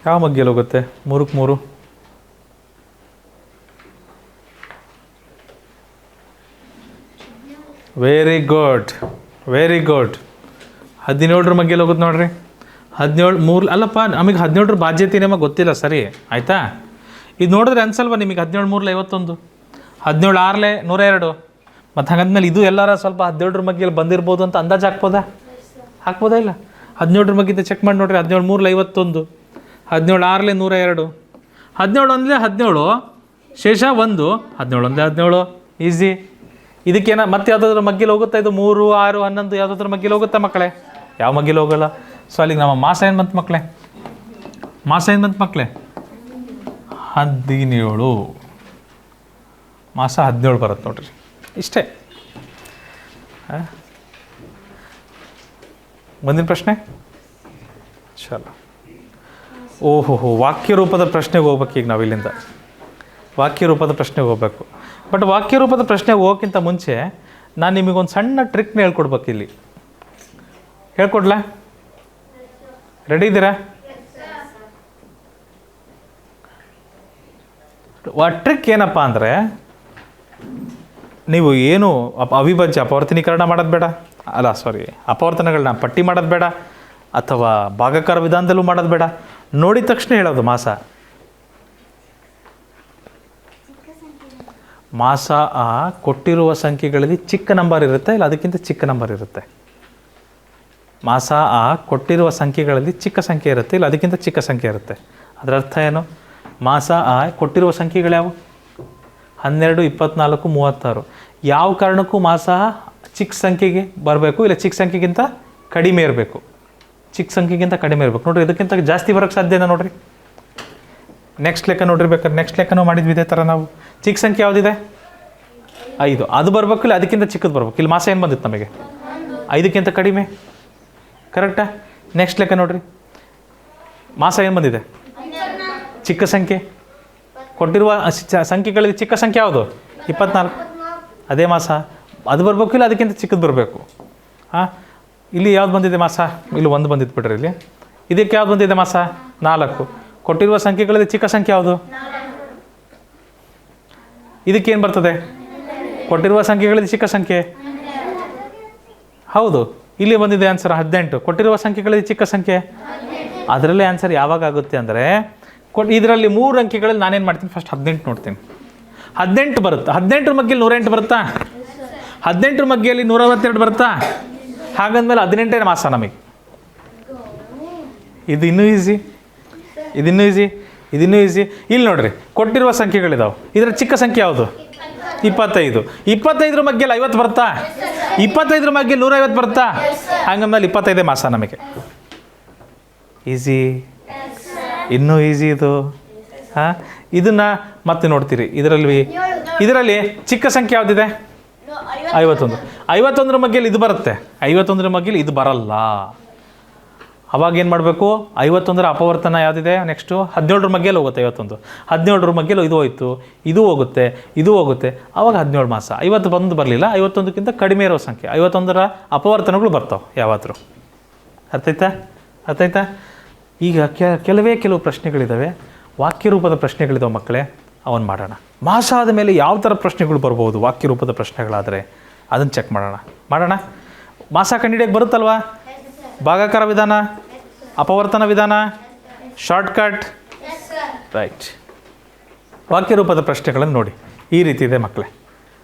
ಯಾವ ಮಗ್ಗಿಲು ಹೋಗುತ್ತೆ? 3 × 3. Very good, very good. 17 ಮಗ್ಗಿಲು ಹೋಗುತ್ತೆ ನೋಡ್ರಿ. 17 3 ಅಲ್ಲಪ್ಪ, ನಮಗೆ 17 ಬಾಧ್ಯತೆ ನಮಗೆ ಗೊತ್ತಿಲ್ಲ. ಸರಿ ಆಯಿತಾ? ಇದು ನೋಡಿದ್ರೆ ಅನ್ಸಲ್ವ ನಿಮಗೆ? 17 3 51, 17 6 102. ಮತ್ತು ಹಾಗಂದ್ಮೇಲೆ ಇದು ಎಲ್ಲರ ಸ್ವಲ್ಪ 17 ಮಗ್ಗಿಲು ಬಂದಿರ್ಬೋದು ಅಂತ ಅಂದಾಜು ಹಾಕ್ಬೋದಾ? ಹಾಕ್ಬೋದಾ ಇಲ್ಲ? 17 ಮಗ್ಗಿದ್ದ ಚೆಕ್ ಮಾಡಿ ನೋಡಿರಿ. 17 3 51, 17 6 102, 17 1 17, ಶೇಷ 1, 17 1 17. ಈಸಿ. ಇದಕ್ಕೇನ ಮತ್ತೆ ಯಾವುದಾದ್ರೂ ಮಗ್ಗಿಲು ಹೋಗುತ್ತಾ? ಇದು 3 6 11 ಯಾವುದಾದ್ರೂ ಮಗ್ಗಿಲು ಹೋಗುತ್ತಾ ಮಕ್ಕಳೇ? ಯಾವ ಮಗ್ಗಿಲು ಹೋಗಲ್ಲ. ಸೊ ಅಲ್ಲಿಗೆ ನಮ್ಮ ಮಾಸ ಏನು ಬಂತು ಮಕ್ಕಳೇ? ಮಾಸ ಏನು ಬಂತು ಮಕ್ಕಳೇ? 17. ಮಾಸ 17 ಬರುತ್ತೆ ನೋಡ್ರಿ, ಇಷ್ಟೇ. ಮುಂದಿನ ಪ್ರಶ್ನೆ. ಚಲ, ಓಹೋ, ವಾಕ್ಯ ರೂಪದ ಪ್ರಶ್ನೆಗೆ ಹೋಗ್ಬೇಕು ಈಗ ನಾವು ಇಲ್ಲಿಂದ. ವಾಕ್ಯ ರೂಪದ ಪ್ರಶ್ನೆಗೆ ಹೋಗ್ಬೇಕು. ಬಟ್ ವಾಕ್ಯ ರೂಪದ ಪ್ರಶ್ನೆಗೆ ಹೋಗೋಕ್ಕಿಂತ ಮುಂಚೆ ನಾನು ನಿಮಗೊಂದು ಸಣ್ಣ ಟ್ರಿಕ್ನ ಹೇಳ್ಕೊಡ್ಬೇಕು. ಇಲ್ಲಿ ಹೇಳ್ಕೊಡ್ಲಾ? ರೆಡಿ ಇದ್ದೀರಾ? ಆ ಟ್ರಿಕ್ ಏನಪ್ಪ ಅಂದರೆ, ನೀವು ಏನು ಅವಿಭಾಜ್ಯ ಅಪವರ್ತನೀಕರಣ ಮಾಡೋದು ಬೇಡ, ಅಪವರ್ತನಗಳನ್ನ ಪಟ್ಟಿ ಮಾಡೋದು ಬೇಡ, ಅಥವಾ ಭಾಗಾಕಾರ ವಿಧಾನದಲ್ಲೂ ಮಾಡೋದು ಬೇಡ. ನೋಡಿದ ತಕ್ಷಣ ಹೇಳೋದು ಮಾಸ. ಮಾಸ ಕೊಟ್ಟಿರುವ ಸಂಖ್ಯೆಗಳಲ್ಲಿ ಚಿಕ್ಕ ನಂಬರ್ ಇರುತ್ತೆ, ಇಲ್ಲ ಅದಕ್ಕಿಂತ ಚಿಕ್ಕ ನಂಬರ್ ಇರುತ್ತೆ. ಮಾಸ ಕೊಟ್ಟಿರುವ ಸಂಖ್ಯೆಗಳಲ್ಲಿ ಚಿಕ್ಕ ಸಂಖ್ಯೆ ಇರುತ್ತೆ, ಇಲ್ಲ ಅದಕ್ಕಿಂತ ಚಿಕ್ಕ ಸಂಖ್ಯೆ ಇರುತ್ತೆ. ಅದರ ಅರ್ಥ ಏನು? ಮಾಸ ಕೊಟ್ಟಿರುವ ಸಂಖ್ಯೆಗಳ್ಯಾವು? 12, 24, 36. ಯಾವ ಕಾರಣಕ್ಕೂ ಮಾಸ ಚಿಕ್ಕ ಸಂಖ್ಯೆಗೆ ಬರಬೇಕು, ಇಲ್ಲ ಚಿಕ್ಕ ಸಂಖ್ಯೆಗಿಂತ ಕಡಿಮೆ ಇರಬೇಕು. ಚಿಕ್ಕ ಸಂಖ್ಯೆಗಿಂತ ಕಡಿಮೆ ಇರಬೇಕು. ನೋಡಿರಿ, ಇದಕ್ಕಿಂತ ಜಾಸ್ತಿ ಬರೋಕ್ಕೆ ಸಾಧ್ಯನಾ? ನೋಡಿರಿ, ನೆಕ್ಸ್ಟ್ ಲೆಕ್ಕ ನೋಡ್ರಿ. ಬೇಕಾದ್ರೆ ನೆಕ್ಸ್ಟ್ ಲೆಕ್ಕನೂ ಮಾಡಿದ್ವಿ ಇದೇ ಥರ ನಾವು. ಚಿಕ್ಕ ಸಂಖ್ಯೆ ಯಾವುದಿದೆ? 5. ಅದು ಬರಬೇಕು, ಇಲ್ಲ ಅದಕ್ಕಿಂತ ಚಿಕ್ಕದು ಬರಬೇಕು. ಇಲ್ಲಿ ಮಾಸ ಏನು ಬಂದಿತ್ತು ನಮಗೆ? 5ಕ್ಕಿಂತ ಕಡಿಮೆ. ಕರೆಕ್ಟಾ? ನೆಕ್ಸ್ಟ್ ಲೆಕ್ಕ ನೋಡ್ರಿ, ಮಾಸ ಏನು ಬಂದಿದೆ? ಚಿಕ್ಕ ಸಂಖ್ಯೆ. ಕೊಟ್ಟಿರುವ ಸಂಖ್ಯೆಗಳಲ್ಲಿ ಚಿಕ್ಕ ಸಂಖ್ಯೆ ಯಾವುದು? 24. ಅದೇ ಮಾಸ. ಅದು ಬರಬೇಕು, ಇಲ್ಲ ಅದಕ್ಕಿಂತ ಚಿಕ್ಕದು ಬರಬೇಕು. ಇಲ್ಲಿ ಯಾವ್ದು ಬಂದಿದೆ ಮಾಸ? ಇಲ್ಲಿ 1 ಬಂದಿದ್ದು ಬಿಡ್ರಿ. ಇಲ್ಲಿ ಇದಕ್ಕೆ ಯಾವ್ದು ಬಂದಿದೆ ಮಾಸ? 4. ಕೊಟ್ಟಿರುವ ಸಂಖ್ಯೆಗಳಲ್ಲಿ ಚಿಕ್ಕ ಸಂಖ್ಯೆ ಯಾವುದು? ಇದಕ್ಕೇನು ಬರ್ತದೆ? ಕೊಟ್ಟಿರುವ ಸಂಖ್ಯೆಗಳಲ್ಲಿ ಚಿಕ್ಕ ಸಂಖ್ಯೆ. ಹೌದು, ಇಲ್ಲಿ ಬಂದಿದೆ ಆನ್ಸರ್ 18. ಕೊಟ್ಟಿರುವ ಸಂಖ್ಯೆಗಳಲ್ಲಿ ಚಿಕ್ಕ ಸಂಖ್ಯೆ. ಅದರಲ್ಲೇ ಆನ್ಸರ್ ಯಾವಾಗ ಆಗುತ್ತೆ ಅಂದರೆ, ಇದರಲ್ಲಿ 3 ಅಂಕಿಗಳಲ್ಲಿ ನಾನೇನು ಮಾಡ್ತೀನಿ, ಫಸ್ಟ್ 18 ನೋಡ್ತೀನಿ. 18 ಬರುತ್ತೆ. 18ರ ಮಗ್ಗೆಯಲ್ಲಿ 108 ಬರುತ್ತಾ? 18ರ ಮಗ್ಗೆಯಲ್ಲಿ 162 ಬರುತ್ತಾ? ಹಾಗಂದ್ಮೇಲೆ 18ನೇ ಮಾಸ ನಮಗೆ. ಇದು ಇನ್ನೂ ಈಸಿ. ಇಲ್ಲಿ ನೋಡ್ರಿ, ಕೊಟ್ಟಿರುವ ಸಂಖ್ಯೆಗಳಿದಾವೆ. ಇದರ ಚಿಕ್ಕ ಸಂಖ್ಯೆ ಯಾವುದು? 25. 25ರ ಮಗ್ಗೆಯಲ್ಲಿ 50 ಬರುತ್ತಾ? 25ರ ಮಗ್ಗೆಯಲ್ಲಿ 150 ಬರುತ್ತಾ? ಹಾಗಂದ್ಮೇಲೆ 25ನೇ ಮಾಸ ನಮಗೆ. ಈಸಿ, ಇನ್ನೂ ಈಸಿ ಇದು. ಇದನ್ನು ಮತ್ತೆ ನೋಡ್ತೀರಿ. ಇದರಲ್ಲಿ ಚಿಕ್ಕ ಸಂಖ್ಯೆ ಯಾವುದಿದೆ? 51. 51ರ ಮಗ್ಗೆಯಲ್ಲಿ ಇದು ಬರುತ್ತೆ, 51ರ ಮಗ್ಗೆಯಲ್ಲಿ ಇದು ಬರಲ್ಲ. ಅವಾಗ ಏನು ಮಾಡಬೇಕು? 51ರ ಅಪವರ್ತನ ಯಾವುದಿದೆ? ನೆಕ್ಸ್ಟು 17ರ ಮಗ್ಗೆಯಲ್ಲಿ ಹೋಗುತ್ತೆ 51. 17ರ ಮಗ್ಗೆಯಲ್ಲಿ ಇದು ಹೋಯ್ತು, ಇದು ಹೋಗುತ್ತೆ. ಆವಾಗ 17 ಮಾಸ. 50 ಬಂದು ಬರಲಿಲ್ಲ, 51ಕ್ಕಿಂತ ಕಡಿಮೆ ಇರೋ ಸಂಖ್ಯೆ. 51ರ ಅಪವರ್ತನಗಳು ಬರ್ತಾವೆ ಯಾವಾದರೂ. ಅರ್ಥಾಯ್ತಾ? ಈಗ ಕೆಲವು ಪ್ರಶ್ನೆಗಳಿದ್ದಾವೆ, ವಾಕ್ಯ ರೂಪದ ಪ್ರಶ್ನೆಗಳಿದ್ದಾವೆ ಮಕ್ಕಳೇ. ಅವನು ಮಾಡೋಣ. ಮಾಸ ಆದ ಮೇಲೆ ಯಾವ ಥರ ಪ್ರಶ್ನೆಗಳು ಬರ್ಬೋದು ವಾಕ್ಯ ರೂಪದ ಪ್ರಶ್ನೆಗಳಾದರೆ, ಅದನ್ನು ಚೆಕ್ ಮಾಡೋಣ. ಮಾಸ ಕಂಡುಹಿಡಿಯೋಕ್ಕೆ ಬರುತ್ತಲ್ವಾ? ಭಾಗಾಕಾರ ವಿಧಾನ, ಅಪವರ್ತನ ವಿಧಾನ, ಶಾರ್ಟ್ಕಟ್. ರೈಟ್. ವಾಕ್ಯ ರೂಪದ ಪ್ರಶ್ನೆಗಳನ್ನು ನೋಡಿ, ಈ ರೀತಿ ಇದೆ ಮಕ್ಕಳೇ.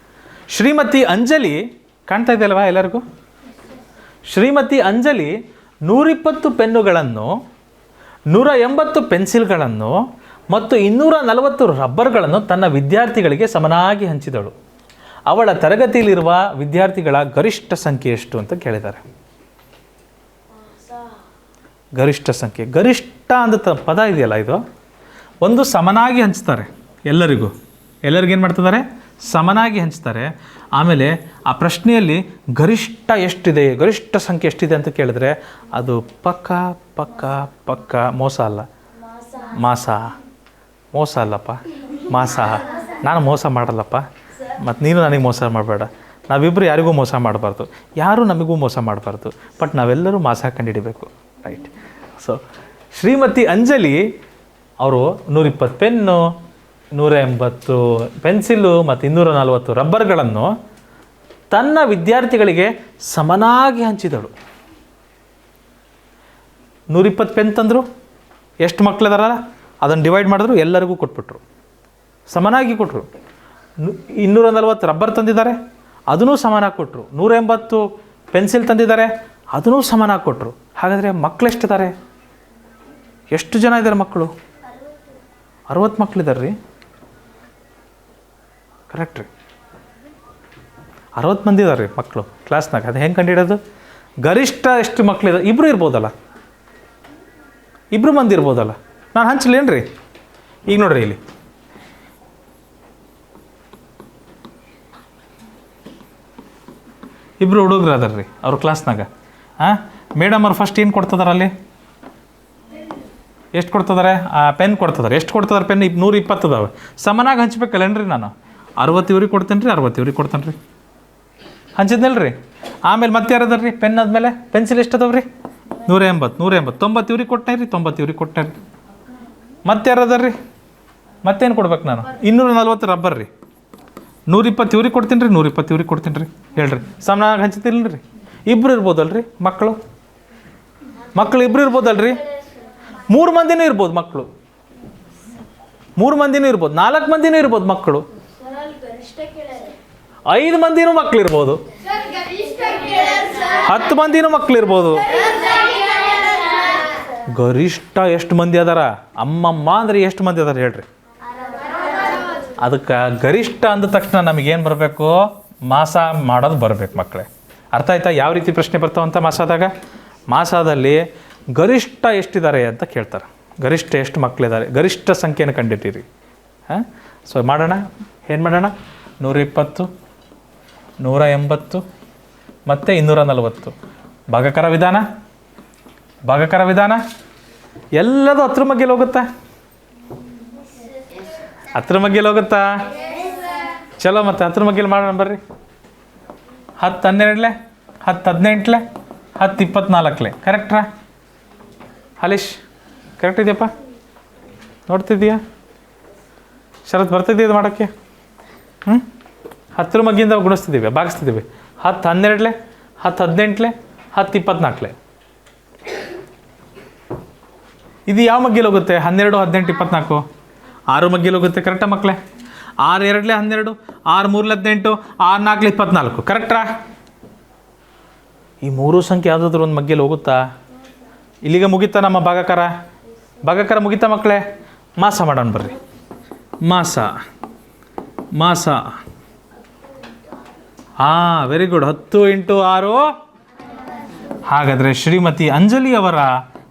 ಶ್ರೀಮತಿ ಅಂಜಲಿ ಕಾಣ್ತಾ ಇದೆಯಲ್ವಾ ಎಲ್ಲರಿಗೂ? ಶ್ರೀಮತಿ ಅಂಜಲಿ 120 ಪೆನ್ನುಗಳನ್ನು, 180 ಪೆನ್ಸಿಲ್ಗಳನ್ನು ಮತ್ತು 240 ರಬ್ಬರ್ಗಳನ್ನು ತನ್ನ ವಿದ್ಯಾರ್ಥಿಗಳಿಗೆ ಸಮನಾಗಿ ಹಂಚಿದಳು. ಅವಳ ತರಗತಿಯಲ್ಲಿರುವ ವಿದ್ಯಾರ್ಥಿಗಳ ಗರಿಷ್ಠ ಸಂಖ್ಯೆ ಎಷ್ಟು ಅಂತ ಕೇಳಿದ್ದಾರೆ. ಗರಿಷ್ಠ ಸಂಖ್ಯೆ. ಗರಿಷ್ಠ ಅಂದ ಪದ ಇದೆಯಲ್ಲ, ಇದು ಒಂದು ಸಮನಾಗಿ ಹಂಚ್ತಾರೆ ಎಲ್ಲರಿಗೇನು ಮಾಡ್ತಿದ್ದಾರೆ? ಸಮನಾಗಿ ಹಂಚ್ತಾರೆ. ಆಮೇಲೆ ಆ ಪ್ರಶ್ನೆಯಲ್ಲಿ ಗರಿಷ್ಠ ಎಷ್ಟಿದೆ, ಗರಿಷ್ಠ ಸಂಖ್ಯೆ ಎಷ್ಟಿದೆ ಅಂತ ಕೇಳಿದ್ರೆ ಅದು ಪಕ್ಕ ಮೋಸ ಅಲ್ಲ. ಮೋಸ ಅಲ್ಲಪ್ಪ, ಮಾಸ. ನಾನು ಮೋಸ ಮಾಡಲ್ಲಪ್ಪ, ಮತ್ತು ನೀನು ನನಗೆ ಮೋಸ ಮಾಡಬೇಡ. ನಾವಿಬ್ಬರು ಯಾರಿಗೂ ಮೋಸ ಮಾಡಬಾರ್ದು, ಯಾರೂ ನಮಗೂ ಮೋಸ ಮಾಡಬಾರ್ದು. ಬಟ್ ನಾವೆಲ್ಲರೂ ಮಾಸ ಕಂಡುಹಿಡಿಬೇಕು. ರೈಟ್. ಸೊ ಶ್ರೀಮತಿ ಅಂಜಲಿ ಅವರು 120 ಪೆನ್ನು, 180 ಪೆನ್ಸಿಲು ಮತ್ತು 240 ರಬ್ಬರ್ಗಳನ್ನು ತನ್ನ ವಿದ್ಯಾರ್ಥಿಗಳಿಗೆ ಸಮನಾಗಿ ಹಂಚಿದಳು. 120 ಪೆನ್ ತಂದರು, ಎಷ್ಟು ಮಕ್ಕಳಿದಾರಲ್ಲ ಅದನ್ನು ಡಿವೈಡ್ ಮಾಡಿದ್ರು, ಎಲ್ಲರಿಗೂ ಕೊಟ್ಬಿಟ್ರು, ಸಮನಾಗಿ ಕೊಟ್ಟರು. 240 ರಬ್ಬರ್ ತಂದಿದ್ದಾರೆ, ಅದನ್ನೂ ಸಮನಾಗಿ ಕೊಟ್ಟರು. 180 ಪೆನ್ಸಿಲ್ ತಂದಿದ್ದಾರೆ, ಅದನ್ನೂ ಸಮನಾಗಿ ಕೊಟ್ಟರು. ಹಾಗಾದರೆ ಮಕ್ಕಳು ಎಷ್ಟಿದ್ದಾರೆ? ಎಷ್ಟು ಜನ ಇದ್ದಾರೆ ಮಕ್ಕಳು? 60 ಮಕ್ಕಳಿದ್ದಾರೆ ರೀ. ಕರೆಕ್ಟ್ ರೀ, 60 ಮಂದಿ ಇದ್ದಾರೆ ರೀ ಮಕ್ಕಳು ಕ್ಲಾಸ್ನಾಗ. ಅದು ಹೆಂಗೆ ಕಂಡುಹಿಡೋದು? ಗರಿಷ್ಠ ಎಷ್ಟು ಮಕ್ಕಳಿದ್ದಾರೆ? ಇಬ್ಬರು ಇರ್ಬೋದಲ್ಲ, 2 ಮಂದಿ ಇರ್ಬೋದಲ್ಲ. ನಾನು ಹಂಚಲೇನು ರೀ? ಈಗ ನೋಡ್ರಿ, ಇಲ್ಲಿ ಇಬ್ಬರು ಹುಡುಗರು ಅದಾರ ರೀ ಅವ್ರ ಕ್ಲಾಸ್ನಾಗ. ಹಾಂ, ಮೇಡಮ್ ಅವ್ರು ಫಸ್ಟ್ ಏನು ಕೊಡ್ತದಾರ ಅಲ್ಲಿ? ಎಷ್ಟು ಕೊಡ್ತಿದ್ದಾರೆ? ಪೆನ್ ಕೊಡ್ತಿದ್ದಾರೆ. ಎಷ್ಟು ಕೊಡ್ತಿದ್ದಾರೆ ಪೆನ್? 120 ಅದಾವೆ. ಸಮನಾಗಿ ಹಂಚ್ಬೇಕಲ್ಲೇನ್ರಿ? ನಾನು 60 ಇವ್ರಿಗೆ ಕೊಡ್ತೇನೆ ರೀ, 60 ಇವ್ರಿಗೆ ಕೊಡ್ತೇನೆ ರೀ. ಹಂಚಿದ್ನಲ್ಲ ರೀ. ಆಮೇಲೆ ಮತ್ತೆ ಯಾರು ಅದಾರ ರೀ? ಪೆನ್ ಆದಮೇಲೆ ಪೆನ್ಸಿಲ್ ಎಷ್ಟು ಅದಾವೆ ರೀ? 180, 90 ಇವ್ರಿಗೆ ಕೊಟ್ಟೆ ರೀ, 90 ಇವ್ರಿಗೆ ಕೊಟ್ಟೆ ರೀ. ಮತ್ತೆ ಯಾರು ಅದಾರ ರೀ? ಮತ್ತೇನು ಕೊಡ್ಬೇಕು ನಾನು? 240 ರಬ್ಬರ್ ರೀ. 120 ಇವ್ರಿಗೆ ಕೊಡ್ತೀನಿ ರೀ, 120 ಇವ್ರಿಗೆ ಕೊಡ್ತೀನಿ ರೀ. ಹೇಳ್ರಿ, ಸಮನಾಗಿ ಹಂಚ್ತಿಲ್ಲ ರೀ? ಇಬ್ಬರು ಇರ್ಬೋದಲ್ರಿ ಮಕ್ಕಳು? ಇಬ್ಬರು ಇರ್ಬೋದಲ್ರಿ? 3 ಮಂದಿನೂ ಇರ್ಬೋದು ಮಕ್ಕಳು, 3 ಮಂದಿನೂ ಇರ್ಬೋದು, 4 ಮಂದಿನೂ ಇರ್ಬೋದು ಮಕ್ಕಳು, 5 ಮಂದಿನೂ ಮಕ್ಕಳು ಇರ್ಬೋದು, 10 ಮಂದಿನೂ ಮಕ್ಕಳು ಇರ್ಬೋದು. ಗರಿಷ್ಠ ಎಷ್ಟು ಮಂದಿ ಅದಾರ? ಅಮ್ಮಮ್ಮ ಅಂದ್ರೆ ಎಷ್ಟು ಮಂದಿ ಅದಾರ ಹೇಳ್ರಿ? ಅದಕ್ಕೆ ಗರಿಷ್ಠ ಅಂದ ತಕ್ಷಣ ನಮಗೇನು ಬರಬೇಕು? ಮಾಸ ಮಾಡೋದು ಬರಬೇಕು ಮಕ್ಕಳೇ. ಅರ್ಥ ಆಯ್ತಾ? ಯಾವ ರೀತಿ ಪ್ರಶ್ನೆ ಬರ್ತಾವಂತ ಮಾಸದಾಗ? ಮಾಸದಲ್ಲಿ ಗರಿಷ್ಠ ಎಷ್ಟಿದ್ದಾರೆ ಅಂತ ಕೇಳ್ತಾರೆ. ಗರಿಷ್ಠ ಎಷ್ಟು ಮಕ್ಕಳಿದ್ದಾರೆ? ಗರಿಷ್ಠ ಸಂಖ್ಯೆಯನ್ನು ಕಂಡಿದ್ದೀರಿ. ಹಾಂ, ಸೊ ಮಾಡೋಣ. ಏನು ಮಾಡೋಣ? 120, 180 ಮತ್ತು 240. ಭಾಗಕರ ವಿಧಾನ ಎಲ್ಲದೂ ಹತ್ರ ಮಗ್ಗೇಲಿ ಹೋಗುತ್ತಾ? ಹತ್ರ ಮಗ್ಗೇಲಿ ಹೋಗುತ್ತಾ? ಚಲೋ, ಮತ್ತೆ ಹತ್ರ ಮಗ್ಗೇಲಿ ಮಾಡೋಣ ಬರ್ರಿ. 10 12 10 18 10 24 ಕರೆಕ್ಟ್ರಾ? ಹಲೀಶ್ ಕರೆಕ್ಟ್ ಇದೆಯಪ್ಪ? ನೋಡ್ತಿದ್ದೀಯಾ? ಶರತ್ ಬರ್ತಿದ್ದೀಯ ಇದು ಮಾಡೋಕ್ಕೆ? 10 ಮಗ್ಗಿಂದ ಗುಣಿಸ್ತಿದ್ದೀವಿ, ಭಾಗಿಸ್ತಿದ್ದೀವಿ. 10 12 10 18 10 24. ಇದು ಯಾವ ಮಗ್ಗೇಲಿ ಹೋಗುತ್ತೆ? 12 18 24 6 ಮಗ್ಗೇಲಿ ಹೋಗುತ್ತೆ. ಕರೆಕ್ಟಾ ಮಕ್ಕಳೇ? 6 2 12 6 3 18 6 4 24 ಕರೆಕ್ಟ್ರಾ? ಈ 3 ಸಂಖ್ಯೆ ಯಾವುದಾದ್ರೂ ಒಂದು ಮಗ್ಗೇಲಿ ಹೋಗುತ್ತಾ? ಇಲ್ಲಿಗೆ ಮುಗಿತಾ ನಮ್ಮ ಭಾಗಕರ ಮುಗಿತಾ ಮಕ್ಕಳೇ? ಮಾಸ ಮಾಡೋಣ ಬರ್ರಿ. ಮಾಸ ವೆರಿ ಗುಡ್. 10 × 6. ಹಾಗಾದರೆ ಶ್ರೀಮತಿ ಅಂಜಲಿ ಅವರ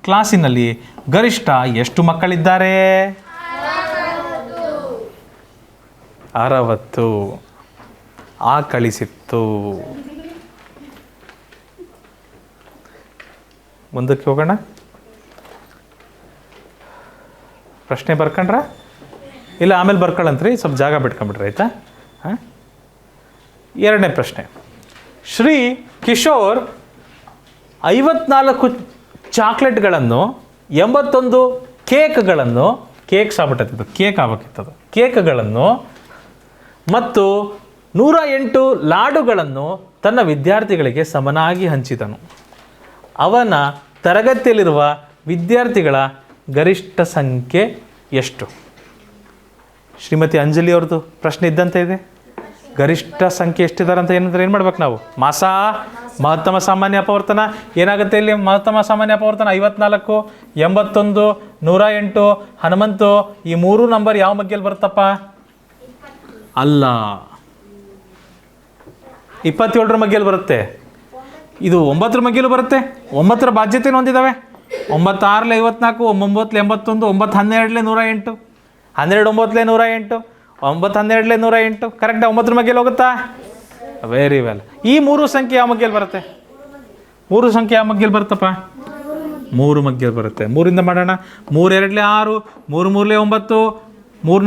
ಕ್ಲಾಸಿನಲ್ಲಿ ಗರಿಷ್ಠ ಎಷ್ಟು ಮಕ್ಕಳಿದ್ದಾರೆ? 60. ಕಳಿಸಿತ್ತು. ಮುಂದಕ್ಕೆ ಹೋಗೋಣ. ಪ್ರಶ್ನೆ ಬರ್ಕೊಂಡ್ರ? ಇಲ್ಲ ಆಮೇಲೆ ಬರ್ಕೊಳ್ಳಂತ್ರಿ, ಸ್ವಲ್ಪ ಜಾಗ ಬಿಟ್ಕೊಂಡ್ಬಿಡ್ರಿ ಆಯಿತಾ? ಹಾಂ, 2ನೇ ಪ್ರಶ್ನೆ. ಶ್ರೀ ಕಿಶೋರ್ 54 ಚಾಕ್ಲೇಟ್ಗಳನ್ನು 81 ಕೇಕ್ಗಳನ್ನು ಕೇಕ್ಗಳನ್ನು ಮತ್ತು 108 ಲಾಡುಗಳನ್ನು ತನ್ನ ವಿದ್ಯಾರ್ಥಿಗಳಿಗೆ ಸಮನಾಗಿ ಹಂಚಿದನು. ಅವನ ತರಗತಿಯಲ್ಲಿರುವ ವಿದ್ಯಾರ್ಥಿಗಳ ಗರಿಷ್ಠ ಸಂಖ್ಯೆ ಎಷ್ಟು? ಶ್ರೀಮತಿ ಅಂಜಲಿ ಅವ್ರದ್ದು ಪ್ರಶ್ನೆ ಇದ್ದಂತೆ ಇದೆ. ಗರಿಷ್ಠ ಸಂಖ್ಯೆ ಎಷ್ಟಿದ್ದಾರೆ ಅಂತ ಏನಂದ್ರೆ ಏನು ಮಾಡ್ಬೇಕು ನಾವು? ಮಾಸ, ಮಹತ್ತಮ ಸಾಮಾನ್ಯ ಅಪವರ್ತನ. ಏನಾಗುತ್ತೆ ಇಲ್ಲಿ? ಮಹತ್ತಮ ಸಾಮಾನ್ಯ ಅಪವರ್ತನ 54, 81, 108, ಹನುಮಂತು. ಈ 3 ನಂಬರ್ ಯಾವ ಮಗ್ಗೇಲಿ ಬರುತ್ತಪ್ಪ? ಅಲ್ಲ, 27ರ ಮಗ್ಗೇಲಿ ಬರುತ್ತೆ. ಇದು 9ರ ಮಗ್ಗೇಲೂ ಬರುತ್ತೆ. 9ರ ಬಾಧ್ಯತೆಯನ್ನು ಹೊಂದಿದ್ದಾವೆ. 9 6 54, 9 81, 9 12 108, 12 9 108, 9 12 108 ಕರೆಕ್ಟ್. 9ರ ಮಗ್ಗೇಲಿ ಹೋಗುತ್ತಾ? Very well. ಈ 3 ಸಂಖ್ಯೆ ಯಾವ ಮಗ್ಗೇಲಿ ಬರುತ್ತೆ? 3 ಸಂಖ್ಯೆ ಯಾವ ಮಗ್ಗೇಲಿ ಬರುತ್ತಪ್ಪ? 3 ಮಗ್ಗೇಲಿ ಬರುತ್ತೆ. 3ರಿಂದ ಮಾಡೋಣ. 3 2 6, 3 3 9, 3 4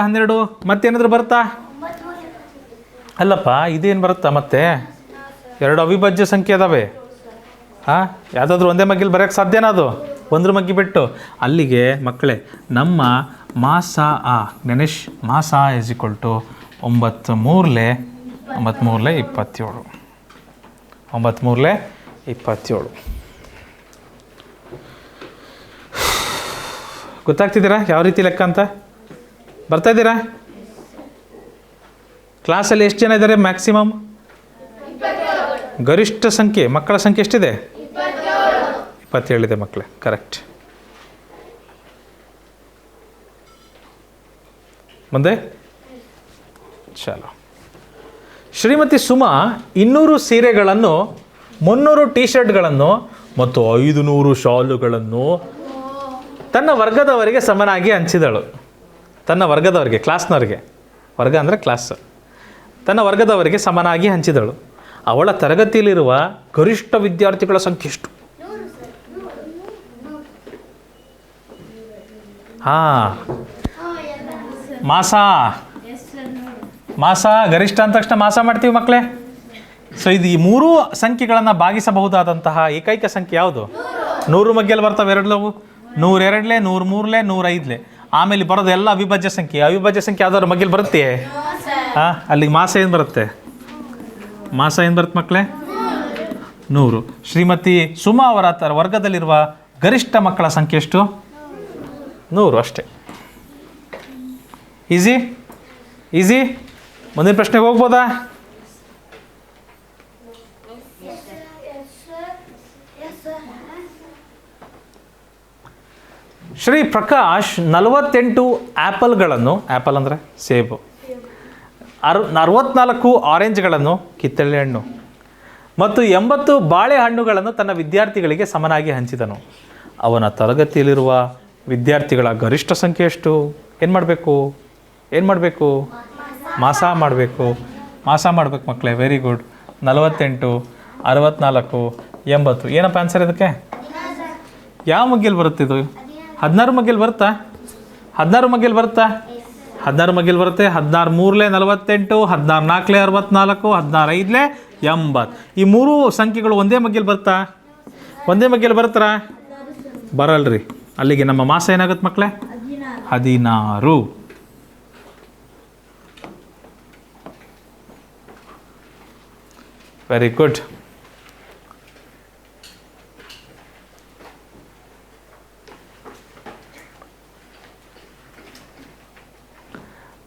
12. ಮತ್ತೇನಾದರೂ ಬರುತ್ತಾ? ಅಲ್ಲಪ್ಪ, ಇದೇನು ಬರುತ್ತಾ? ಮತ್ತೆ 2 ಅವಿಭಾಜ್ಯ ಸಂಖ್ಯೆ ಅದಾವೆ. ಹಾಂ, ಯಾವುದಾದ್ರೂ ಒಂದೇ ಮಗ್ಗಿಲಿ ಬರೋಕ್ಕೆ ಸಾಧ್ಯನಾ? ಅದು 1 ಮಗ್ಗಿ ಬಿಟ್ಟು. ಅಲ್ಲಿಗೆ ಮಕ್ಕಳೇ ನಮ್ಮ ಮಾಸ ಗಣೇಶ್ ಮಾಸ = 9 3 27. 9 3 27. ಗೊತ್ತಾಗ್ತಿದ್ದೀರಾ ಯಾವ ರೀತಿ ಲೆಕ್ಕ ಅಂತ? ಬರ್ತಾ ಇದ್ದೀರಾ? ಕ್ಲಾಸಲ್ಲಿ ಎಷ್ಟು ಜನ ಇದ್ದಾರೆ ಮ್ಯಾಕ್ಸಿಮಮ್? ಗರಿಷ್ಠ ಸಂಖ್ಯೆ ಮಕ್ಕಳ ಸಂಖ್ಯೆ ಎಷ್ಟಿದೆ? 27 ಇದೆ ಮಕ್ಕಳೇ. ಕರೆಕ್ಟ್. ಮುಂದೆ ಚಲೋ. ಶ್ರೀಮತಿ ಸುಮಾ 200 ಸೀರೆಗಳನ್ನು, 300 ಟೀ ಶರ್ಟ್ಗಳನ್ನು ಮತ್ತು 500 ಶಾಲುಗಳನ್ನು ತನ್ನ ವರ್ಗದವರಿಗೆ ಸಮನಾಗಿ ಹಂಚಿದಳು. ತನ್ನ ವರ್ಗದವರಿಗೆ, ಕ್ಲಾಸ್ನವರಿಗೆ, ವರ್ಗ ಅಂದರೆ ಕ್ಲಾಸ್, ತನ್ನ ವರ್ಗದವರಿಗೆ ಸಮನಾಗಿ ಹಂಚಿದಳು. ಅವಳ ತರಗತಿಯಲ್ಲಿರುವ ಗರಿಷ್ಠ ವಿದ್ಯಾರ್ಥಿಗಳ ಸಂಖ್ಯೆ ಎಷ್ಟು? ಹಾಂ, ಮಾಸ ಗರಿಷ್ಠ ಅಂದ ತಕ್ಷಣ ಮಾಸ ಮಾಡ್ತೀವಿ ಮಕ್ಕಳೇ. ಸೊ ಇದು ಈ ಮೂರೂ ಸಂಖ್ಯೆಗಳನ್ನು ಭಾಗಿಸಬಹುದಾದಂತಹ ಏಕೈಕ ಸಂಖ್ಯೆ ಯಾವುದು? 100 ಮಗ್ಗೆಲ್ಲಿ ಬರ್ತಾವೆ ಎರಡ್ಲವು, 102 103 105. ಆಮೇಲೆ ಬರೋದು ಎಲ್ಲ ಅವಿಭಾಜ್ಯ ಸಂಖ್ಯೆ. ಅವಿಭಾಜ್ಯ ಸಂಖ್ಯೆ ಯಾವ್ದಾದ್ರು ಮಗ್ಗೆಲ್ಲಿ ಬರುತ್ತೆ? ಹಾಂ, ಅಲ್ಲಿಗೆ ಮಾಸ ಏನು ಬರುತ್ತೆ? ಮಾಸ ಏನು ಬರುತ್ತೆ ಮಕ್ಕಳೇ? 100. ಶ್ರೀಮತಿ ಸುಮಾ ಅವರ ವರ್ಗದಲ್ಲಿರುವ ಗರಿಷ್ಠ ಮಕ್ಕಳ ಸಂಖ್ಯೆ ಎಷ್ಟು? 100 ಅಷ್ಟೇ. Easy easy. ಮುಂದಿನ ಪ್ರಶ್ನೆಗೆ ಹೋಗ್ಬೋದಾ? ಶ್ರೀ ಪ್ರಕಾಶ್ 48 ಆ್ಯಪಲ್ಗಳನ್ನು, ಆ್ಯಪಲ್ ಅಂದರೆ ಸೇಬು, 64 ಆರೆಂಜ್ಗಳನ್ನು, ಕಿತ್ತಳೆ ಹಣ್ಣು, ಮತ್ತು 80 ಬಾಳೆಹಣ್ಣುಗಳನ್ನು ತನ್ನ ವಿದ್ಯಾರ್ಥಿಗಳಿಗೆ ಸಮನಾಗಿ ಹಂಚಿದನು. ಅವನ ತರಗತಿಯಲ್ಲಿರುವ ವಿದ್ಯಾರ್ಥಿಗಳ ಗರಿಷ್ಠ ಸಂಖ್ಯೆ ಎಷ್ಟು? ಏನು ಮಾಡಬೇಕು? ಮಾಸ ಮಾಡಬೇಕು ಮಕ್ಕಳೇ. Very good. 48 64 80. ಏನಪ್ಪ ಆನ್ಸರ್ ಇದಕ್ಕೆ? ಯಾವ ಮಗ್ಗೆಲ್ಲಿ ಬರುತ್ತೆ ಇದು? 16 ಮಗ್ಗೆಲ್ಲಿ ಬರುತ್ತಾ? 16 ಮಗ್ಗೆಲ್ಲಿ ಬರುತ್ತೆ. 16 3 48, 16 4 64, 16 5 80. ಈ ಮೂರು ಸಂಖ್ಯೆಗಳು ಒಂದೇ ಮಗ್ಗೆಲ್ಲಿ ಬರುತ್ತಾ? ಬರಲ್ರಿ. ಅಲ್ಲಿಗೆ ನಮ್ಮ ಮಾಸ ಏನಾಗುತ್ತೆ ಮಕ್ಕಳೇ? 16. Very good.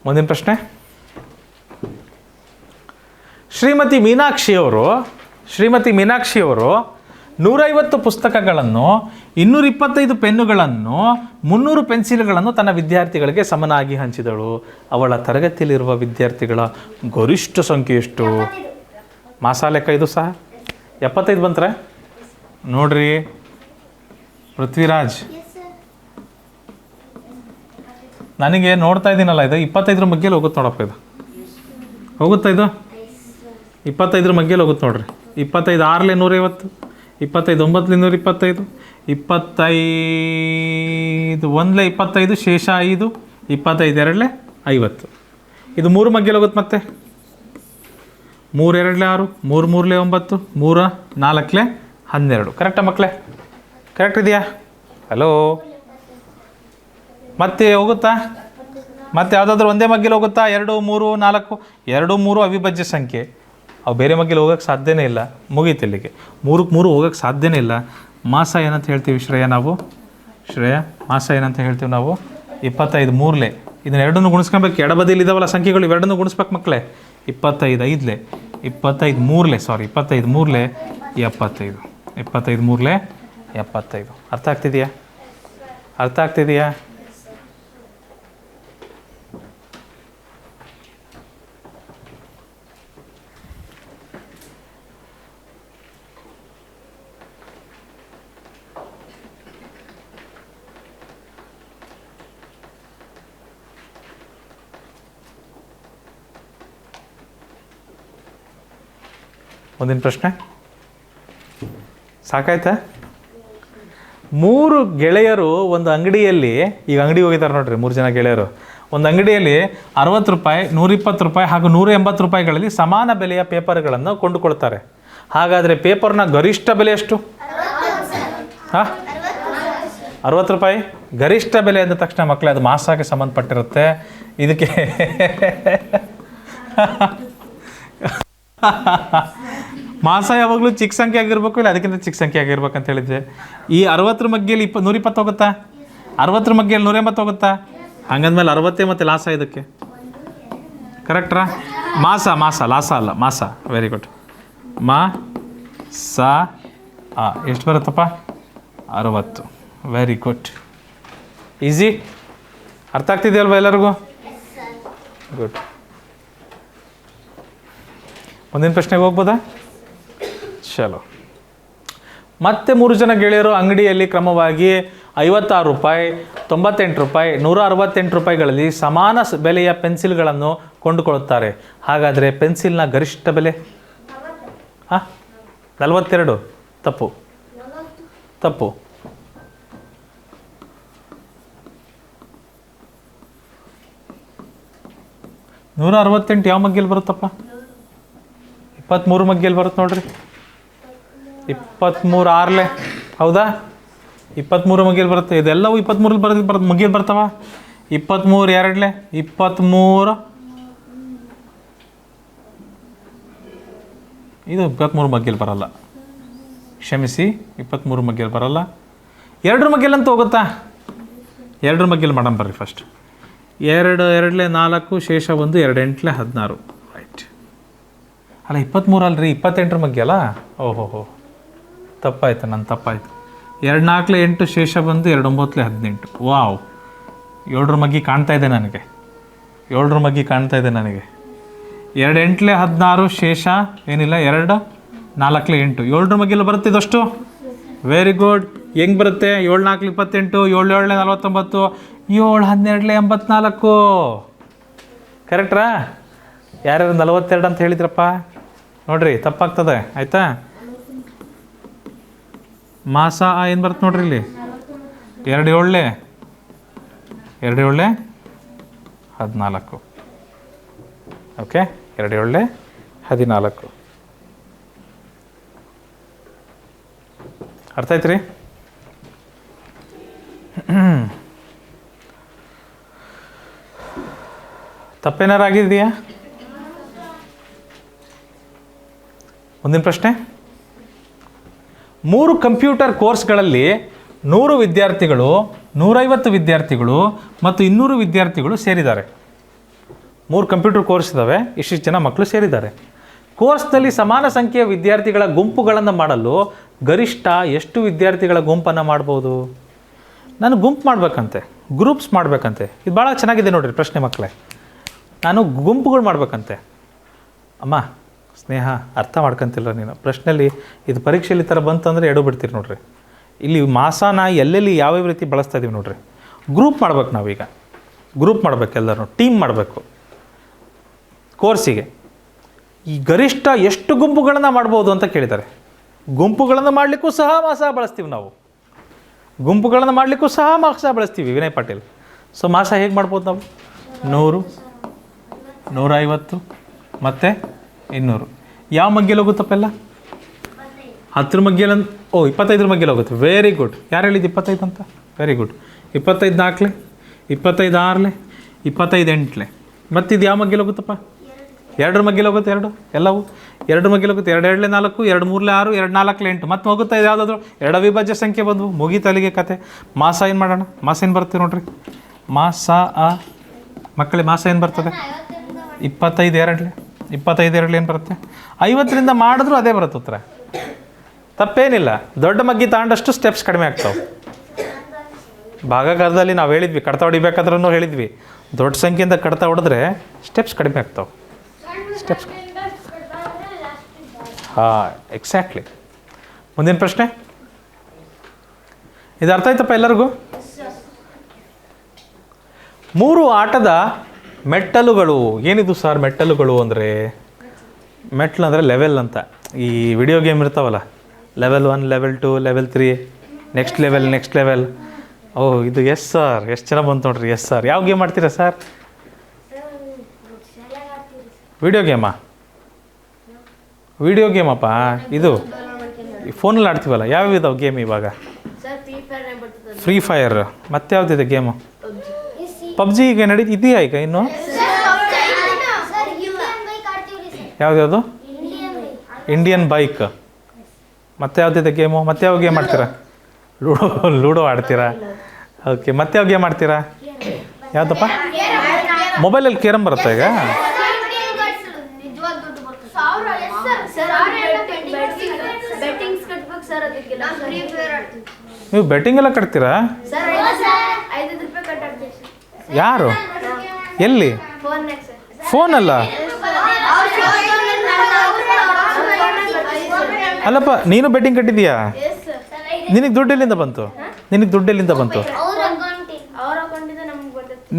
ಮುಂದಿನ ಪ್ರಶ್ನೆ. ಶ್ರೀಮತಿ ಮೀನಾಕ್ಷಿಯವರು 150 ಪುಸ್ತಕಗಳನ್ನು, 225 ಪೆನ್ನುಗಳನ್ನು, 300 ಪೆನ್ಸಿಲ್ಗಳನ್ನು ತನ್ನ ವಿದ್ಯಾರ್ಥಿಗಳಿಗೆ ಸಮನಾಗಿ ಹಂಚಿದಳು. ಅವಳ ತರಗತಿಯಲ್ಲಿರುವ ವಿದ್ಯಾರ್ಥಿಗಳ ಗರಿಷ್ಠ ಸಂಖ್ಯೆ ಎಷ್ಟು? ಮಾಸ ಲೆಕ್ಕ ಇದು ಸಹ 75 ಬಂತ್ರೆ ನೋಡ್ರಿ ಪೃಥ್ವಿರಾಜ್. ನನಗೆ ನೋಡ್ತಾ ಇದ್ದೀನಲ್ಲ, ಇದು 25 ಮಗ್ಗೆಲ್ಲಿ ಹೋಗುತ್ತೆ ನೋಡಪ್ಪ. ಇದು ಹೋಗುತ್ತಾ? ಇದು 25 ಮಗ್ಗೆಲ್ಲಿ ಹೋಗುತ್ತೆ ನೋಡ್ರಿ. 25 6 150, 25 9 125, 25 1 25, ಶೇಷ 5, 25 2 50. ಇದು 3 ಮಗ್ಗೆಲ್ಲಿ ಹೋಗುತ್ತೆ ಮತ್ತೆ. 3 2 6, 3 3 9, 3 4 12. ಕರೆಕ್ಟಾ ಮಕ್ಕಳೇ? ಕರೆಕ್ಟ್ ಇದೆಯಾ? ಹಲೋ. ಮತ್ತೆ ಹೋಗುತ್ತಾ? ಮತ್ತೆ ಯಾವುದಾದ್ರೂ ಒಂದೇ ಮಗ್ಗೆಲಿ ಹೋಗುತ್ತಾ? 2 3 4. 2 3 ಅವಿಭಾಜ್ಯ ಸಂಖ್ಯೆ. ಅವು ಬೇರೆ ಮಗ್ಗೆಲಿ ಹೋಗೋಕ್ಕೆ ಸಾಧ್ಯನೇ ಇಲ್ಲ. ಮುಗೀತು ಇಲ್ಲಿಗೆ. 3ಕ್ಕೆ 3 ಹೋಗೋಕ್ಕೆ ಸಾಧ್ಯನೇ ಇಲ್ಲ. ಮಾಸ ಏನಂತ ಹೇಳ್ತೀವಿ ಮಾಸ ಏನಂತ ಹೇಳ್ತೀವಿ ನಾವು? 25 3 ಇದನ್ನ ಎರಡನ್ನೂ ಗುಣಿಸ್ಕೊಬೇಕು. ಎಡಬದಿಯಲ್ಲಿ ಇದಾವಲ್ಲ ಸಂಖ್ಯೆಗಳು, ಇವೆರಡನ್ನೂ ಗುಣಿಸ್ಬೇಕು ಮಕ್ಕಳೇ. 25 5 25 3 ಸಾರಿ 25 3 75. 25 3 75. ಅರ್ಥ ಆಗ್ತಿದೆಯಾ? ಮುಂದಿನ ಪ್ರಶ್ನೆ ಸಾಕಾಯ್ತಾ? 3 ಗೆಳೆಯರು ಒಂದು ಅಂಗಡಿಯಲ್ಲಿ, ಈಗ ಅಂಗಡಿ ಹೋಗಿದ್ದಾರೆ ನೋಡ್ರಿ, 3 ಜನ ಗೆಳೆಯರು ಒಂದು ಅಂಗಡಿಯಲ್ಲಿ 60 ರೂಪಾಯಿ, 120 ರೂಪಾಯಿ ಹಾಗೂ 180 ರೂಪಾಯಿಗಳಲ್ಲಿ ಸಮಾನ ಬೆಲೆಯ ಪೇಪರ್ಗಳನ್ನು ಕೊಂಡುಕೊಳ್ತಾರೆ. ಹಾಗಾದರೆ ಪೇಪರ್ನ ಗರಿಷ್ಠ ಬೆಲೆ ಎಷ್ಟು? 60 ರೂಪಾಯಿ. ಗರಿಷ್ಠ ಬೆಲೆ ಅಂದ ತಕ್ಷಣ ಮಕ್ಕಳೇ ಅದು ಮಾಸಕ್ಕೆ ಸಂಬಂಧಪಟ್ಟಿರುತ್ತೆ. ಇದಕ್ಕೆ ಮಾಸ ಯಾವಾಗಲೂ ಚಿಕ್ಕ ಸಂಖ್ಯೆ ಆಗಿರ್ಬೇಕು, ಇಲ್ಲ ಅದಕ್ಕಿಂತ ಚಿಕ್ಕ ಸಂಖ್ಯೆ ಆಗಿರ್ಬೇಕು ಅಂತ ಹೇಳಿದ್ದೆ. ಈ 60 ಮಗ್ಗೆಯಲ್ಲಿ 120 ಹೋಗುತ್ತಾ? 60 ಮಗ್ಗೆಯಲ್ಲಿ 180 ಹೋಗುತ್ತಾ? ಹಂಗಂದ್ಮೇಲೆ 60 ಮತ್ತು ಲಾಸ ಇದಕ್ಕೆ ಕರೆಕ್ಟ್ರಾ? ಲಾಸ ಅಲ್ಲ, ಮಾಸ. Very good. ಎಷ್ಟು ಬರುತ್ತಪ್ಪ? 60. Very good. ಈಸಿ. ಅರ್ಥ ಆಗ್ತಿದೆಯಲ್ವ ಎಲ್ಲರಿಗೂ? ಗುಡ್. ಮುಂದಿನ ಪ್ರಶ್ನೆಗೆ ಹೋಗ್ಬೋದಾ? ಚಲೋ. ಮತ್ತೆ 3 ಜನ ಗೆಳೆಯರು ಅಂಗಡಿಯಲ್ಲಿ ಕ್ರಮವಾಗಿ 56 ರೂಪಾಯಿ, 98 ರೂಪಾಯಿ, 168 ರೂಪಾಯಿಗಳಲ್ಲಿ ಸಮಾನ ಬೆಲೆಯ ಪೆನ್ಸಿಲ್ಗಳನ್ನು ಕೊಂಡುಕೊಳ್ಳುತ್ತಾರೆ. ಹಾಗಾದರೆ ಪೆನ್ಸಿಲ್ನ ಗರಿಷ್ಠ ಬೆಲೆ? ಹಾಂ 42 ತಪ್ಪು ತಪ್ಪು. 168 ಯಾವ ಮಗ್ಗಿಯಲ್ಲಿ ಬರುತ್ತಪ್ಪ? 23 ಮಗ್ಗಿಯಲ್ಲಿ ಬರುತ್ತೆ ನೋಡ್ರಿ. 23 ಆರ್ಲೆ ಹೌದಾ? 23 ಮಗ್ಗಿಯಲ್ಲಿ ಬರುತ್ತೆ. ಇದೆಲ್ಲವೂ 23 ಮಗ್ಗಿಯಲ್ಲಿ ಬರ್ತಾವ. 23 ಎರಡ್ಲೆ 23, ಇದು 23 ಮಗ್ಗಿಯಲ್ಲಿ ಬರಲ್ಲ, ಕ್ಷಮಿಸಿ, 23 ಮಗ್ಗಿಯಲ್ಲಿ ಬರಲ್ಲ. 2 ಮಗ್ಗಿಯಲ್ಲಿ ಅಂತ ಹೋಗುತ್ತಾ? 2 ಮಗ್ಗಿಯಲ್ಲಿ ಮಾಡೋಣ ಬರ್ರಿ ಫಸ್ಟ್. 2 ಎರಡ್ಲೆ 4, ಶೇಷ 1, 2 ಎಂಟ್ಲೆ 16. ರೈಟ್. ಅಲ್ಲ 23 ಅಲ್ರಿ, 28 ಮಗ್ಗಿ ಅಲ್ಲ. ಓಹೋ ತಪ್ಪಾಯ್ತು, ನನ್ನ ತಪ್ಪಾಯ್ತು. 2 4 8, ಶೇಷ 1, 2 9 18. ವಾವ್, 7 ಮಗ್ಗಿ ಕಾಣ್ತಾ ಇದೆ ನನಗೆ. 7 ಮಗ್ಗಿ ಕಾಣ್ತಾ ಇದೆ ನನಗೆ. 2 ಎಂಟ್ಲೆ 16, ಶೇಷ ಏನಿಲ್ಲ, 2 4 8. 7 ಮಗ್ಗಿಯಲ್ಲಿ ಬರುತ್ತೆ ಇದಷ್ಟು. Very good. ಹೆಂಗೆ ಬರುತ್ತೆ? 7 4 28, 7 7 49, 7 12 84. ಕರೆಕ್ಟ್ರಾ? ಯಾರ್ಯಾರು 42 ಅಂತ ಹೇಳಿದ್ರಪ್ಪ ನೋಡ್ರಿ, ತಪ್ಪಾಗ್ತದೆ ಆಯಿತಾ? ಮಾಸ ಏನು ಬರುತ್ತೆ ನೋಡ್ರಿ ಇಲ್ಲಿ, 2 7 14. ಓಕೆ, 2 7 14. ಅರ್ಥ ಆಯ್ತು ರೀ? ತಪ್ಪೇನಾರು ಆಗಿದೆಯಾ? ಮುಂದಿನ ಪ್ರಶ್ನೆ. 3 ಕಂಪ್ಯೂಟರ್ ಕೋರ್ಸ್ಗಳಲ್ಲಿ 100 ವಿದ್ಯಾರ್ಥಿಗಳು, 150 ವಿದ್ಯಾರ್ಥಿಗಳು ಮತ್ತು 200 ವಿದ್ಯಾರ್ಥಿಗಳು ಸೇರಿದ್ದಾರೆ. 3 ಕಂಪ್ಯೂಟರ್ ಕೋರ್ಸ್ ಇದ್ದಾವೆ, ಇಷ್ಟಿಷ್ಟು ಜನ ಮಕ್ಕಳು ಸೇರಿದ್ದಾರೆ. ಕೋರ್ಸ್ನಲ್ಲಿ ಸಮಾನ ಸಂಖ್ಯೆಯ ವಿದ್ಯಾರ್ಥಿಗಳ ಗುಂಪುಗಳನ್ನು ಮಾಡಲು ಗರಿಷ್ಠ ಎಷ್ಟು ವಿದ್ಯಾರ್ಥಿಗಳ ಗುಂಪನ್ನು ಮಾಡ್ಬೋದು? ನಾನು ಗುಂಪು ಮಾಡಬೇಕಂತೆ, ಗ್ರೂಪ್ಸ್ ಮಾಡಬೇಕಂತೆ. ಇದು ಭಾಳ ಚೆನ್ನಾಗಿದೆ ನೋಡಿರಿ ಪ್ರಶ್ನೆ ಮಕ್ಕಳೇ. ನಾನು ಗುಂಪುಗಳು ಮಾಡಬೇಕಂತೆ. ಅಮ್ಮ ಸ್ನೇಹ, ಅರ್ಥ ಮಾಡ್ಕೊಂತಿಲ್ಲ ನೀನು. ಪ್ರಶ್ನೆಯಲ್ಲಿ ಇದು ಪರೀಕ್ಷೆಯಲ್ಲಿ ಥರ ಬಂತಂದರೆ ಎಡು ಬಿಡ್ತೀರಿ ನೋಡ್ರಿ. ಇಲ್ಲಿ ಮಾಸಾನ ಎಲ್ಲೆಲ್ಲಿ ಯಾವ್ಯಾವ ರೀತಿ ಬಳಸ್ತಾ ಇದ್ದೀವಿ ನೋಡ್ರಿ. ಗ್ರೂಪ್ ಮಾಡ್ಬೇಕು ನಾವೀಗ, ಗ್ರೂಪ್ ಮಾಡಬೇಕು, ಎಲ್ಲರೂ ಟೀಮ್ ಮಾಡಬೇಕು ಕೋರ್ಸಿಗೆ. ಈ ಗರಿಷ್ಠ ಎಷ್ಟು ಗುಂಪುಗಳನ್ನು ಮಾಡ್ಬೋದು ಅಂತ ಕೇಳಿದ್ದಾರೆ. ಗುಂಪುಗಳನ್ನು ಮಾಡಲಿಕ್ಕೂ ಸಹ ಮಾಸ ಬಳಸ್ತೀವಿ ನಾವು. ಗುಂಪುಗಳನ್ನು ಮಾಡಲಿಕ್ಕೂ ಸಹ ಮಾಸ ಬಳಸ್ತೀವಿ ವಿನಯ್ ಪಾಟೀಲ್. ಸೊ ಮಾಸ ಹೇಗೆ ಮಾಡ್ಬೋದು ನಾವು? 100, 150 ಮತ್ತು 200. ಯಾವ ಮಗ್ಗಿಯಲ್ಲಿ ಹೋಗುತ್ತಪ್ಪೆಲ್ಲ? 10 ಮಗ್ಗಿಯಲ್ಲಿ 25 ಮಗ್ಗಿಯಲ್ಲಿ ಹೋಗುತ್ತೆ. Very good. ಯಾರು ಹೇಳಿದ್ದು 25 ಅಂತ? Very good. 25 4, 25 6, 25 8. ಮತ್ತು ಇದು ಯಾವ ಮಗ್ಗಿಯಲ್ಲಿ ಹೋಗುತ್ತಪ್ಪ? 2 ಮಗ್ಗಿಯಲ್ಲಿ ಹೋಗುತ್ತೆ. 2 ಎಲ್ಲವೂ 2 ಮಗ್ಗಿಯಲ್ಲಿ ಹೋಗುತ್ತೆ. 2 2 4, 2 3 6, 2 4 8. ಮತ್ತೆ ಹೋಗುತ್ತಾ ಇದು ಯಾವುದಾದ್ರು 2 ಅವಿಭಾಜ್ಯ ಸಂಖ್ಯೆ ಬಂದವು, ಮುಗೀತಲ್ಲಿಗೆ ಕತೆ. ಮಾಸ ಏನು ಮಾಡೋಣ? ಮಾಸ ಏನು ಬರುತ್ತೆ ನೋಡ್ರಿ? ಮಾಸ ಮಕ್ಕಳೇ, ಮಾಸ ಏನು ಬರ್ತದೆ? 25 2 ಏನು ಬರುತ್ತೆ? 50ರಿಂದ ಮಾಡಿದ್ರು ಅದೇ ಬರುತ್ತೆ ಉತ್ತರ. ತಪ್ಪೇನಿಲ್ಲ. ದೊಡ್ಡ ಮಗ್ಗಿ ತಾಂಡಷ್ಟು ಸ್ಟೆಪ್ಸ್ ಕಡಿಮೆ ಆಗ್ತಾವೆ. ಭಾಗಾಕಾರದಲ್ಲಿ ನಾವು ಹೇಳಿದ್ವಿ, ಕಡ್ತ ಹೊಡಿಬೇಕಾದ್ರೂ ಹೇಳಿದ್ವಿ, ದೊಡ್ಡ ಸಂಖ್ಯೆಯಿಂದ ಕಡ್ತ ಹೊಡೆದ್ರೆ ಸ್ಟೆಪ್ಸ್ ಕಡಿಮೆ ಆಗ್ತಾವೆ. ಸ್ಟೆಪ್ಸ್ ಹಾಂ, ಎಕ್ಸಾಕ್ಟ್ಲಿ. ಮುಂದಿನ ಪ್ರಶ್ನೆ. ಇದು ಅರ್ಥ ಆಯ್ತಪ್ಪ ಎಲ್ಲರಿಗೂ? 3 ಆಟದ ಮೆಟ್ಟಲುಗಳು. ಏನಿದು ಸರ್ ಮೆಟ್ಟಲುಗಳು ಅಂದರೆ? ಮೆಟ್ಲು ಅಂದರೆ ಲೆವೆಲ್ ಅಂತ. ಈ ವಿಡಿಯೋ ಗೇಮ್ ಇರ್ತಾವಲ್ಲ, level 1, level 2, level 3, next level. ಇದು ಎಸ್ ಸರ್, ಎಷ್ಟು ಚೆನ್ನಾಗಿ ಬಂತು ನೋಡ್ರಿ. Yes sir. ಯಾವ ಗೇಮ್ ಆಡ್ತೀರಾ ಸರ್? ವಿಡಿಯೋ ಗೇಮಾ? ವಿಡಿಯೋ ಗೇಮಪ್ಪ ಇದು. ಫೋನಲ್ಲಿ ಆಡ್ತೀವಲ್ಲ, ಯಾವ್ಯಾವ ಇದಾವೆ ಗೇಮ್ ಇವಾಗ? Free fire. ಮತ್ತೆ ಯಾವುದಿದೆ ಗೇಮು? ಪಬ್ಜಿ ಈಗ ಇದೆಯಾ ಈಗ ಇನ್ನು? ಯಾವ್ದು? Indian bike. ಮತ್ತೆ ಯಾವುದಿದೆ ಗೇಮು? ಮತ್ತೆ ಯಾವ ಗೇಮ್ ಆಡ್ತೀರಾ? ಲೂಡೋ ಆಡ್ತೀರಾ? ಓಕೆ. ಮತ್ತೆ ಯಾವ ಗೇಮ್ ಆಡ್ತೀರಾ? ಯಾವುದಪ್ಪ? ಮೊಬೈಲಲ್ಲಿ ಕೇರಮ್ ಬರುತ್ತಾ ಈಗ? ನೀವು ಬೆಟ್ಟಿಂಗ್ ಎಲ್ಲ ಕಟ್ತೀರಾ? ಯಾರು? ಎಲ್ಲಿ? ಫೋನಲ್ಲ? ಅಲ್ಲಪ್ಪ, ನೀನು ಬೆಟ್ಟಿಂಗ್ ಕಟ್ಟಿದೀಯಾ? ನಿನಗೆ ದುಡ್ಡು ಎಲ್ಲಿಂದ ಬಂತು?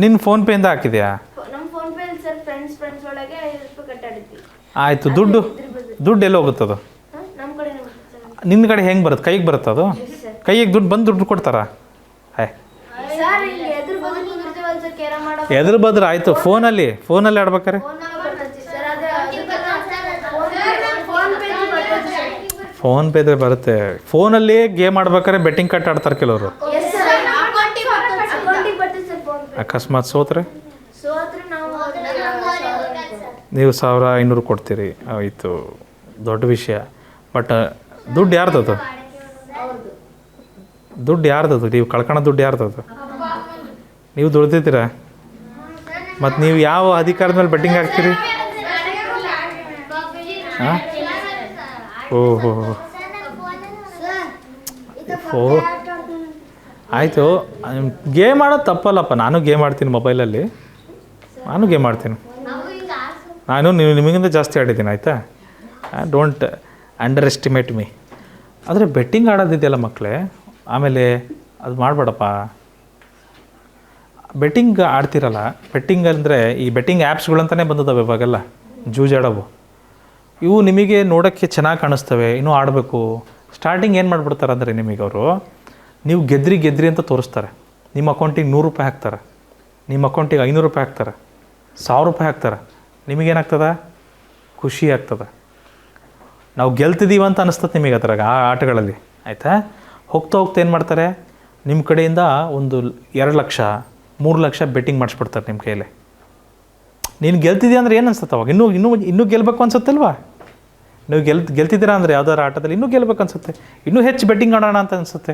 ನಿನ್ನ ಫೋನ್ ಪೇಯಿಂದ ಹಾಕಿದ್ಯಾ? ಆಯಿತು. ದುಡ್ಡು ಎಲ್ಲಿ ಹೋಗುತ್ತದು? ನಿನ್ನ ಕಡೆ ಹೆಂಗೆ ಬರುತ್ತೆ, ಕೈಗೆ ಬರುತ್ತೆ ಅದು? ಕೈಗೆ ದುಡ್ಡು ಕೊಡ್ತಾರಾ? ಎದ್ರ ಬದ್ರ ಆಯಿತು. ಫೋನಲ್ಲಿ ಆಡ್ಬೇಕಾರೆ ಫೋನ್ ಪೇದ್ರೆ ಬರುತ್ತೆ. ಫೋನಲ್ಲಿ ಗೇಮ್ ಆಡ್ಬೇಕಾದ್ರೆ ಬೆಟ್ಟಿಂಗ್ ಕಟ್ ಆಡ್ತಾರೆ ಕೆಲವರು. ಅಕಸ್ಮಾತ್ ಸೋತ್ರೆ ನೀವು 1500 ಕೊಡ್ತೀರಿ, ಆಯಿತು, ದೊಡ್ಡ ವಿಷಯ. ಬಟ್ ದುಡ್ಡು ಯಾರ್ದದು? ನೀವು ಕಳ್ಕೊಳೋ ದುಡ್ಡು ಯಾರ್ದದು? ನೀವು ದುಡ್ದಿದ್ದೀರಾ? ಮತ್ತು ನೀವು ಯಾವ ಅಧಿಕಾರದ ಮೇಲೆ ಬೆಟ್ಟಿಂಗ್ ಹಾಕ್ತೀರಿ? ಹಾಂ, ಓಹೋ ಆಯಿತು. ಗೇಮ್ ಆಡೋದು ತಪ್ಪಲ್ಲಪ್ಪ. ನಾನು ಗೇಮ್ ಆಡ್ತೀನಿ ಮೊಬೈಲಲ್ಲಿ, ನಾನು ನಿಮಗಿಂತ ಜಾಸ್ತಿ ಆಡಿದ್ದೀನಿ, ಆಯಿತಾ? Don't under estimate me. ಆದರೆ ಬೆಟ್ಟಿಂಗ್ ಆಡೋದಿದೆಯಲ್ಲ ಮಕ್ಕಳೇ, ಆಮೇಲೆ ಅದು ಮಾಡಬೇಡಪ್ಪ. ಬೆಟ್ಟಿಂಗ್ ಆಡ್ತಿರಲ್ಲ, ಬೆಟ್ಟಿಂಗ್ ಅಂದರೆ ಈ ಬೆಟ್ಟಿಂಗ್ ಆ್ಯಪ್ಸ್ಗಳಂತಲೇ ಬಂದಿದ್ದಾವೆ ಇವಾಗೆಲ್ಲ, ಜೂಜಾಡವು. ಇವು ನಿಮಗೆ ನೋಡೋಕ್ಕೆ ಚೆನ್ನಾಗಿ ಕಾಣಿಸ್ತವೆ, ಇನ್ನೂ ಆಡಬೇಕು. ಸ್ಟಾರ್ಟಿಂಗ್ ಏನು ಮಾಡಿಬಿಡ್ತಾರೆ ಅಂದರೆ ನಿಮಗೆ ಅವರು, ನೀವು ಗೆದ್ರಿ ಅಂತ ತೋರಿಸ್ತಾರೆ. ನಿಮ್ಮ ಅಕೌಂಟಿಗೆ 100 ರೂಪಾಯಿ ಹಾಕ್ತಾರೆ, ನಿಮ್ಮ ಅಕೌಂಟಿಗೆ 500 ರೂಪಾಯಿ ಹಾಕ್ತಾರೆ, 1000 ರೂಪಾಯಿ ಹಾಕ್ತಾರೆ. ನಿಮಗೇನಾಗ್ತದೆ? ಖುಷಿ ಆಗ್ತದೆ. ನಾವು ಗೆಲ್ತಿದ್ದೀವಿ ಅಂತ ಅನಿಸ್ತದೆ ನಿಮಗೆ ಅದ್ರಾಗ, ಆ ಆಟಗಳಲ್ಲಿ, ಆಯಿತಾ? ಹೋಗ್ತಾ ಏನು ಮಾಡ್ತಾರೆ, ನಿಮ್ಮ ಕಡೆಯಿಂದ ಒಂದು 2 ಲಕ್ಷ 3 ಲಕ್ಷ ಬೆಟ್ಟಿಂಗ್ ಮಾಡಿಸ್ಬಿಡ್ತಾರೆ ನಿಮ್ಮ ಕೈಯಲ್ಲಿ. ನೀನು ಗೆಲ್ತಿದ್ದೀಯ ಅಂದರೆ ಏನು ಅನ್ಸುತ್ತೆ ಅವಾಗ? ಇನ್ನೂ ಗೆಲ್ಲಬೇಕು ಅನ್ಸುತ್ತಲ್ವಾ? ನೀವು ಗೆಲ್ತಿದ್ದೀರಾ ಅಂದರೆ ಯಾವ್ದಾದ್ರು ಆಟದಲ್ಲಿ ಇನ್ನೂ ಗೆಲ್ಲಬೇಕು ಅನ್ಸುತ್ತೆ, ಇನ್ನೂ ಹೆಚ್ಚು ಬೆಟ್ಟಿಂಗ್ ಆಡೋಣ ಅಂತ ಅನಿಸುತ್ತೆ.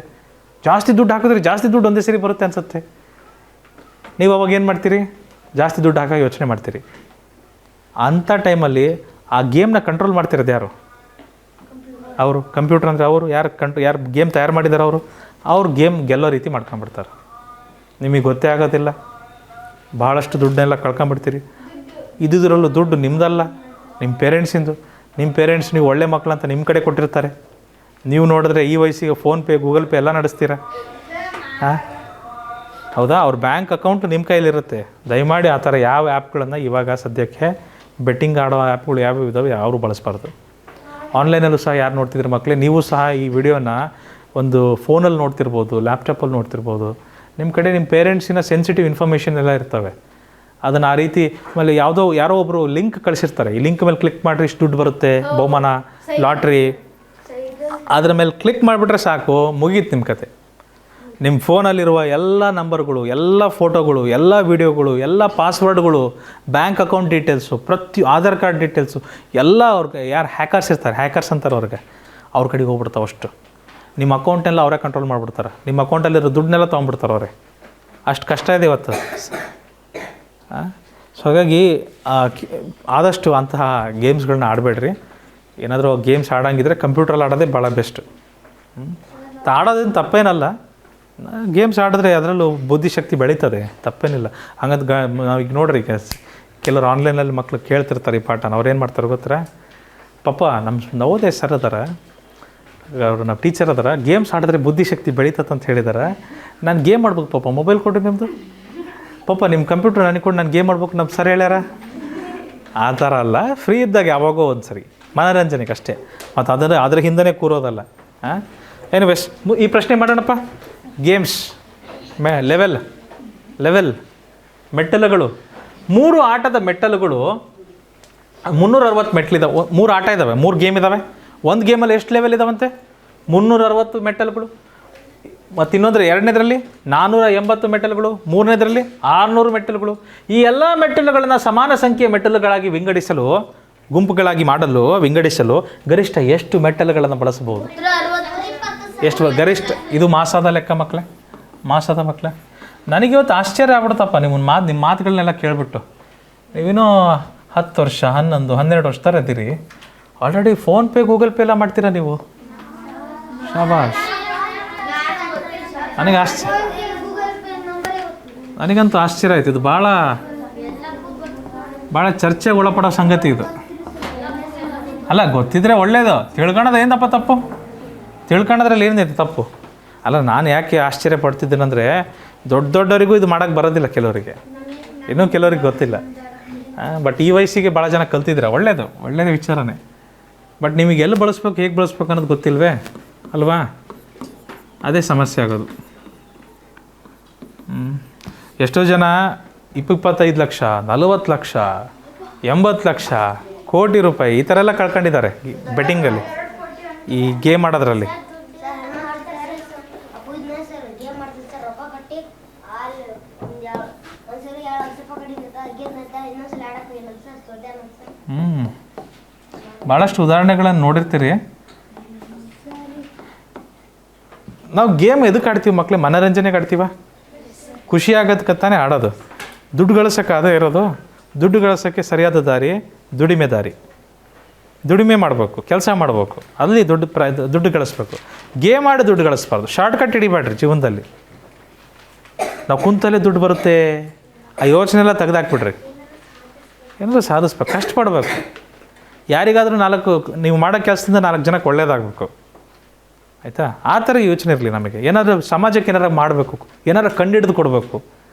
ಜಾಸ್ತಿ ದುಡ್ಡು ಹಾಕಿದ್ರೆ ಜಾಸ್ತಿ ದುಡ್ಡು ಒಂದೇ ಸರಿ ಬರುತ್ತೆ ಅನಿಸುತ್ತೆ. ನೀವು ಅವಾಗ ಏನು ಮಾಡ್ತೀರಿ? ಜಾಸ್ತಿ ದುಡ್ಡು ಹಾಕೋ ಯೋಚನೆ ಮಾಡ್ತೀರಿ. ಅಂಥ ಟೈಮಲ್ಲಿ ಆ ಗೇಮ್ನ ಕಂಟ್ರೋಲ್ ಮಾಡ್ತಿರೋದು ಯಾರು? ಅವರು. ಕಂಪ್ಯೂಟರ್ ಅಂದರೆ ಅವರು. ಯಾರು ಗೇಮ್ ತಯಾರು ಮಾಡಿದಾರೆ ಅವ್ರು ಗೇಮ್ ಗೆಲ್ಲೋ ರೀತಿ ಮಾಡ್ಕೊಂಬಿಡ್ತಾರೆ. ನಿಮಗೆ ಗೊತ್ತೇ ಆಗೋದಿಲ್ಲ, ಭಾಳಷ್ಟು ದುಡ್ಡನ್ನೆಲ್ಲ ಕಳ್ಕೊಂಬಿಡ್ತೀರಿ. ಇದ್ದಿದ್ರಲ್ಲೂ ದುಡ್ಡು ನಿಮ್ಮದಲ್ಲ, ನಿಮ್ಮ ಪೇರೆಂಟ್ಸಿಂದು. ನಿಮ್ಮ ಪೇರೆಂಟ್ಸ್ ನೀವು ಒಳ್ಳೆ ಮಕ್ಕಳು ಅಂತ ನಿಮ್ಮ ಕಡೆ ಕೊಟ್ಟಿರ್ತಾರೆ. ನೀವು ನೋಡಿದ್ರೆ ಈ ವಯಸ್ಸಿಗೆ ಫೋನ್ಪೇ, ಗೂಗಲ್ ಪೇ ಎಲ್ಲ ನಡೆಸ್ತೀರಾ? ಹಾಂ, ಹೌದಾ? ಅವ್ರ ಬ್ಯಾಂಕ್ ಅಕೌಂಟ್ ನಿಮ್ಮ ಕೈಲಿರುತ್ತೆ. ದಯಮಾಡಿ ಆ ಥರ ಯಾವ ಆ್ಯಪ್ಗಳನ್ನು ಇವಾಗ ಸದ್ಯಕ್ಕೆ ಬೆಟ್ಟಿಂಗ್ ಆಡೋ ಆ್ಯಪ್ಗಳು ಯಾವ ಇದ್ದಾವೆ ಯಾರು ಬಳಸಬಾರ್ದು. ಆನ್ಲೈನಲ್ಲೂ ಸಹ ಯಾರು ನೋಡ್ತಿದ್ರೆ ಮಕ್ಕಳೇ, ನೀವು ಸಹ ಈ ವಿಡಿಯೋನ ಒಂದು ಫೋನಲ್ಲಿ ನೋಡ್ತಿರ್ಬೋದು, ಲ್ಯಾಪ್ಟಾಪಲ್ಲಿ ನೋಡ್ತಿರ್ಬೋದು. ನಿಮ್ಮ ಕಡೆ ನಿಮ್ಮ ಪೇರೆಂಟ್ಸಿನ ಸೆನ್ಸಿಟಿವ್ ಇನ್ಫಾರ್ಮೇಷನ್ ಎಲ್ಲ ಇರ್ತವೆ. ಅದನ್ನು ಆ ರೀತಿ ಆಮೇಲೆ ಯಾರೋ ಒಬ್ಬರು ಲಿಂಕ್ ಕಳಿಸಿರ್ತಾರೆ, ಈ ಲಿಂಕ್ ಮೇಲೆ ಕ್ಲಿಕ್ ಮಾಡಿರಿ ಇಷ್ಟು ದುಡ್ಡು ಬರುತ್ತೆ, ಬಹುಮಾನ, ಲಾಟ್ರಿ, ಅದ್ರ ಮೇಲೆ ಕ್ಲಿಕ್ ಮಾಡಿಬಿಟ್ರೆ ಸಾಕು, ಮುಗೀತು ನಿಮ್ಮ ಕತೆ. ನಿಮ್ಮ ಫೋನಲ್ಲಿರುವ ಎಲ್ಲ ನಂಬರ್ಗಳು, ಎಲ್ಲ ಫೋಟೋಗಳು, ಎಲ್ಲ ವೀಡಿಯೋಗಳು, ಎಲ್ಲ ಪಾಸ್ವರ್ಡ್ಗಳು, bank account details, Aadhaar card details ಎಲ್ಲ ಅವ್ರಿಗೆ ಯಾರು ಹ್ಯಾಕರ್ಸ್ ಇರ್ತಾರೆ, ಹ್ಯಾಕರ್ಸ್ ಅಂತಾರೆ ಅವ್ರ ಕಡೆಗೆ ಹೋಗ್ಬಿಡ್ತಾವೆ ಅಷ್ಟು. ನಿಮ್ಮ ಅಕೌಂಟ್ನೆಲ್ಲ ಅವರೇ ಕಂಟ್ರೋಲ್ ಮಾಡಿಬಿಡ್ತಾರೆ. ನಿಮ್ಮ ಅಕೌಂಟಲ್ಲಿರೋ ದುಡ್ಡನ್ನೆಲ್ಲ ತೊಗೊಂಡ್ಬಿಡ್ತಾರೆ ಅವರೇ. ಅಷ್ಟು ಕಷ್ಟ ಇದೆ ಇವತ್ತು. ಸೊ ಹಾಗಾಗಿ ಆದಷ್ಟು ಅಂತಹ ಗೇಮ್ಸ್ಗಳನ್ನ ಆಡಬೇಡ್ರಿ. ಏನಾದರೂ ಗೇಮ್ಸ್ ಆಡೋಂಗಿದ್ರೆ ಕಂಪ್ಯೂಟ್ರಲ್ಲಿ ಆಡೋದೇ ಭಾಳ ಬೆಸ್ಟ್. ಆಡೋದೇನು ತಪ್ಪೇನಲ್ಲ, ಗೇಮ್ಸ್ ಆಡಿದ್ರೆ ಅದರಲ್ಲೂ ಬುದ್ಧಿಶಕ್ತಿ ಬೆಳೀತದೆ, ತಪ್ಪೇನಿಲ್ಲ. ಹಂಗಂತ ನಾವೀಗ ನೋಡ್ರಿ, ಕೆಲವರು ಆನ್ಲೈನಲ್ಲಿ ಮಕ್ಕಳು ಕೇಳ್ತಿರ್ತಾರೆ ಈ ಪಾಠನ. ಅವ್ರು ಏನು ಮಾಡ್ತಾರೆ ಗೊತ್ತಾ? ಪಾಪ ನಮ್ಮ ನವೋದಯ ಸರ್ ಅದಾರ, ಅವರು ನಮ್ಮ ಟೀಚರ್ ಅದಾರ, ಗೇಮ್ಸ್ ಆಡಿದ್ರೆ ಬುದ್ಧಿಶಕ್ತಿ ಬೆಳೀತದೆ ಅಂತ ಹೇಳಿದಾರೆ. ನಾನು ಗೇಮ್ ಆಡ್ಬೇಕು ಪಾಪ, ಮೊಬೈಲ್ ಕೊಡ್ರಿ ನಿಮ್ಮದು ಪಾಪ, ನಿಮ್ಮ ಕಂಪ್ಯೂಟರ್ ನನಗೆ ಕೊಟ್ಟು ನಾನು ಗೇಮ್ ಆಡ್ಬೇಕು ನಮ್ಮ ಸರ್ ಹೇಳ್ಯಾರ. ಆ ಥರ ಅಲ್ಲ, ಫ್ರೀ ಇದ್ದಾಗ ಯಾವಾಗೋ ಒಂದು ಸರಿ ಮನೋರಂಜನೆಗೆ ಅಷ್ಟೇ, ಮತ್ತು ಅದ್ರ ಹಿಂದೆನೇ ಕೂರೋದಲ್ಲ. ಎನಿವೇಸ್, ಈ ಪ್ರಶ್ನೆ ಮಾಡೋಣಪ್ಪ. ಗೇಮ್ಸ್ ಲೆವೆಲ್ ಮೆಟ್ಟಲುಗಳು, 3 ಆಟದ ಮೆಟ್ಟಲುಗಳು, 360 ಮೆಟ್ಲಿದ್ದಾವೆ. 3 ಆಟ ಇದ್ದಾವೆ, 3 ಗೇಮ್ ಇದ್ದಾವೆ. ಒಂದು ಗೇಮಲ್ಲಿ ಎಷ್ಟು ಲೆವೆಲ್ ಇದ್ದಾವಂತೆ? 360 ಮೆಟ್ಟಲುಗಳು. ಮತ್ತು ಇನ್ನೊಂದ್ರೆ 2ನೇದರಲ್ಲಿ 480 ಮೆಟ್ಟಲುಗಳು, 3ನೇದರಲ್ಲಿ 600 ಮೆಟ್ಟಲುಗಳು. ಈ ಎಲ್ಲ ಮೆಟ್ಟಲುಗಳನ್ನು ಸಮಾನ ಸಂಖ್ಯೆಯ ಮೆಟ್ಟಲುಗಳಾಗಿ ವಿಂಗಡಿಸಲು ಗರಿಷ್ಠ ಎಷ್ಟು ಮೆಟ್ಟಲುಗಳನ್ನು ಬಳಸಬಹುದು? ಎಷ್ಟು ಗರಿಷ್ಠ? ಇದು ಮಾಸದ ಲೆಕ್ಕ ಮಕ್ಕಳೇ, ಮಾಸದ ಮಕ್ಕಳೇ. ನನಗೆ ಇವತ್ತು ಆಶ್ಚರ್ಯ ಆಗ್ಬಿಡ್ತಪ್ಪ ನಿಮ್ಮ ಮಾತುಗಳನ್ನೆಲ್ಲ ಕೇಳಿಬಿಟ್ಟು. ನೀವೇನೋ 10 ವರ್ಷ 11 12 ವರ್ಷ ಥರ ಇದ್ದೀರಿ, ಆಲ್ರೆಡಿ ಫೋನ್ಪೇ ಗೂಗಲ್ ಪೇ ಎಲ್ಲ ಮಾಡ್ತೀರಾ ನೀವು. ಶಾಬಾಷ್. ನನಗಂತೂ ಆಶ್ಚರ್ಯ ಆಯ್ತು. ಇದು ಭಾಳ ಚರ್ಚೆಗೆ ಒಳಪಡೋ ಸಂಗತಿ ಇದು. ಅಲ್ಲ, ಗೊತ್ತಿದ್ರೆ ಒಳ್ಳೇದು, ತಿಳ್ಕೊಳ್ಳೋದು ಏನಪ್ಪ ತಪ್ಪು? ತಿಳ್ಕೊಳ್ಳೋದ್ರಲ್ಲಿ ಏನಿದೆ ತಪ್ಪು? ಅಲ್ಲ, ನಾನು ಯಾಕೆ ಆಶ್ಚರ್ಯ ಪಡ್ತಿದ್ದೀನಂದರೆ, ದೊಡ್ಡವರಿಗೂ ಇದು ಮಾಡೋಕ್ಕೆ ಬರೋದಿಲ್ಲ ಕೆಲವರಿಗೆ, ಇನ್ನೂ ಕೆಲವ್ರಿಗೆ ಗೊತ್ತಿಲ್ಲ. ಬಟ್ ಈ ವಯಸ್ಸಿಗೆ ಭಾಳ ಜನ ಕಲ್ತಿದ್ರೆ ಒಳ್ಳೇದು ವಿಚಾರನೇ. ಬಟ್ ನಿಮಗೆ ಎಲ್ಲಿ ಬಳಸ್ಬೇಕು, ಹೇಗೆ ಬಳಸ್ಬೇಕು ಅನ್ನೋದು ಗೊತ್ತಿಲ್ವೇ ಅಲ್ವಾ? ಅದೇ ಸಮಸ್ಯೆ ಆಗೋದು. ಎಷ್ಟೋ ಜನ 25 ಲಕ್ಷ, 40 ಲಕ್ಷ, 80 ಲಕ್ಷ, ಕೋಟಿ ರೂಪಾಯಿ ಈ ಥರ ಎಲ್ಲ ಕಳ್ಕೊಂಡಿದ್ದಾರೆ ಬೆಟ್ಟಿಂಗಲ್ಲಿ, ಈ ಗೇಮ್ ಆಡೋದ್ರಲ್ಲಿ. ಭಾಳಷ್ಟು ಉದಾಹರಣೆಗಳನ್ನು ನೋಡಿರ್ತೀರಿ. ನಾವು ಗೇಮ್ ಎದಕ್ಕೆ ಆಡ್ತೀವಿ ಮಕ್ಕಳೇ? ಮನೋರಂಜನೆಗೆ ಆಡ್ತೀವ, ಖುಷಿ ಆಗೋದಕ್ಕೆ ತಾನೇ ಆಡೋದು. ದುಡ್ಡು ಗಳಿಸೋಕೆ ಅದೇ ಇರೋದು. ದುಡ್ಡು ಗಳಿಸೋಕ್ಕೆ ಸರಿಯಾದ ದಾರಿ ದುಡಿಮೆ ದಾರಿ. ದುಡಿಮೆ ಮಾಡಬೇಕು, ಕೆಲಸ ಮಾಡಬೇಕು, ಅಲ್ಲಿ ದುಡ್ಡು ಗಳಿಸ್ಬೇಕು. ಗೇಮ್ ಆಡಿ ದುಡ್ಡು ಗಳಿಸ್ಬಾರ್ದು. ಶಾರ್ಟ್ಕಟ್ ಹಿಡಿಬೇಡ್ರಿ ಜೀವನದಲ್ಲಿ. ನಾವು ಕುಂತಲ್ಲೇ ದುಡ್ಡು ಬರುತ್ತೆ ಆ ಯೋಚನೆ ಎಲ್ಲ ತೆಗೆದಾಕ್ಬಿಡ್ರಿ. ಏನಾದರೂ ಸಾಧಿಸ್ಬೇಕು, ಕಷ್ಟಪಡಬೇಕು. ಯಾರಿಗಾದರೂ ನೀವು ಮಾಡೋ ಕೆಲಸದಿಂದ 4 ಜನಕ್ಕೆ ಒಳ್ಳೇದಾಗಬೇಕು, ಆಯಿತಾ? ಆ ಥರ ಯೋಚನೆ ಇರಲಿ ನಮಗೆ. ಏನಾದರೂ ಸಮಾಜಕ್ಕೆ ಏನಾರು ಮಾಡಬೇಕು, ಏನಾರು ಕಂಡಿಡಿದು ಕೊಡಬೇಕು.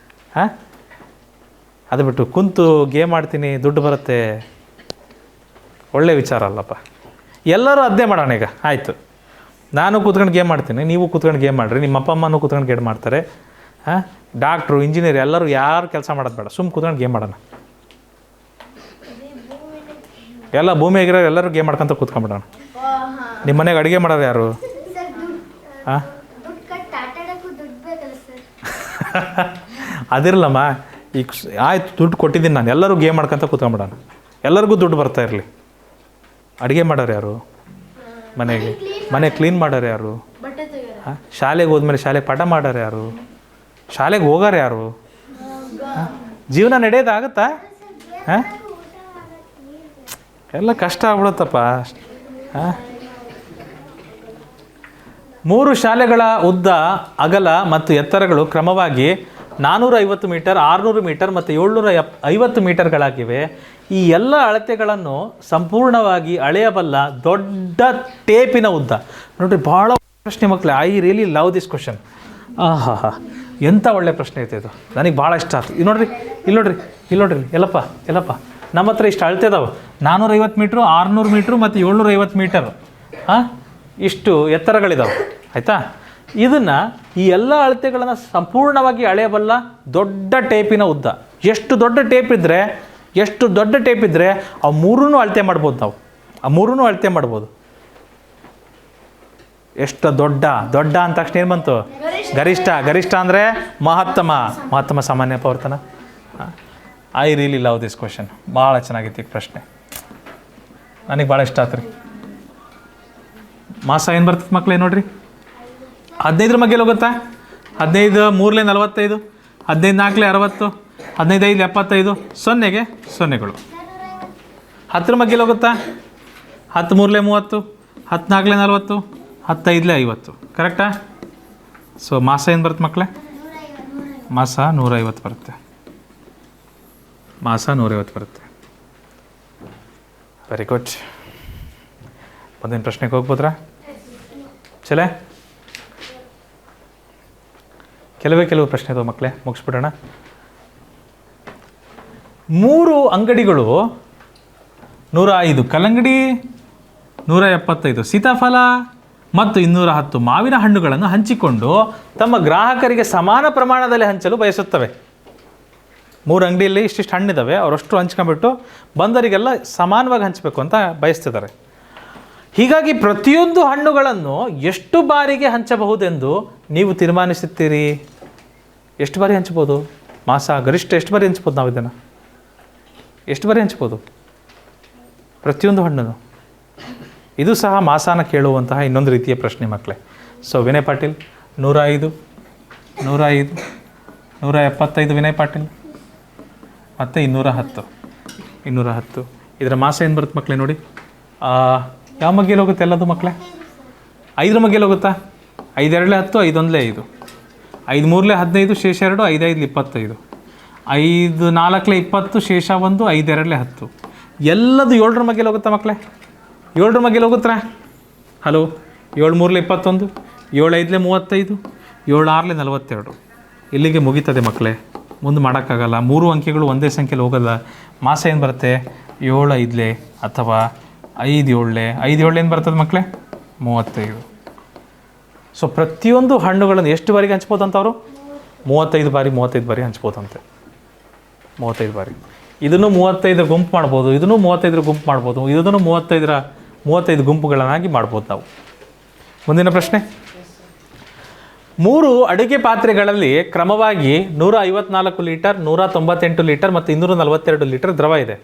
ಹಾಂ, ಅದು ಬಿಟ್ಟು ಕುಂತು ಗೇಮ್ ಆಡ್ತೀನಿ ದುಡ್ಡು ಬರುತ್ತೆ, ಒಳ್ಳೆ ವಿಚಾರ ಅಲ್ಲಪ್ಪ. ಎಲ್ಲರೂ ಅದೇ ಮಾಡೋಣ. ಈಗ ಆಯಿತು, ನಾನು ಕೂತ್ಕೊಂಡು ಗೇಮ್ ಮಾಡ್ತೀನಿ, ನೀವು ಕೂತ್ಕೊಂಡು ಗೇಮ್ ಮಾಡಿರಿ, ನಿಮ್ಮ ಅಪ್ಪ ಅಮ್ಮನೂ ಕೂತ್ಕೊಂಡು ಗೇಮ್ ಮಾಡ್ತಾರೆ. ಹಾಂ, ಡಾಕ್ಟ್ರು, ಇಂಜಿನಿಯರ್ ಎಲ್ಲರೂ ಯಾರು ಕೆಲಸ ಮಾಡೋದು ಬೇಡ, ಸುಮ್ಮನೆ ಕೂತ್ಕೊಂಡು ಗೇಮ್ ಮಾಡೋಣ. ಎಲ್ಲ ಭೂಮಿಯಾಗಿರೋ ಎಲ್ಲರೂ ಗೇಮ್ ಮಾಡ್ಕೊಂತ ಕೂತ್ಕೊಂಡ್ಬಿಡೋಣ. ನಿಮ್ಮ ಮನೆಗೆ ಅಡುಗೆ ಮಾಡೋರು ಯಾರು? ಹಾಂ, ಅದಿರಲ್ಲಮ್ಮ. ಈಗ ಆಯ್ತು, ದುಡ್ಡು ಕೊಟ್ಟಿದ್ದೀನಿ ನಾನು, ಎಲ್ಲರೂ ಗೇಮ್ ಮಾಡ್ಕೊಂತ ಕೂತ್ಕೊಂಡ್ಬಿಡೋಣ. ಎಲ್ಲರಿಗೂ ದುಡ್ಡು ಬರ್ತಾ ಇರಲಿ. ಅಡುಗೆ ಮಾಡೋರು ಯಾರು? ಮನೆ ಕ್ಲೀನ್ ಮಾಡೋರು ಯಾರು? ಹಾಂ, ಶಾಲೆಗೆ ಹೋದ್ಮೇಲೆ ಶಾಲೆಗೆ ಪಾಠ ಮಾಡೋರು ಯಾರು? ಶಾಲೆಗೆ ಹೋಗೋರು ಯಾರು? ಜೀವನ ನಡೆಯೋದಾಗುತ್ತಾ? ಹಾಂ, ಎಲ್ಲ ಕಷ್ಟ ಆಗ್ಬಿಡುತ್ತಪ್ಪ. ಹಾಂ, 3 ಶಾಲೆಗಳ ಉದ್ದ, ಅಗಲ ಮತ್ತು ಎತ್ತರಗಳು ಕ್ರಮವಾಗಿ 450 ಮೀಟರ್, 600 ಮೀಟರ್ ಮತ್ತು 750 ಮೀಟರ್ಗಳಾಗಿವೆ. ಈ ಎಲ್ಲ ಅಳತೆಗಳನ್ನು ಸಂಪೂರ್ಣವಾಗಿ ಅಳೆಯಬಲ್ಲ ದೊಡ್ಡ ಟೇಪಿನ ಉದ್ದ. ನೋಡಿರಿ, ಭಾಳ ಪ್ರಶ್ನೆ ಮಕ್ಕಳೇ. I really love this question. ಆಹಾ, ಎಂಥ ಒಳ್ಳೆ ಪ್ರಶ್ನೆ ಐತೆ ಇದು, ನನಗೆ ಭಾಳ ಇಷ್ಟ ಆಯ್ತು. ಇಲ್ಲಿ ನೋಡ್ರಿ ಎಲ್ಲಪ್ಪ ನಮ್ಮ ಹತ್ರ ಇಷ್ಟು ಅಳ್ತಿದಾವೆ. 450 ಮೀಟ್ರು, 600 ಮೀಟ್ರು ಮತ್ತು 750 ಮೀಟರ್. ಹಾಂ, ಇಷ್ಟು ಎತ್ತರಗಳಿದಾವೆ, ಆಯಿತಾ? ಇದನ್ನು, ಈ ಎಲ್ಲ ಅಳತೆಗಳನ್ನು ಸಂಪೂರ್ಣವಾಗಿ ಅಳೆಯಬಲ್ಲ ದೊಡ್ಡ ಟೇಪಿನ ಉದ್ದ. ಎಷ್ಟು ದೊಡ್ಡ ಟೇಪ್ ಇದ್ದರೆ ಆ 3 ಅಳತೆ ಮಾಡ್ಬೋದು ನಾವು. ಆ 3 ಅಳತೆ ಮಾಡ್ಬೋದು. ಎಷ್ಟು ದೊಡ್ಡ ಅಂದ ತಕ್ಷಣ ಏನು ಬಂತು? ಗರಿಷ್ಠ ಅಂದರೆ ಮಹತ್ತಮ ಸಾಮಾನ್ಯ ಪವರ್ತನ. I really love this question. ಭಾಳ ಚೆನ್ನಾಗಿತ್ತು ಈ ಪ್ರಶ್ನೆ, ನನಗೆ ಭಾಳ ಇಷ್ಟ ಆಯ್ತು ರೀ. ಮಾಸ ಏನು ಬರ್ತದೆ ಮಕ್ಕಳೇ? ನೋಡಿರಿ, 15 ಮಗ್ಗೆಲಿ ಹೋಗುತ್ತಾ? 15 3 45, 15 4 60, 15 5 75, 0ಗೆ 0ಗಳು. 10 ಮಗ್ಗೆಲಿ ಹೋಗುತ್ತಾ? 10 3 30, 10 4 40, 10 5 50. ಕರೆಕ್ಟಾ? ಸೊ ಮಾಸ ಏನು ಬರುತ್ತೆ ಮಕ್ಕಳೇ? ಮಾಸ 150 ಬರುತ್ತೆ. Very good. ಮುಂದಿನ ಪ್ರಶ್ನೆಗೆ ಹೋಗ್ಬೋದ್ರಾ? ಚಲೇ, ಕೆಲವು ಪ್ರಶ್ನೆ ಇದಾವೆ ಮಕ್ಕಳೇ, ಮುಗಿಸ್ಬಿಡೋಣ. 3 ಅಂಗಡಿಗಳು 105 ಕಲ್ಲಂಗಡಿ, 175 ಸೀತಾಫಲ ಮತ್ತು 210 ಮಾವಿನ ಹಣ್ಣುಗಳನ್ನು ಹಂಚಿಕೊಂಡು ತಮ್ಮ ಗ್ರಾಹಕರಿಗೆ ಸಮಾನ ಪ್ರಮಾಣದಲ್ಲಿ ಹಂಚಲು ಬಯಸುತ್ತವೆ. 3 ಅಂಗಡಿಯಲ್ಲಿ ಇಷ್ಟಿಷ್ಟು ಹಣ್ಣಿದ್ದಾವೆ, ಅವರಷ್ಟು ಹಂಚ್ಕೊಂಡ್ಬಿಟ್ಟು ಬಂದವರಿಗೆಲ್ಲ ಸಮಾನವಾಗಿ ಹಂಚಬೇಕು ಅಂತ ಬಯಸ್ತಿದ್ದಾರೆ. ಹೀಗಾಗಿ ಪ್ರತಿಯೊಂದು ಹಣ್ಣುಗಳನ್ನು ಎಷ್ಟು ಬಾರಿಗೆ ಹಂಚಬಹುದೆಂದು ನೀವು ತೀರ್ಮಾನಿಸುತ್ತೀರಿ? ಎಷ್ಟು ಬಾರಿ ಹಂಚ್ಬೋದು? ಮಾಸ ಗರಿಷ್ಠ ಎಷ್ಟು ಬಾರಿ ಹಂಚ್ಬೋದು? ನಾವು ಇದನ್ನು ಎಷ್ಟು ಬಾರಿ ಹಂಚ್ಬೋದು ಪ್ರತಿಯೊಂದು ಹಣ್ಣನ್ನು? ಇದು ಸಹ ಮಾಸಾನ ಕೇಳುವಂತಹ ಇನ್ನೊಂದು ರೀತಿಯ ಪ್ರಶ್ನೆ ಮಕ್ಕಳೇ. ಸೊ ವಿನಯ್ ಪಾಟೀಲ್ 105, 175 ವಿನಯ್ ಪಾಟೀಲ್ ಮತ್ತು 210. ಇದರ ಮಾಸ ಏನು ಬರುತ್ತೆ ಮಕ್ಕಳೇ? ನೋಡಿ, ಯಾವ ಮಗ್ಗೇಲಿ ಹೋಗುತ್ತೆ ಎಲ್ಲದು ಮಕ್ಕಳೇ? 5 ಮಗ್ಗೇಲಿ ಹೋಗುತ್ತಾ? 5 2 10, 5 1 5, 5 3 15, ಶೇಷ 2, 5 5 25, 5 4 20, ಶೇಷ 1, 5 2 10. ಎಲ್ಲದು 7 ಮಗ್ಗೇಲಿ ಹೋಗುತ್ತಾ ಮಕ್ಕಳೇ? 7 ಮಗ್ಗೇಲಿ ಹೋಗುತ್ತಾ? ಹಲೋ, 7 3 21, 7 5 35, 7 6 42. ಇಲ್ಲಿಗೆ ಮುಗೀತದೆ ಮಕ್ಕಳೇ, ಮುಂದೆ ಮಾಡೋಕ್ಕಾಗಲ್ಲ. 3 ಅಂಕೆಗಳು ಒಂದೇ ಸಂಖ್ಯೆಯಲ್ಲಿ ಹೋಗಲ್ಲ. ಮಾಸ ಏನು ಬರುತ್ತೆ? 7 5 ಅಥವಾ 5 ಏಳು ಏನು ಬರ್ತದೆ ಮಕ್ಕಳೇ? 35. ಸೊ ಪ್ರತಿಯೊಂದು ಹಣ್ಣುಗಳನ್ನು ಎಷ್ಟು ಬಾರಿಗೆ ಹಂಚ್ಬೋದಂತ ಅವರು? 35 ಬಾರಿ ಹಂಚ್ಬೋದಂತೆ. 35 ಬಾರಿ. ಇದನ್ನು 35 ಗುಂಪು ಮಾಡ್ಬೋದು, ಇದನ್ನು 35 ಗುಂಪು ಮಾಡ್ಬೋದು, ಇದನ್ನು 35 ಗುಂಪುಗಳನ್ನಾಗಿ ಮಾಡ್ಬೋದು ನಾವು. ಮುಂದಿನ ಪ್ರಶ್ನೆ. 3 ಅಡುಗೆ ಪಾತ್ರೆಗಳಲ್ಲಿ ಕ್ರಮವಾಗಿ 154 ಲೀಟರ್, 198 ಲೀಟರ್ ಮತ್ತು 242 ಲೀಟರ್ ದ್ರವ ಇದೆ.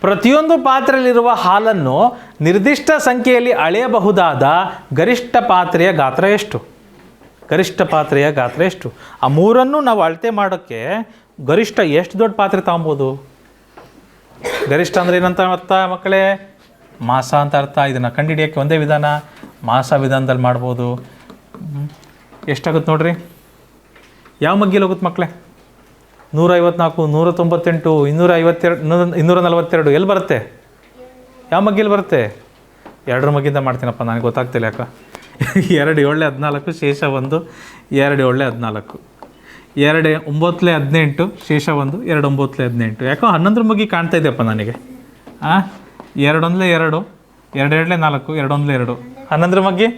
ಪ್ರತಿಯೊಂದು ಪಾತ್ರೆಯಲ್ಲಿರುವ ಹಾಲನ್ನು ನಿರ್ದಿಷ್ಟ ಸಂಖ್ಯೆಯಲ್ಲಿ ಅಳೆಯಬಹುದಾದ ಗರಿಷ್ಠ ಪಾತ್ರೆಯ ಗಾತ್ರ ಎಷ್ಟು? ಆ ಮೂರನ್ನು ನಾವು ಅಳತೆ ಮಾಡೋಕ್ಕೆ ಗರಿಷ್ಠ ಎಷ್ಟು ದೊಡ್ಡ ಪಾತ್ರೆ ತಗೊಬೋದು? ಗರಿಷ್ಠ ಅಂದರೆ ಏನಂತ ಅರ್ಥ ಮಕ್ಕಳೇ? ಮಾಸ ಅಂತ ಅರ್ಥ. ಇದನ್ನು ಕಂಡುಹಿಡಿಯೋಕ್ಕೆ ಒಂದೇ ವಿಧಾನ, ಮಾಸ ವಿಧಾನದಲ್ಲಿ ಮಾಡ್ಬೋದು. ಎಷ್ಟಾಗುತ್ತೆ ನೋಡ್ರಿ? ಯಾವ ಮಗ್ಗಿಲಿ ಹೋಗುತ್ತೆ ಮಕ್ಕಳೇ? 154, 198, 252, 242 ಎಲ್ಲಿ ಬರುತ್ತೆ? ಯಾವ ಮಗ್ಗಿಲಿ ಬರುತ್ತೆ? 2 ಮಗ್ಗಿಂದ ಮಾಡ್ತೀನಪ್ಪ, ನನಗೆ ಗೊತ್ತಾಗ್ತಿಲ್ಲ ಯಾಕೆ. 2 7 14, ಶೇಷ 1, 2 7 14, 2 9 18, ಶೇಷ 1, 2 9 18. ಯಾಕೋ 11 ಮಗ್ಗಿ ಕಾಣ್ತಾ ಇದೆಯಪ್ಪ ನನಗೆ. 2 1 2, 2 7 4, 2 1 2, 11 ಮಗ್ಗಿ.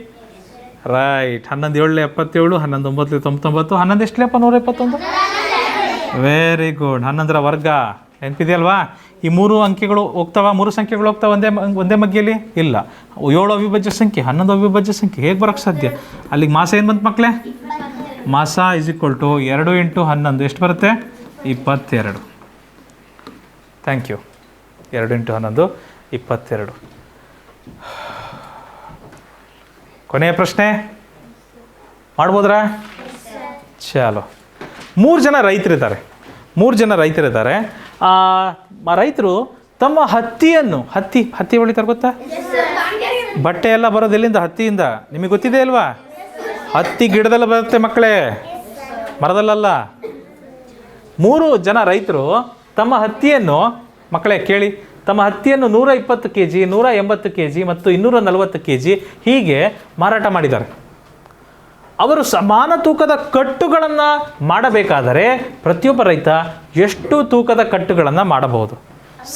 ರೈಟ್. 11 7 77, 11 9 99, 11 ಎಷ್ಟಲೇಪ್ಪ? 121. Very good. 11ರ ವರ್ಗ ನೆನಪಿದೆಯಲ್ವಾ? ಈ 3 ಅಂಕೆಗಳು ಹೋಗ್ತಾವ, 3 ಸಂಖ್ಯೆಗಳು ಹೋಗ್ತಾವ ಒಂದೇ ಮಗ್ಗಿಯಲ್ಲಿ? ಇಲ್ಲ. 7 ಅವಿಭಾಜ್ಯ ಸಂಖ್ಯೆ, 11 ಅವಿಭಾಜ್ಯ ಸಂಖ್ಯೆ, ಹೇಗೆ ಬರೋಕ್ಕೆ ಸಾಧ್ಯ? ಅಲ್ಲಿಗೆ ಮಾಸ ಏನು ಬಂತು ಮಕ್ಕಳೇ? ಮಾಸ = 2 × 11 ಎಷ್ಟು ಬರುತ್ತೆ? 22. Thank you. 2 × 11 22. ಕೊನೆಯ ಪ್ರಶ್ನೆ ಮಾಡ್ಬೋದ್ರಾ? ಚಾಲೋ. 3 ಜನ ರೈತರಿದ್ದಾರೆ. ರೈತರು ತಮ್ಮ ಹತ್ತಿಯನ್ನು ಹತ್ತಿ ಹೊಳಿತಾರೆ ಗೊತ್ತಾ? ಬಟ್ಟೆ ಎಲ್ಲ ಬರೋದು ಎಲ್ಲಿಂದ? ಹತ್ತಿಯಿಂದ. ನಿಮಗೆ ಗೊತ್ತಿದೆ ಅಲ್ವಾ? ಹತ್ತಿ ಗಿಡದಲ್ಲಿ ಬರುತ್ತೆ ಮಕ್ಕಳೇ, ಮರದಲ್ಲ. 3 ಜನ ರೈತರು ತಮ್ಮ ಹತ್ತಿಯನ್ನು, ಮಕ್ಕಳೇ ಕೇಳಿ, ತಮ್ಮ ಹತ್ತಿಯನ್ನು 120 kg, 180 kg ಮತ್ತು 240 kg ಹೀಗೆ ಮಾರಾಟ ಮಾಡಿದ್ದಾರೆ. ಅವರು ಸಮಾನ ತೂಕದ ಕಟ್ಟುಗಳನ್ನು ಮಾಡಬೇಕಾದರೆ ಪ್ರತಿಯೊಬ್ಬ ರೈತ ಎಷ್ಟು ತೂಕದ ಕಟ್ಟುಗಳನ್ನು ಮಾಡಬಹುದು?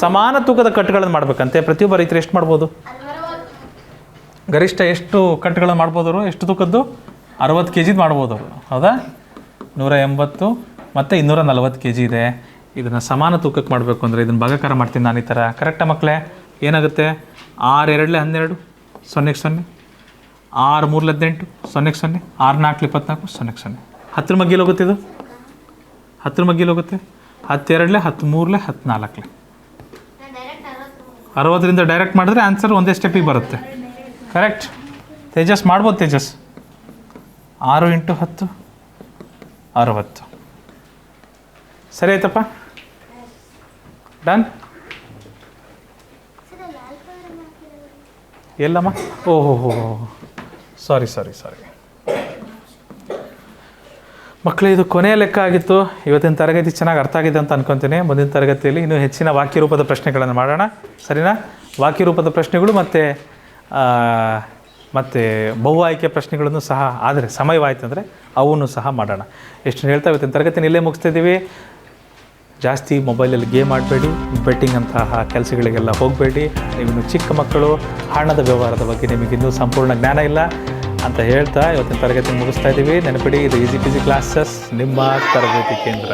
ಸಮಾನ ತೂಕದ ಕಟ್ಟುಗಳನ್ನು ಮಾಡಬೇಕಂತೆ ಪ್ರತಿಯೊಬ್ಬ ರೈತರು ಎಷ್ಟು ಮಾಡ್ಬೋದು? ಗರಿಷ್ಠ ಎಷ್ಟು ಕಟ್ಟುಗಳನ್ನು ಮಾಡ್ಬೋದು ಅವರು? ಎಷ್ಟು ತೂಕದ್ದು? 60 kg ಮಾಡ್ಬೋದು ಅವರು. ಹೌದಾ? 180 ಮತ್ತು 240 kg ಇದೆ. ಇದನ್ನು ಸಮಾನ ತೂಕಕ್ಕೆ ಮಾಡಬೇಕು ಅಂದರೆ ಇದನ್ನು ಭಾಗಾಕಾರ ಮಾಡ್ತೀನಿ ನಾನು ಈ ಥರ. ಕರೆಕ್ಟಾ ಮಕ್ಕಳೇ? ಏನಾಗುತ್ತೆ? 6 2 12, 0 0, 6 3 18, 0 0, 6 4 24, 0 0. 10 ಮಗ್ಗಿಲಿ ಹೋಗುತ್ತೆ ಇದು? 10 ಮಗ್ಗಿಲಿ ಹೋಗುತ್ತೆ. 10 2 13 14. 60ರಿಂದ ಡೈರೆಕ್ಟ್ ಮಾಡಿದ್ರೆ ಆನ್ಸರ್ ಒಂದೇ ಸ್ಟೆಪ್ಪಿಗೆ ಬರುತ್ತೆ. ಕರೆಕ್ಟ್. ತೇಜಸ್ ಮಾಡ್ಬೋದು. ತೇಜಸ್ 6 × 10 60. ಸರಿ ಆಯ್ತಪ್ಪ? ಡನ್? ಎಲ್ಲಮ್ಮ? ಓಹೋ ಸಾರಿ. ಮಕ್ಕಳು, ಇದು ಕೊನೆಯ ಲೆಕ್ಕ ಆಗಿತ್ತು. ಇವತ್ತಿನ ತರಗತಿ ಚೆನ್ನಾಗಿ ಅರ್ಥ ಆಗಿದೆ ಅಂತ ಅನ್ಕೊತೀನಿ. ಮುಂದಿನ ತರಗತಿಯಲ್ಲಿ ಇನ್ನೂ ಹೆಚ್ಚಿನ ವಾಕ್ಯ ರೂಪದ ಪ್ರಶ್ನೆಗಳನ್ನು ಮಾಡೋಣ. ಸರಿನಾ? ವಾಕ್ಯ ರೂಪದ ಪ್ರಶ್ನೆಗಳು ಮತ್ತು ಬಹು ಆಯ್ಕೆ ಪ್ರಶ್ನೆಗಳನ್ನು ಸಹ, ಆದರೆ ಸಮಯವಾಯಿತು ಅಂದರೆ ಅವನ್ನು ಸಹ ಮಾಡೋಣ. ಎಷ್ಟು ಹೇಳ್ತಾ ಇವತ್ತಿನ ತರಗತಿನ ಇಲ್ಲೇ ಮುಗಿಸ್ತಾ ಇದ್ದೀವಿ. ಜಾಸ್ತಿ ಮೊಬೈಲಲ್ಲಿ ಗೇಮ್ ಆಡಬೇಡಿ, ಬೆಟ್ಟಿಂಗ್ ಅಂತಹ ಕೆಲಸಗಳಿಗೆಲ್ಲ ಹೋಗಬೇಡಿ. ನೀವು ಚಿಕ್ಕ ಮಕ್ಕಳು, ಹಣದ ವ್ಯವಹಾರದ ಬಗ್ಗೆ ನಿಮಗಿನ್ನೂ ಸಂಪೂರ್ಣ ಜ್ಞಾನ ಇಲ್ಲ ಅಂತ ಹೇಳ್ತಾ ಇವತ್ತಿನ ತರಗತಿ ಮುಗಿಸ್ತಾ ಇದ್ದೀವಿ. ನೆನಪಿಡಿ, ಇದು ಈಸಿ ಪಿಸಿ ಕ್ಲಾಸಸ್, ನಿಮ್ಮ ತರಬೇತಿ ಕೇಂದ್ರ.